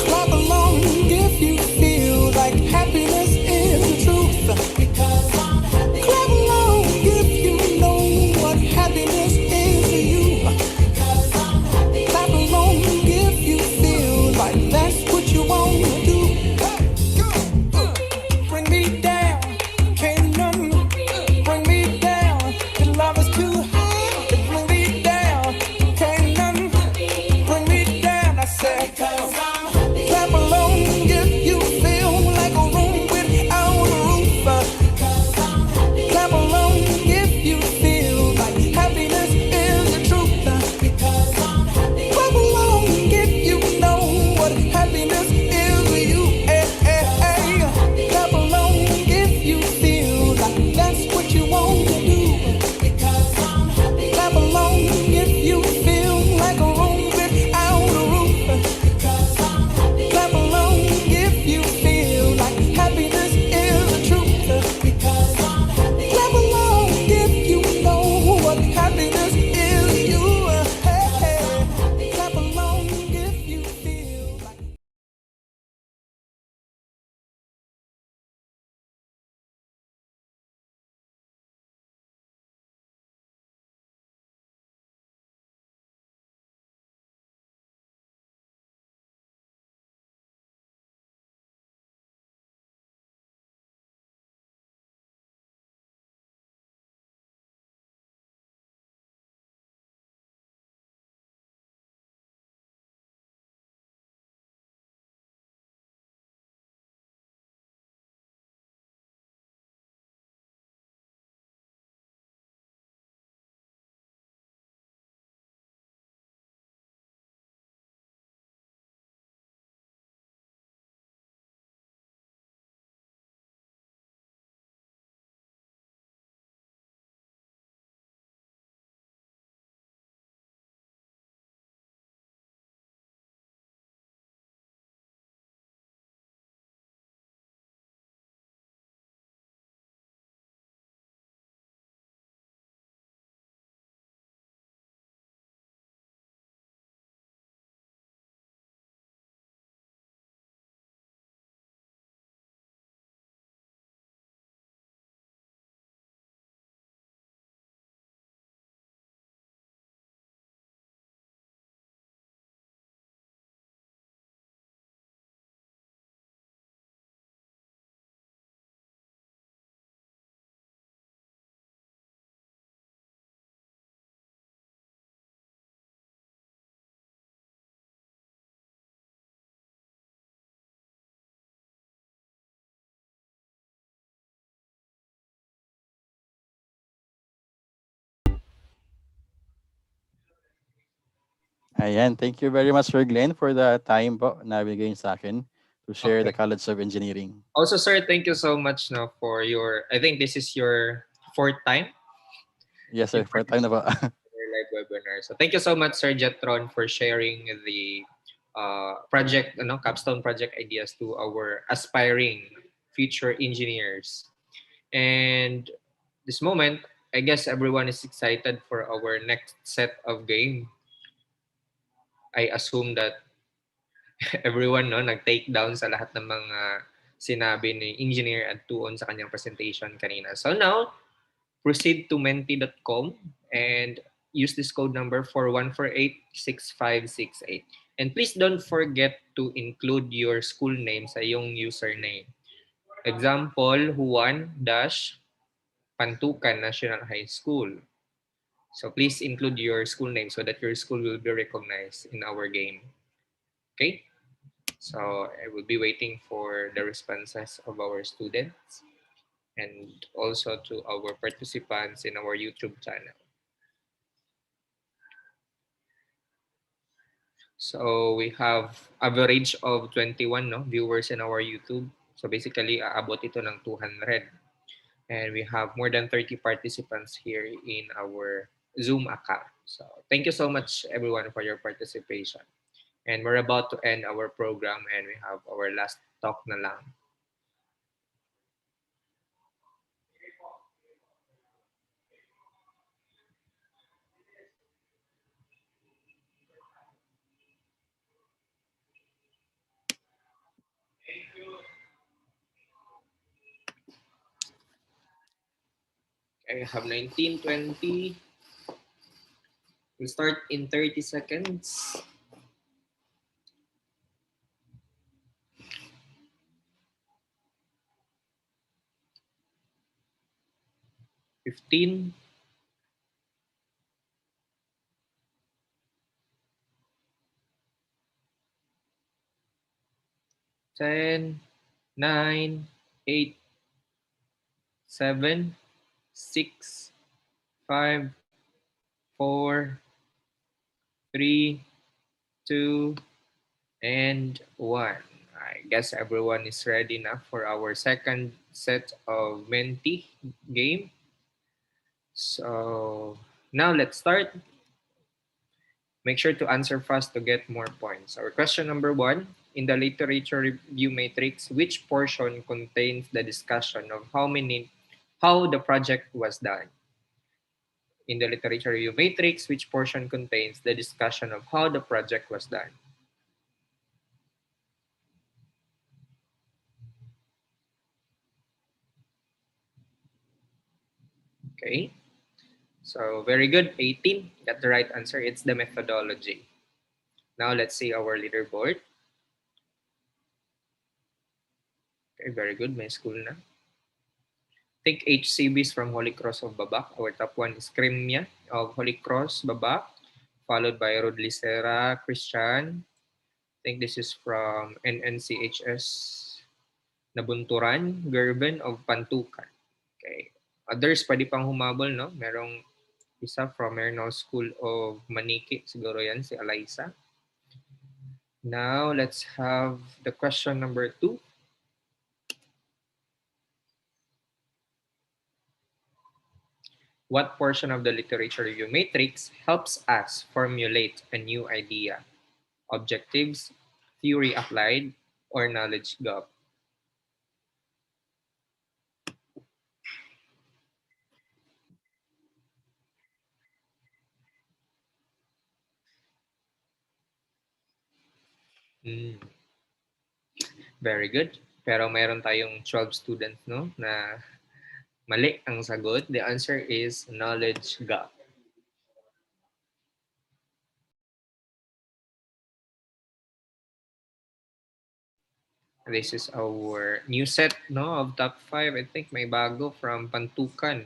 Clap along if you feel like happiness is the truth. Clap along if you know what happiness is to you. Clap along if you feel like that's what you want to do. Bring me down, can't none bring me down. Your love is too high. Bring me down, can't none bring me down. I said, clap along if you feel like a room without a roof. Clap along if you feel like happiness is the truth. Clap along if you know what happiness is to you. Clap along if you feel like that's what you want to do. Clap along if you feel like a room without a roof. Clap along if you feel like happiness is the truth. Clap along if you know what happiness is to you. Clap along if you feel like. Ayan, thank you very much, Sir Glenn, for the time po na binigay niyo sa akin to share the Okay. College of Engineering. Also, sir, thank you so much no for your. I think this is your fourth time Yes, in sir, for time na po. participating in your live webinar. So thank you so much, Sir Jetron, for sharing the project, capstone project ideas to our aspiring future engineers. And this moment, I guess everyone is excited for our next set of game. I assume that everyone no nag-take down sa lahat ng mga sinabi ni Engineer at Tuon sa kanyang presentation kanina. So now, proceed to menti.com and use this code number 41486568. And please don't forget to include your school name sa iyong username. Example, Juan Dash Pantukan National High School. So please include your school name so that your school will be recognized in our game. Okay? So I will be waiting for the responses of our students and also to our participants in our YouTube channel. So we have average of 21 no, viewers in our YouTube. So basically, aabot ito ng 200. And we have more than 30 participants here in our Zoom account. So thank you so much everyone for your participation. And we're about to end our program and we have our last talk na lang. I have 19, 20. We'll start in 30 seconds. Fifteen, 10, 9, 8, 7, 6, 5, 4, 3, 2, and 1. I guess everyone is ready now for our second set of Menti game. So now let's start. Make sure to answer fast to get more points. Our question number 1, in the literature review matrix, which portion contains the discussion of how the project was done? In the literature review matrix, which portion contains the discussion of how the project was done? Okay, so very good. 18 got the right answer. It's the methodology. Now let's see our leaderboard. Okay, very good. May school na. Think HCBs from Holy Cross of Babak. Our top one is Crimea of Holy Cross Babak, followed by Rodlicera Christian. I think this is from NNCHS Nabunturan, Gerben of Pantukan. Okay. Others, pwede pang humabol, no? Merong isa from Mernal School of Maniki. Siguro yan, si Eliza. Now, let's have the question number 2. What portion of the literature review matrix helps us formulate a new idea? Objectives, theory applied, or knowledge gap? Mm, very good. Pero mayroon tayong 12 students no na mali ang sagot. The answer is knowledge gap. This is our new set no of top 5. I think may bago from Pantukan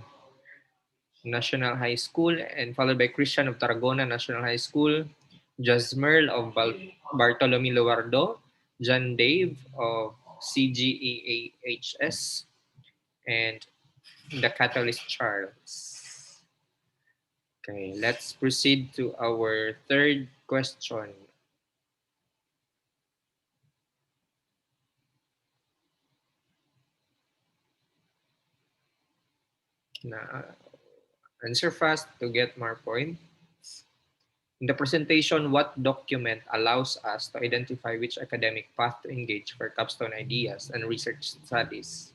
National High School and followed by Christian of Tarragona National High School, Jasmerl of Bartolome Luardo, John Dave of CGEAHS, and the Catalyst Charles. Okay, let's proceed to our third question. Na answer fast to get more points. In the presentation, what document allows us to identify which academic path to engage for capstone ideas and research studies?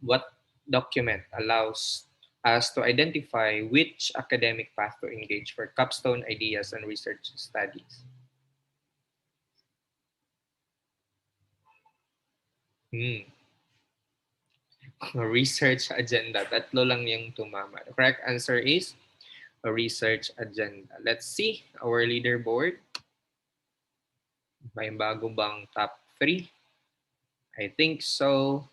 What document allows us to identify which academic path to engage for capstone ideas and research studies. Hmm. Research agenda. Tatlo lang yung tumama. The correct answer is a research agenda. Let's see our leaderboard. May bago bang top 3? I think so.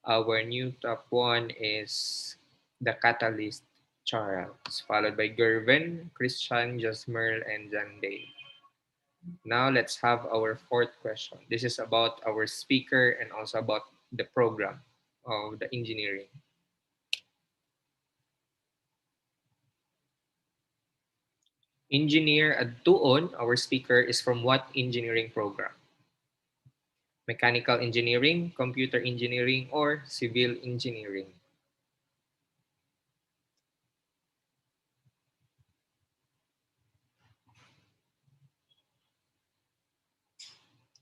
Our new top 1 is the Catalyst Charles, followed by Gervin, Christian, Jasmer, and John Day. Now let's have our fourth question. This is about our speaker and also about the program of the engineering. Engineer Adtuon, our speaker, is from what engineering program? Mechanical engineering, computer engineering, or civil engineering?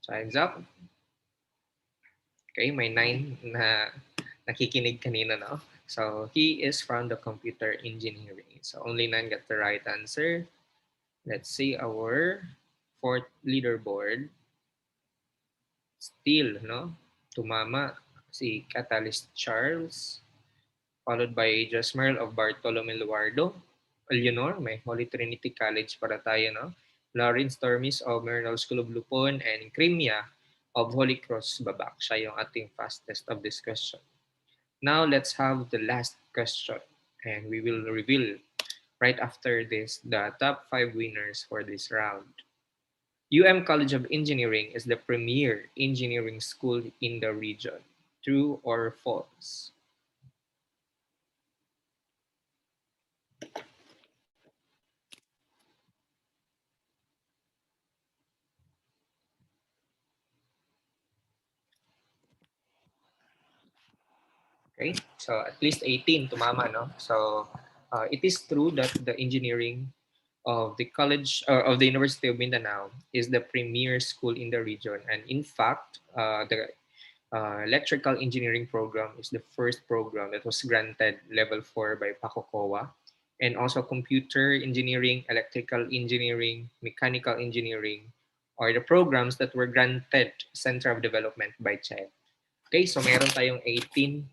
Time's up. Okay, may 9 na nakikinig kanina, no? So, he is from the computer engineering. So, only 9 got the right answer. Let's see our fourth leaderboard. Still, no? Tumama si Catalyst Charles, followed by Jasmerl of Bartolome Luardo. Eleanor, may Holy Trinity College para tayo, no? Lawrence Tormis of Mernal School of Lupon, and Crimea of Holy Cross Babak. Siya yung ating fastest of this question. Now, let's have the last question. And we will reveal right after this the top 5 winners for this round. College of Engineering is the premier engineering school in the region. True or false? Okay, so at least 18 tumama, no? So it is true that the engineering of the college of the University of Mindanao is the premier school in the region, and in fact, the electrical engineering program is the first program that was granted level 4 by PACOCOA, and also computer engineering, electrical engineering, mechanical engineering are the programs that were granted Center of Development by CHED. Okay, so meron tayong 18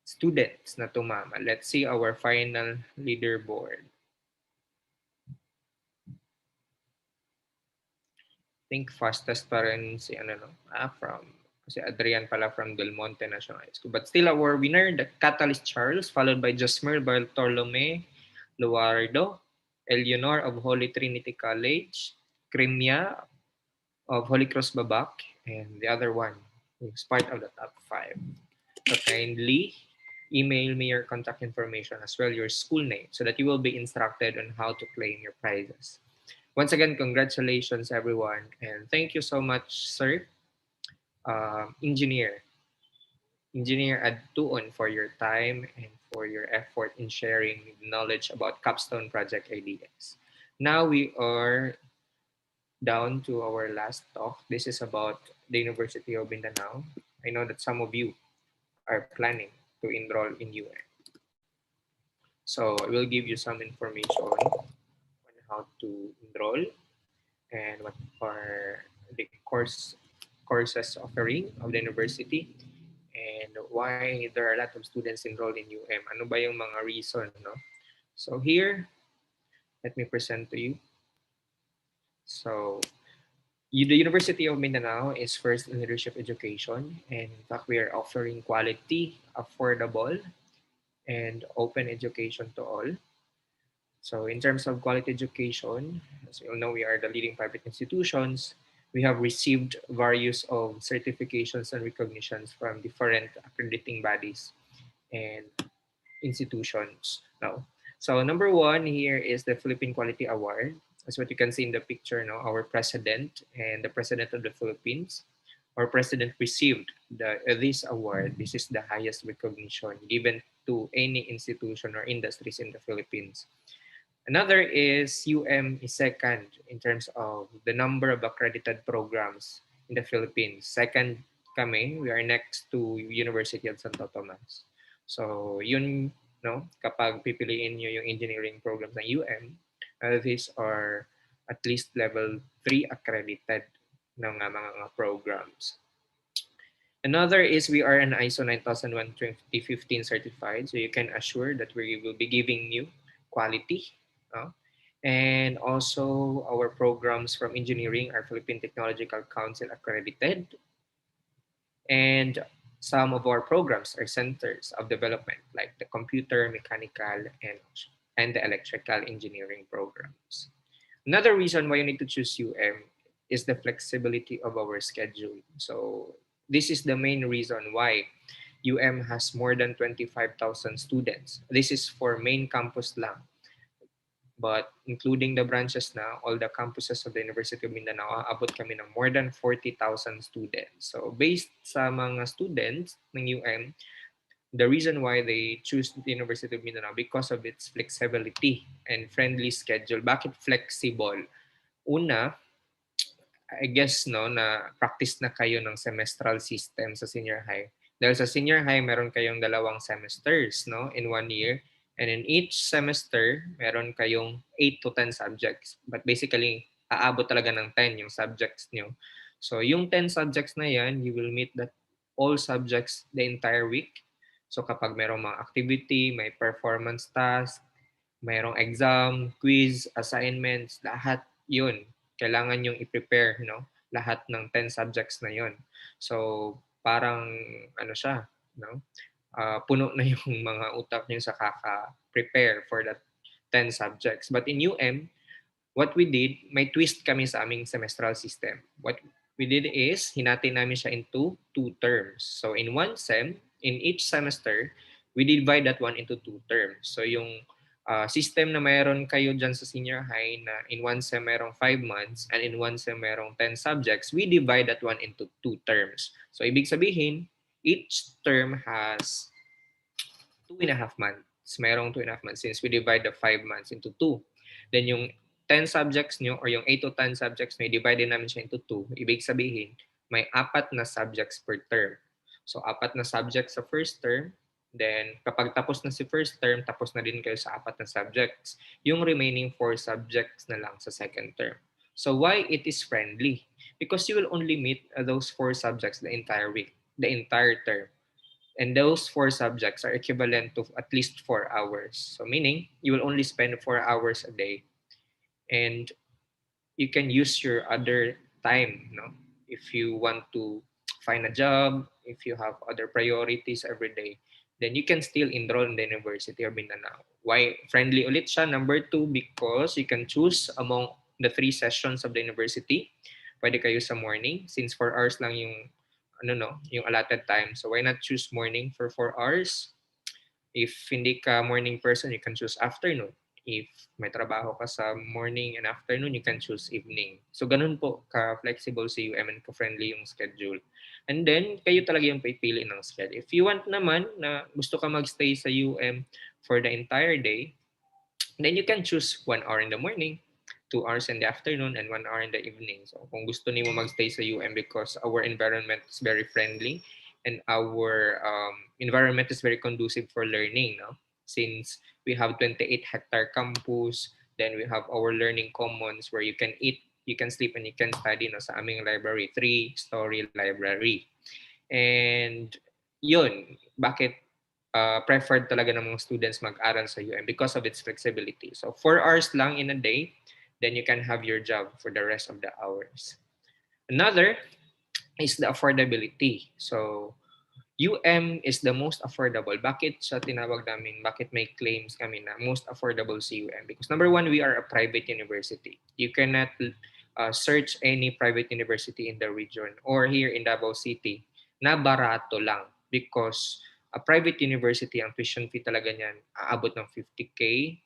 students na tumama. Let's see our final leaderboard. Think fastest pa rin si ano no, from si Adrian pala from Del Monte National High School. But still our winner, the Catalyst Charles, followed by Jasmer Bartolome Luardo, Eleanor of Holy Trinity College, Crimea of Holy Cross Babak, and the other one is part of the top 5. So kindly email me your contact information as well your school name so that you will be instructed on how to claim your prizes. Once again, congratulations everyone, and thank you so much, sir, engineer Adtuon, for your time and for your effort in sharing knowledge about capstone project ideas. Now we are down to our last talk. This is about the University of Mindanao. I know that some of you are planning to enroll in UM. So I will give you some information on how to enroll and what are the courses offering of the university and why there are a lot of students enrolled in UM. Ano ba yung mga reason, no? So here, let me present to you. So the University of Mindanao is first in leadership education, and in fact, we are offering quality, affordable, and open education to all. So in terms of quality education, as you all know, we are the leading private institutions. We have received various of certifications and recognitions from different accrediting bodies and institutions now. So number 1 here is the Philippine Quality Award. As what you can see in the picture now, our president and the president of the Philippines. Our president received this award. This is the highest recognition given to any institution or industries in the Philippines. Another is is second in terms of the number of accredited programs in the Philippines. Second kami. We are next to University of Santo Tomas. So, yun, no, kapag pipiliin nyo yung engineering programs ng UM, these are at least level 3 accredited ng mga programs. Another is we are an ISO 9001 2015 certified, so you can assure that we will be giving you quality. And also, our programs from engineering are Philippine Technological Council accredited, and some of our programs are centers of development, like the computer, mechanical, and the electrical engineering programs. Another reason why you need to choose UM is the flexibility of our schedule. So this is the main reason why UM has more than 25,000 students. This is for main campus lang. But including the branches na, all the campuses of the University of Mindanao, abot kami ng more than 40,000 students. So based sa mga students ng UM, the reason why they choose the University of Mindanao because of its flexibility and friendly schedule. Bakit flexible? Una, I guess no na practice na kayo ng semestral system sa senior high. Dahil sa senior high, meron kayong dalawang semesters no in 1 year. And in each semester, meron kayong 8 to 10 subjects. But basically, aabot talaga ng 10 yung subjects nyo. So yung 10 subjects na yan, you will meet that all subjects the entire week. So kapag merong mga activity, may performance task, mayroong exam, quiz, assignments, lahat yun. Kailangan yung i-prepare, no? Lahat ng 10 subjects na yun. So, parang, ano siya, no? Puno na yung mga utak niyo sa kaka-prepare for that 10 subjects. But in UM, what we did, may twist kami sa aming semestral system. What we did is, hinati namin siya into 2 terms. So, in one sem, in each semester, we divide that one into 2 terms. So, yung system na mayroon kayo dyan sa senior high na in one sem mayroong 5 months and in one sem mayroong 10 subjects, we divide that one into 2 terms. So, ibig sabihin, each term has 2.5 months. Mayroong 2.5 months since we divide the 5 months into 2. Then yung 10 subjects nyo or yung 8 to 10 subjects nyo, divide namin siya into 2. Ibig sabihin, may 4 na subjects per term. So, 4 na subjects sa first term. Then, kapag tapos na si first term, tapos na din kayo sa 4 na subjects. Yung remaining 4 subjects na lang sa second term. So, why it is friendly? Because you will only meet those 4 subjects the entire week, the entire term. And those 4 subjects are equivalent to at least 4 hours. So meaning, you will only spend 4 hours a day. And you can use your other time, if you want to find a job, if you have other priorities every day, then you can still enroll in the University of Mindanao. Why friendly ulit siya? Number 2, because you can choose among the 3 sessions of the university. Pwede kayo sa morning, since 4 hours lang yung allotted time. So why not choose morning for 4 hours? If hindi ka morning person, you can choose afternoon. If may trabaho ka sa morning and afternoon, you can choose evening. So ganun po ka-flexible si UM and ka-friendly yung schedule. And then, kayo talaga yung pipili ng schedule. If you want naman na gusto ka magstay sa UM for the entire day, then you can choose 1 hour in the morning, 2 hours in the afternoon, and 1 hour in the evening. So kung gusto niyo magstay sa UM because our environment is very friendly and our environment is very conducive for learning, no? Since we have 28-hectare campus, then we have our learning commons where you can eat, you can sleep, and you can study sa aming library, 3-story library. And yun, bakit preferred talaga ng mga students mag-aral sa UM because of its flexibility. So 4 hours lang in a day, then you can have your job for the rest of the hours. Another is the affordability. So UM is the most affordable. Bakit siya tinawag namin, bakit may claims kami na most affordable si UM? Because number 1, we are a private university. You cannot search any private university in the region or here in Davao City na barato lang, because a private university, ang tuition fee talaga niyan aabot ng 50K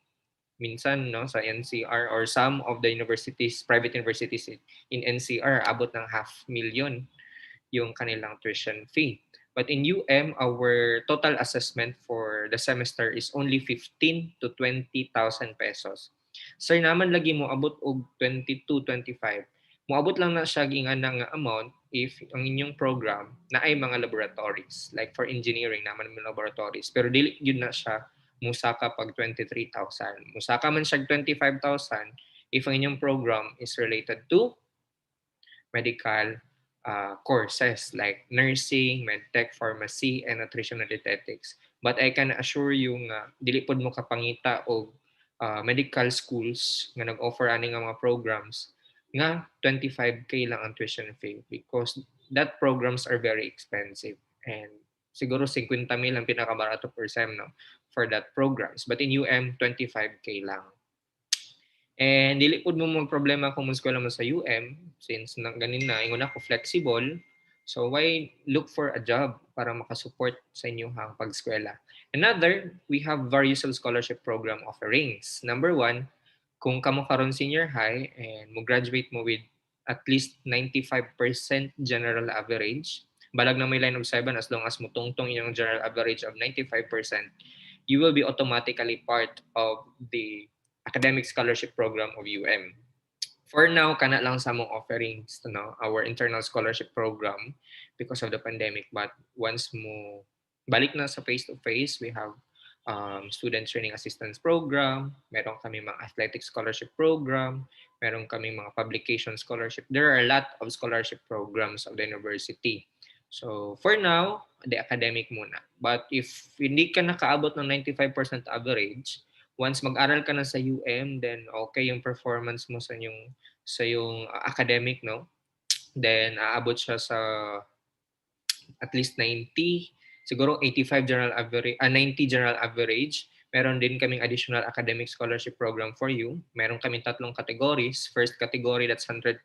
minsan sa NCR, or some of the universities, private universities in NCR, abot ng 500,000 yung kanilang tuition fee. But in UM, our total assessment for the semester is only 15 to 20,000 pesos. Sir, naman lagi mo abot og 22, 25. Moabot lang na siya gingan ng amount if ang inyong program na ay mga laboratories. Like for engineering, naman mga laboratories. Pero dili yun na siya musaka pag 23,000. Musaka man siya 25,000 if ang inyong program is related to medical courses like nursing, medtech, pharmacy, and nutritional dietetics. But I can assure you nga, dili pod mo kapangita og medical schools nga nag-offer ani nga mga programs nga 25K lang ang tuition fee because that programs are very expensive and siguro 50,000 ang pinakabarato per sem no for that programs. But in UM, 25K lang. And dili pud mo problema kung mo sa UM since ganin na ingon ako flexible. So why look for a job para makasupport sa inyong pag-eskwela. Another, we have various scholarship program offerings. Number one, kung kamo karon senior high and mo graduate mo with at least 95% general average, balag na may line of 7 as long as mo tungtong yung general average of 95%, you will be automatically part of the academic scholarship program of UM. For now, kana lang sa mong offerings, no, our internal scholarship program because of the pandemic. But once mo balik na sa face-to-face, we have student training assistance program, meron kami mga athletic scholarship program, meron kami mga publication scholarship. There are a lot of scholarship programs of the university. So for now, the academic muna. But if hindi ka nakaabot ng 95% average, once mag-aral ka na sa UM, then okay yung performance mo sa yung academic, no? Then aabot siya sa at least 90, siguro 85 general average, 90 general average. Meron din kaming additional academic scholarship program for you. Meron kaming tatlong categories. First category, that's 100%.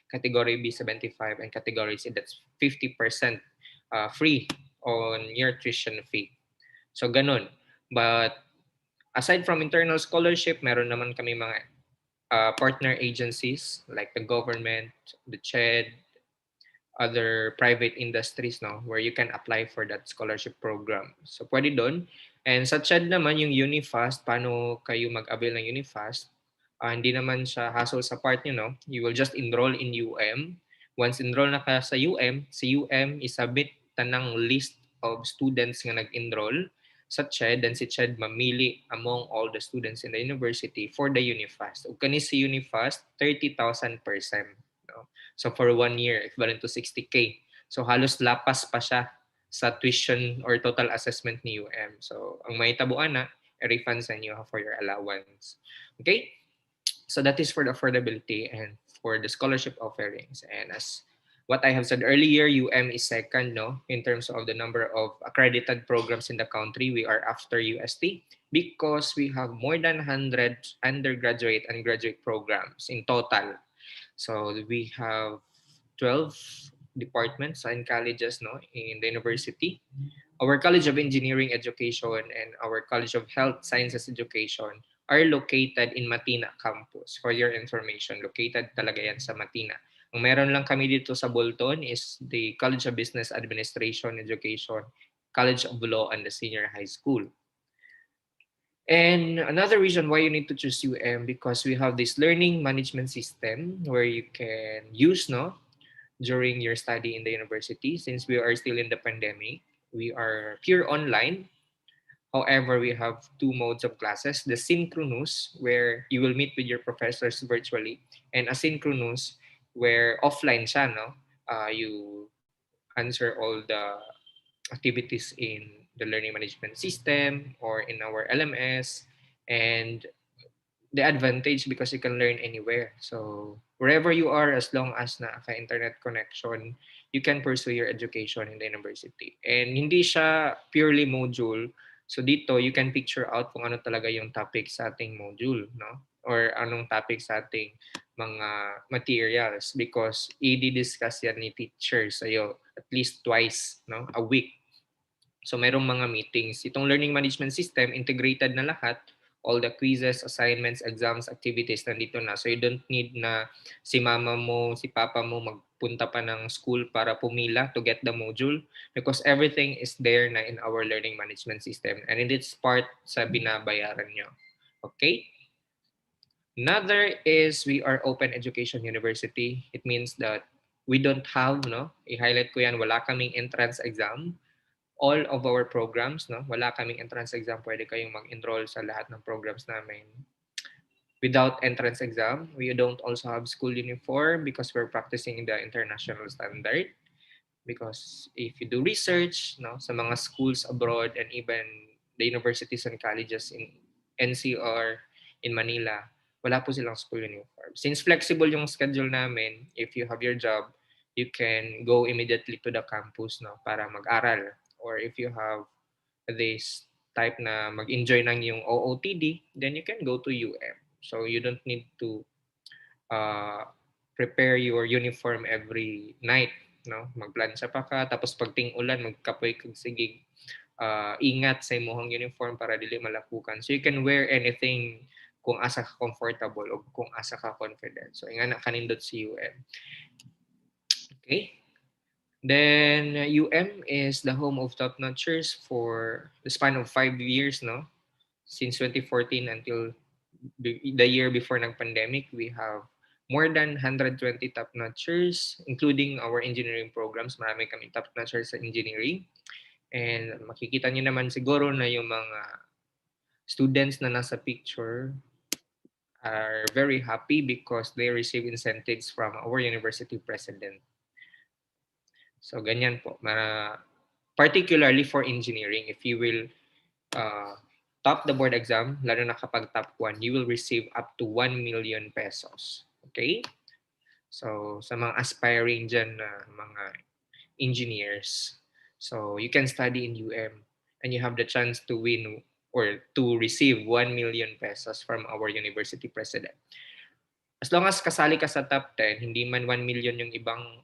Category B, 75. And category C, that's 50% free on your tuition fee. So, ganun. But aside from internal scholarship, meron naman kami mga partner agencies like the government, the CHED, other private industries, no, where you can apply for that scholarship program. So pwede doon. And sa CHED naman yung Unifast, paano kayo mag-avail ng Unifast? Hindi naman siya hassle sa part nyo, no? You will just enroll in UM. Once enroll na ka sa UM isubmit tanang list of students nga nag-enroll sa CHED, then si CHED mamili among all the students in the university for the Unifast. Ug kani si Unifast, 30,000 per sem. No? So for 1 year, equivalent to 60K. So halos lapas pa siya sa tuition or total assessment ni UM. So ang may tabuan na, refund sa inyo for your allowance. Okay? So that is for the affordability and for the scholarship offerings. And as what I have said earlier, UM is second, no, in terms of the number of accredited programs in the country. We are after UST because we have more than 100 undergraduate and graduate programs in total. So we have 12 departments and colleges, no, in the university. Our College of Engineering Education and our College of Health Sciences Education are located in Matina campus. For your information, located talaga yan sa Matina. Ang meron lang kami dito sa Bolton is the College of Business Administration Education, College of Law, and the Senior High School. And another reason why you need to choose UM because we have this learning management system where you can use, no, during your study in the university. Since we are still in the pandemic, we are pure online. However, we have two modes of classes: the synchronous, where you will meet with your professors virtually, and asynchronous, where offline siya, no? You answer all the activities in the learning management system or in our LMS, and the advantage because you can learn anywhere. So wherever you are, as long as naka-internet connection, you can pursue your education in the university. And hindi siya purely module. So dito, you can picture out kung ano talaga yung topic sa ating module, no? Or anong topic sa ating mga materials because i-discuss yan ni teacher sa'yo at least twice, no, a week. So merong mga meetings. Itong learning management system, integrated na lahat. All the quizzes, assignments, exams, activities nandito na. So you don't need na si mama mo, si papa mo magpunta pa ng school para pumila to get the module because everything is there na in our learning management system and it is part sa binabayaran nyo. Okay? Another is we are open education university. It means that we don't have, no, i-highlight ko yan, wala kaming entrance exam. All of our programs, no, wala kaming entrance exam. Pwede kayong mag-enroll sa lahat ng programs namin without entrance exam. We don't also have school uniform because we're practicing the international standard. Because if you do research, no, sa mga schools abroad and even the universities and colleges in NCR in Manila, wala po silang school uniform. Since flexible yung schedule namin, if you have your job, you can go immediately to the campus, no, para mag-aral. Or if you have this type na mag-enjoy ng yung OOTD, then you can go to UM. So you don't need to uh, prepare your uniform every night, no? Magplansa pa ka, tapos pag ting-ulan, magkapoy kag sigig. Ingat sa imong uniform para dili malapukan. So you can wear anything kung asa ka comfortable o kung asa ka confident. So nga na kanindot si UM. Okay? Then UM is the home of top-notchers for the span of 5 years, no? Since 2014 until the year before ng pandemic, we have more than 120 top-notchers, including our engineering programs. Marami kami top-notchers sa engineering. And makikita niyo naman siguro na yung mga students na nasa picture are very happy because they receive incentives from our university president. So ganyan po. Particularly for engineering, if you will top the board exam, lalo na kapag top 1, you will receive up to 1 million pesos. Okay? So, sa mga aspiring dyan na mga engineers, so you can study in UM and you have the chance to win or to receive 1 million pesos from our university president. As long as kasali ka sa top 10, hindi man 1 million yung ibang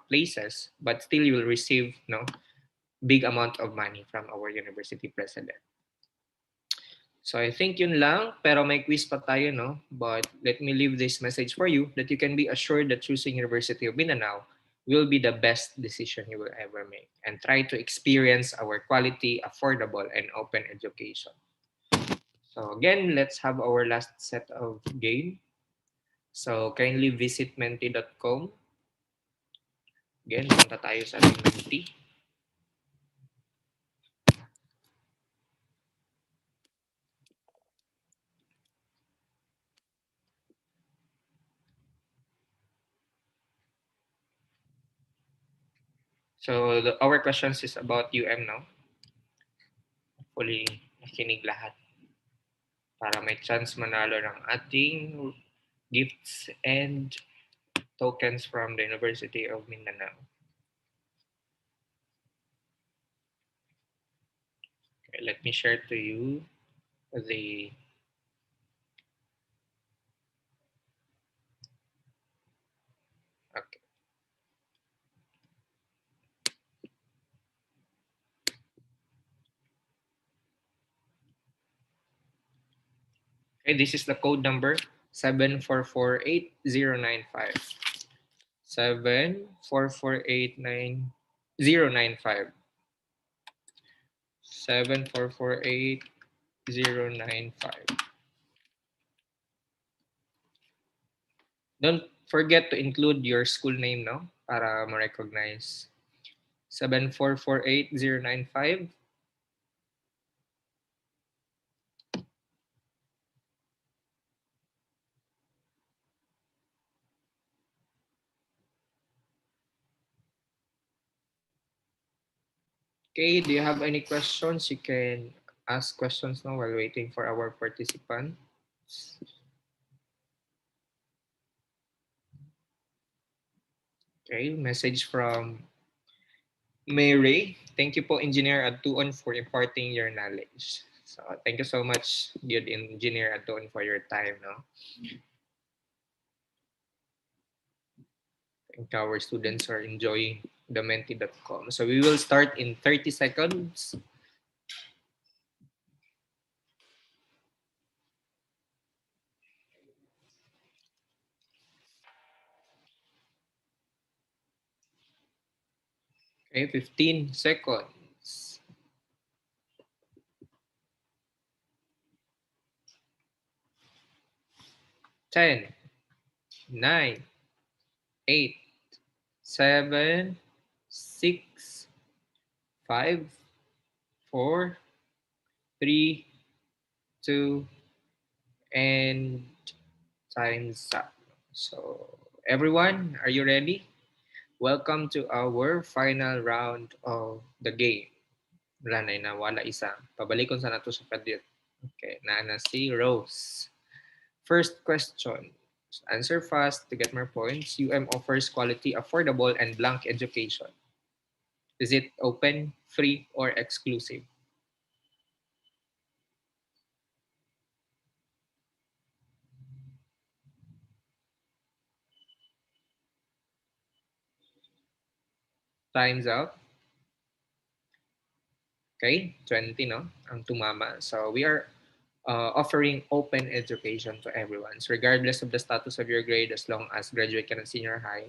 places, but still you will receive, no, big amount of money from our university president. So I think yun lang, pero may quiz pa tayo, no? But let me leave this message for you that you can be assured that choosing University of Mindanao will be the best decision you will ever make. And try to experience our quality, affordable, and open education. So again, let's have our last set of game. So kindly visit menti.com. Again, punta tayo sa Menti. So our questions is about UM now. Hopefully, nakinig lahat para may chance manalo ng ating gifts and tokens from the University of Mindanao. Okay, let me share to you the okay. Okay, this is the code number 7448095. 74489 7448095. Don't forget to include your school name, no? Para ma-recognize. 7448095. Okay, do you have any questions? You can ask questions now while waiting for our participant. Okay, message from Mary. Thank you po, Engineer Adtuon, for imparting your knowledge. So, thank you so much, good Engineer Adtuon, for your time. No? I think our students are enjoying the menti.com. So, we will start in 30 seconds. Okay, 15 seconds. 10, 9, 8, 7, 6, 5, 4, 3, 2, and time's up. So, everyone, are you ready? Welcome to our final round of the game. Wala na, nawala isa. Pabalikon sa nato sa kadit. Okay, na si Rose. First question. Answer fast to get more points. UM offers quality, affordable, and blank education. Is it open, free, or exclusive? Time's up. Okay, 20 no? Ang tumama. So we are offering open education to everyone. So regardless of the status of your grade, as long as graduate ka ng senior high,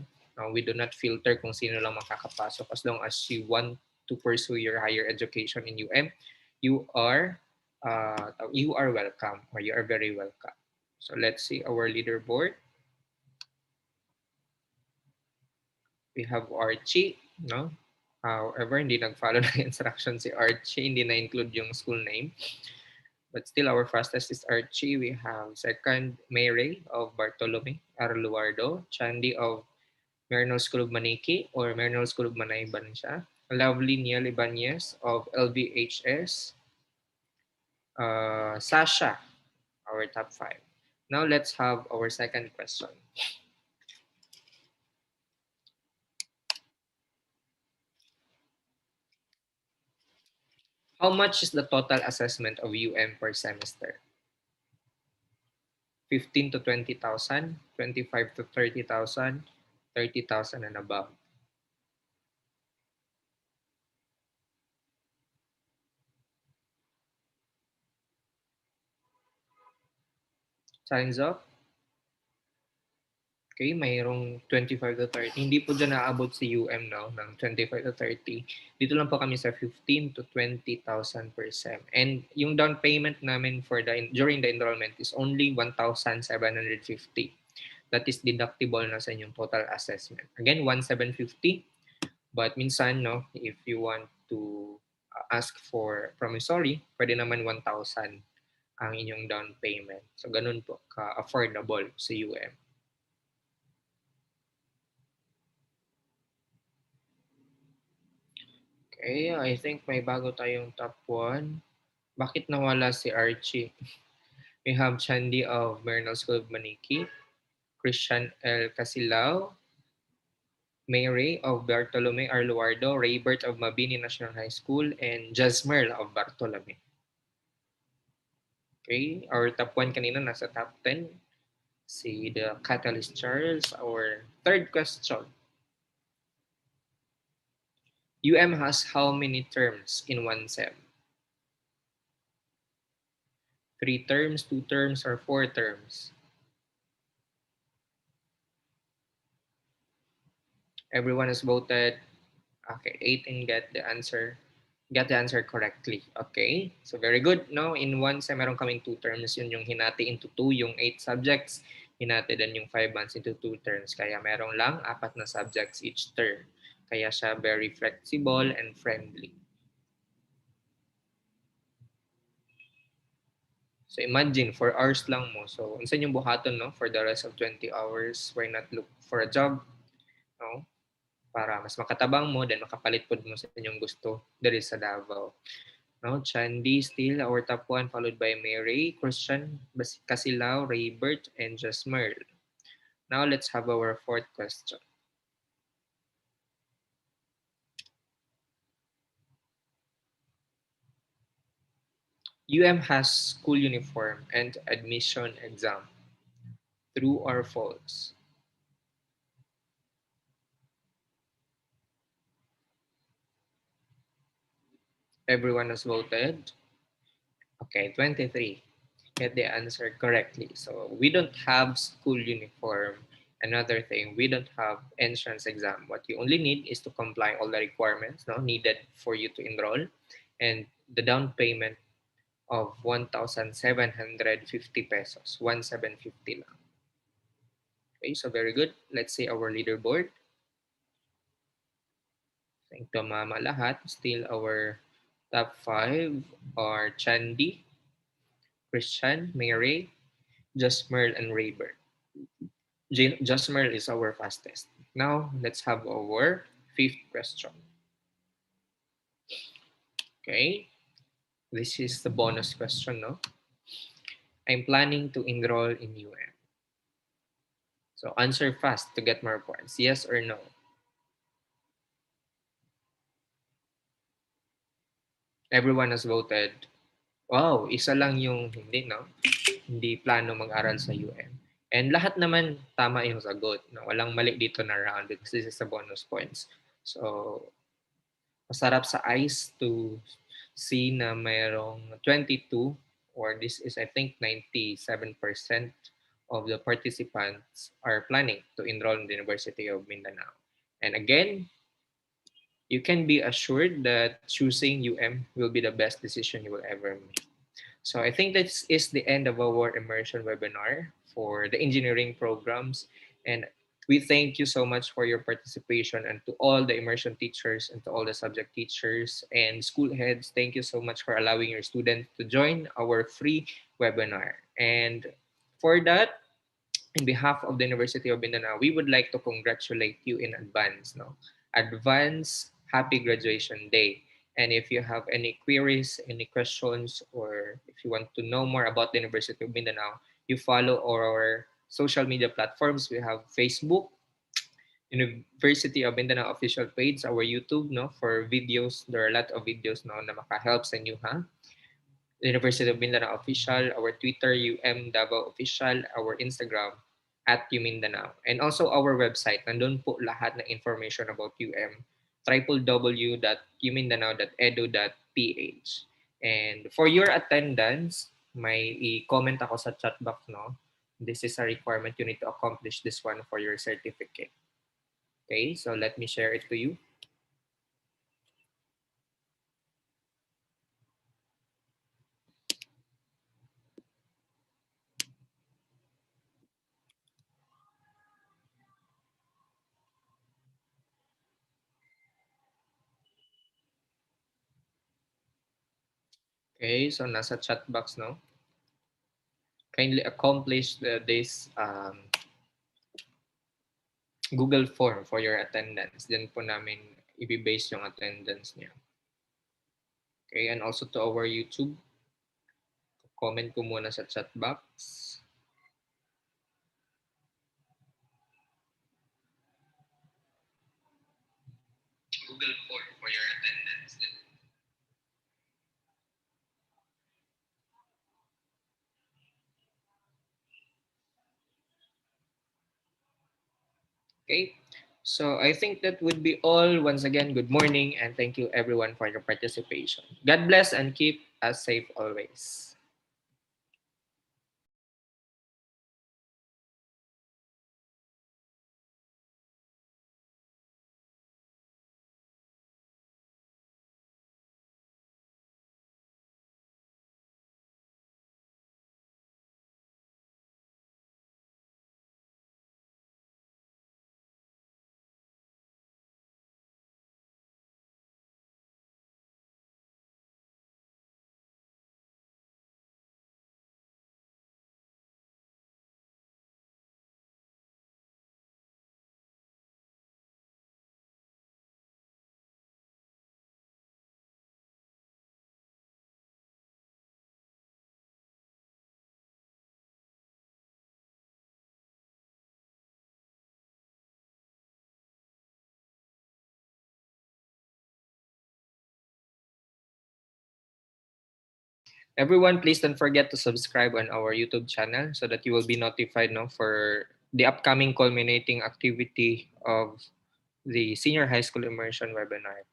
we do not filter kung sino lang makakapasok. As long as you want to pursue your higher education in UM, you are welcome, or you are very welcome. So let's see our leaderboard. We have Archie, no? However, hindi nag-follow ng instruction si Archie, hindi na-include yung school name. But still, our fastest is Archie. We have second, Mary of Bartolome Arluardo, Chandy of Marinol School of Maniki or Marinol School of Manay ba siya? Lovely Niel Ibanez of LVHS, Sasha, our top 5. Now let's have our second question. How much is the total assessment of UM per semester? 15 to 20,000, 25 to 30,000, 30,000 and above. Signs up? Okay, mayroong 25 to 30. Hindi po dyan naabot si UM no, ng 25 to 30. Dito lang po kami sa 15 to 20,000 per sem. And yung down payment namin for during the enrollment is only 1,750. That is deductible na sa inyong total assessment. Again, 1,750. But minsan, no, if you want to ask for promissory, pwede naman 1,000 ang inyong down payment. So, ganun po ka-affordable sa UM. Okay, I think may bago tayong top 1. Bakit nawala si Archie? We have Chandy of Marinol School of Maniki, Christian L. Casilao, Mayray of Bartolome Arluardo, Raybert of Mabini National High School, and Jasmer of Bartolome. Okay, our top 1 kanina nasa top 10. Si the Catalyst Charles. Our third question. UM has how many terms in one sem? 3 terms, 2 terms, or 4 terms? Everyone has voted. Okay, 8 and get the answer. Get the answer correctly. Okay, so very good. No, in one sem, meron kaming 2 terms. Yun yung hinati into 2, yung 8 subjects. Hinati din yung 5 months into 2 terms. Kaya meron lang 4 na subjects each term. Kaya siya very flexible and friendly. So imagine, 4 hours lang mo. So, unsan yung buhaton, no? For the rest of 20 hours, why not look for a job? No? Para mas makatabang mo, then makapalit po mo sa inyong gusto diri sa Davao. No? Chandy still our top 1, followed by Mary, Christian, Casilao, Raybert, and Jasmer. Now, let's have our fourth question. UM has school uniform and admission exam. True or false? Everyone has voted. Okay, 23. Get the answer correctly. So we don't have school uniform. Another thing, we don't have entrance exam. What you only need is to comply all the requirements needed for you to enroll, and the down payment of 1,750 pesos. 1,750 lang. Okay, so very good. Let's see our leaderboard. Thank to mama lahat. Still our top 5 are Chandy, Christian, Mary, Jasmerl, and Rayburn. Jasmerl is our fastest. Now, let's have our fifth question. Okay, this is the bonus question, no? I'm planning to enroll in UM. So answer fast to get more points. Yes or no? Everyone has voted. Wow, isa lang yung hindi, no? Hindi plano mag-aral sa UM. And lahat naman tama yung sagot. No? Walang mali dito na round because this is a bonus points. So, masarap sa eyes to see na mayroong 22 or this is I think 97% of the participants are planning to enroll in the University of Mindanao. And again, you can be assured that choosing UM will be the best decision you will ever make. So I think this is the end of our immersion webinar for the engineering programs. And we thank you so much for your participation and to all the immersion teachers and to all the subject teachers and school heads. Thank you so much for allowing your students to join our free webinar. And for that, in behalf of the University of Mindanao, we would like to congratulate you in advance. No, advance happy graduation day. And if you have any queries, any questions, or if you want to know more about the University of Mindanao, you follow our social media platforms. We have Facebook, University of Mindanao official page, our YouTube, no, for videos. There are a lot of videos now na makahelp sa inyo, ha? University of Mindanao official, our Twitter, Davao official, our Instagram, @UMindanao. And also our website, nandun po lahat ng information about www.umindanao.edu.ph. And for your attendance, may i-comment ako sa chat box, no? This is a requirement. You need to accomplish this one for your certificate. Okay, so let me share it to you. Okay, so nasa chat box, no? Kindly accomplish this Google form for your attendance. Then po namin i-base yung attendance niya. Okay, and also to our YouTube. Comment ko muna sa chat box. Google form for your attendance. Okay, so I think that would be all. Once again, good morning and thank you everyone for your participation. God bless and keep us safe always. Everyone, please don't forget to subscribe on our YouTube channel so that you will be notified, no, for the upcoming culminating activity of the senior high school immersion webinar.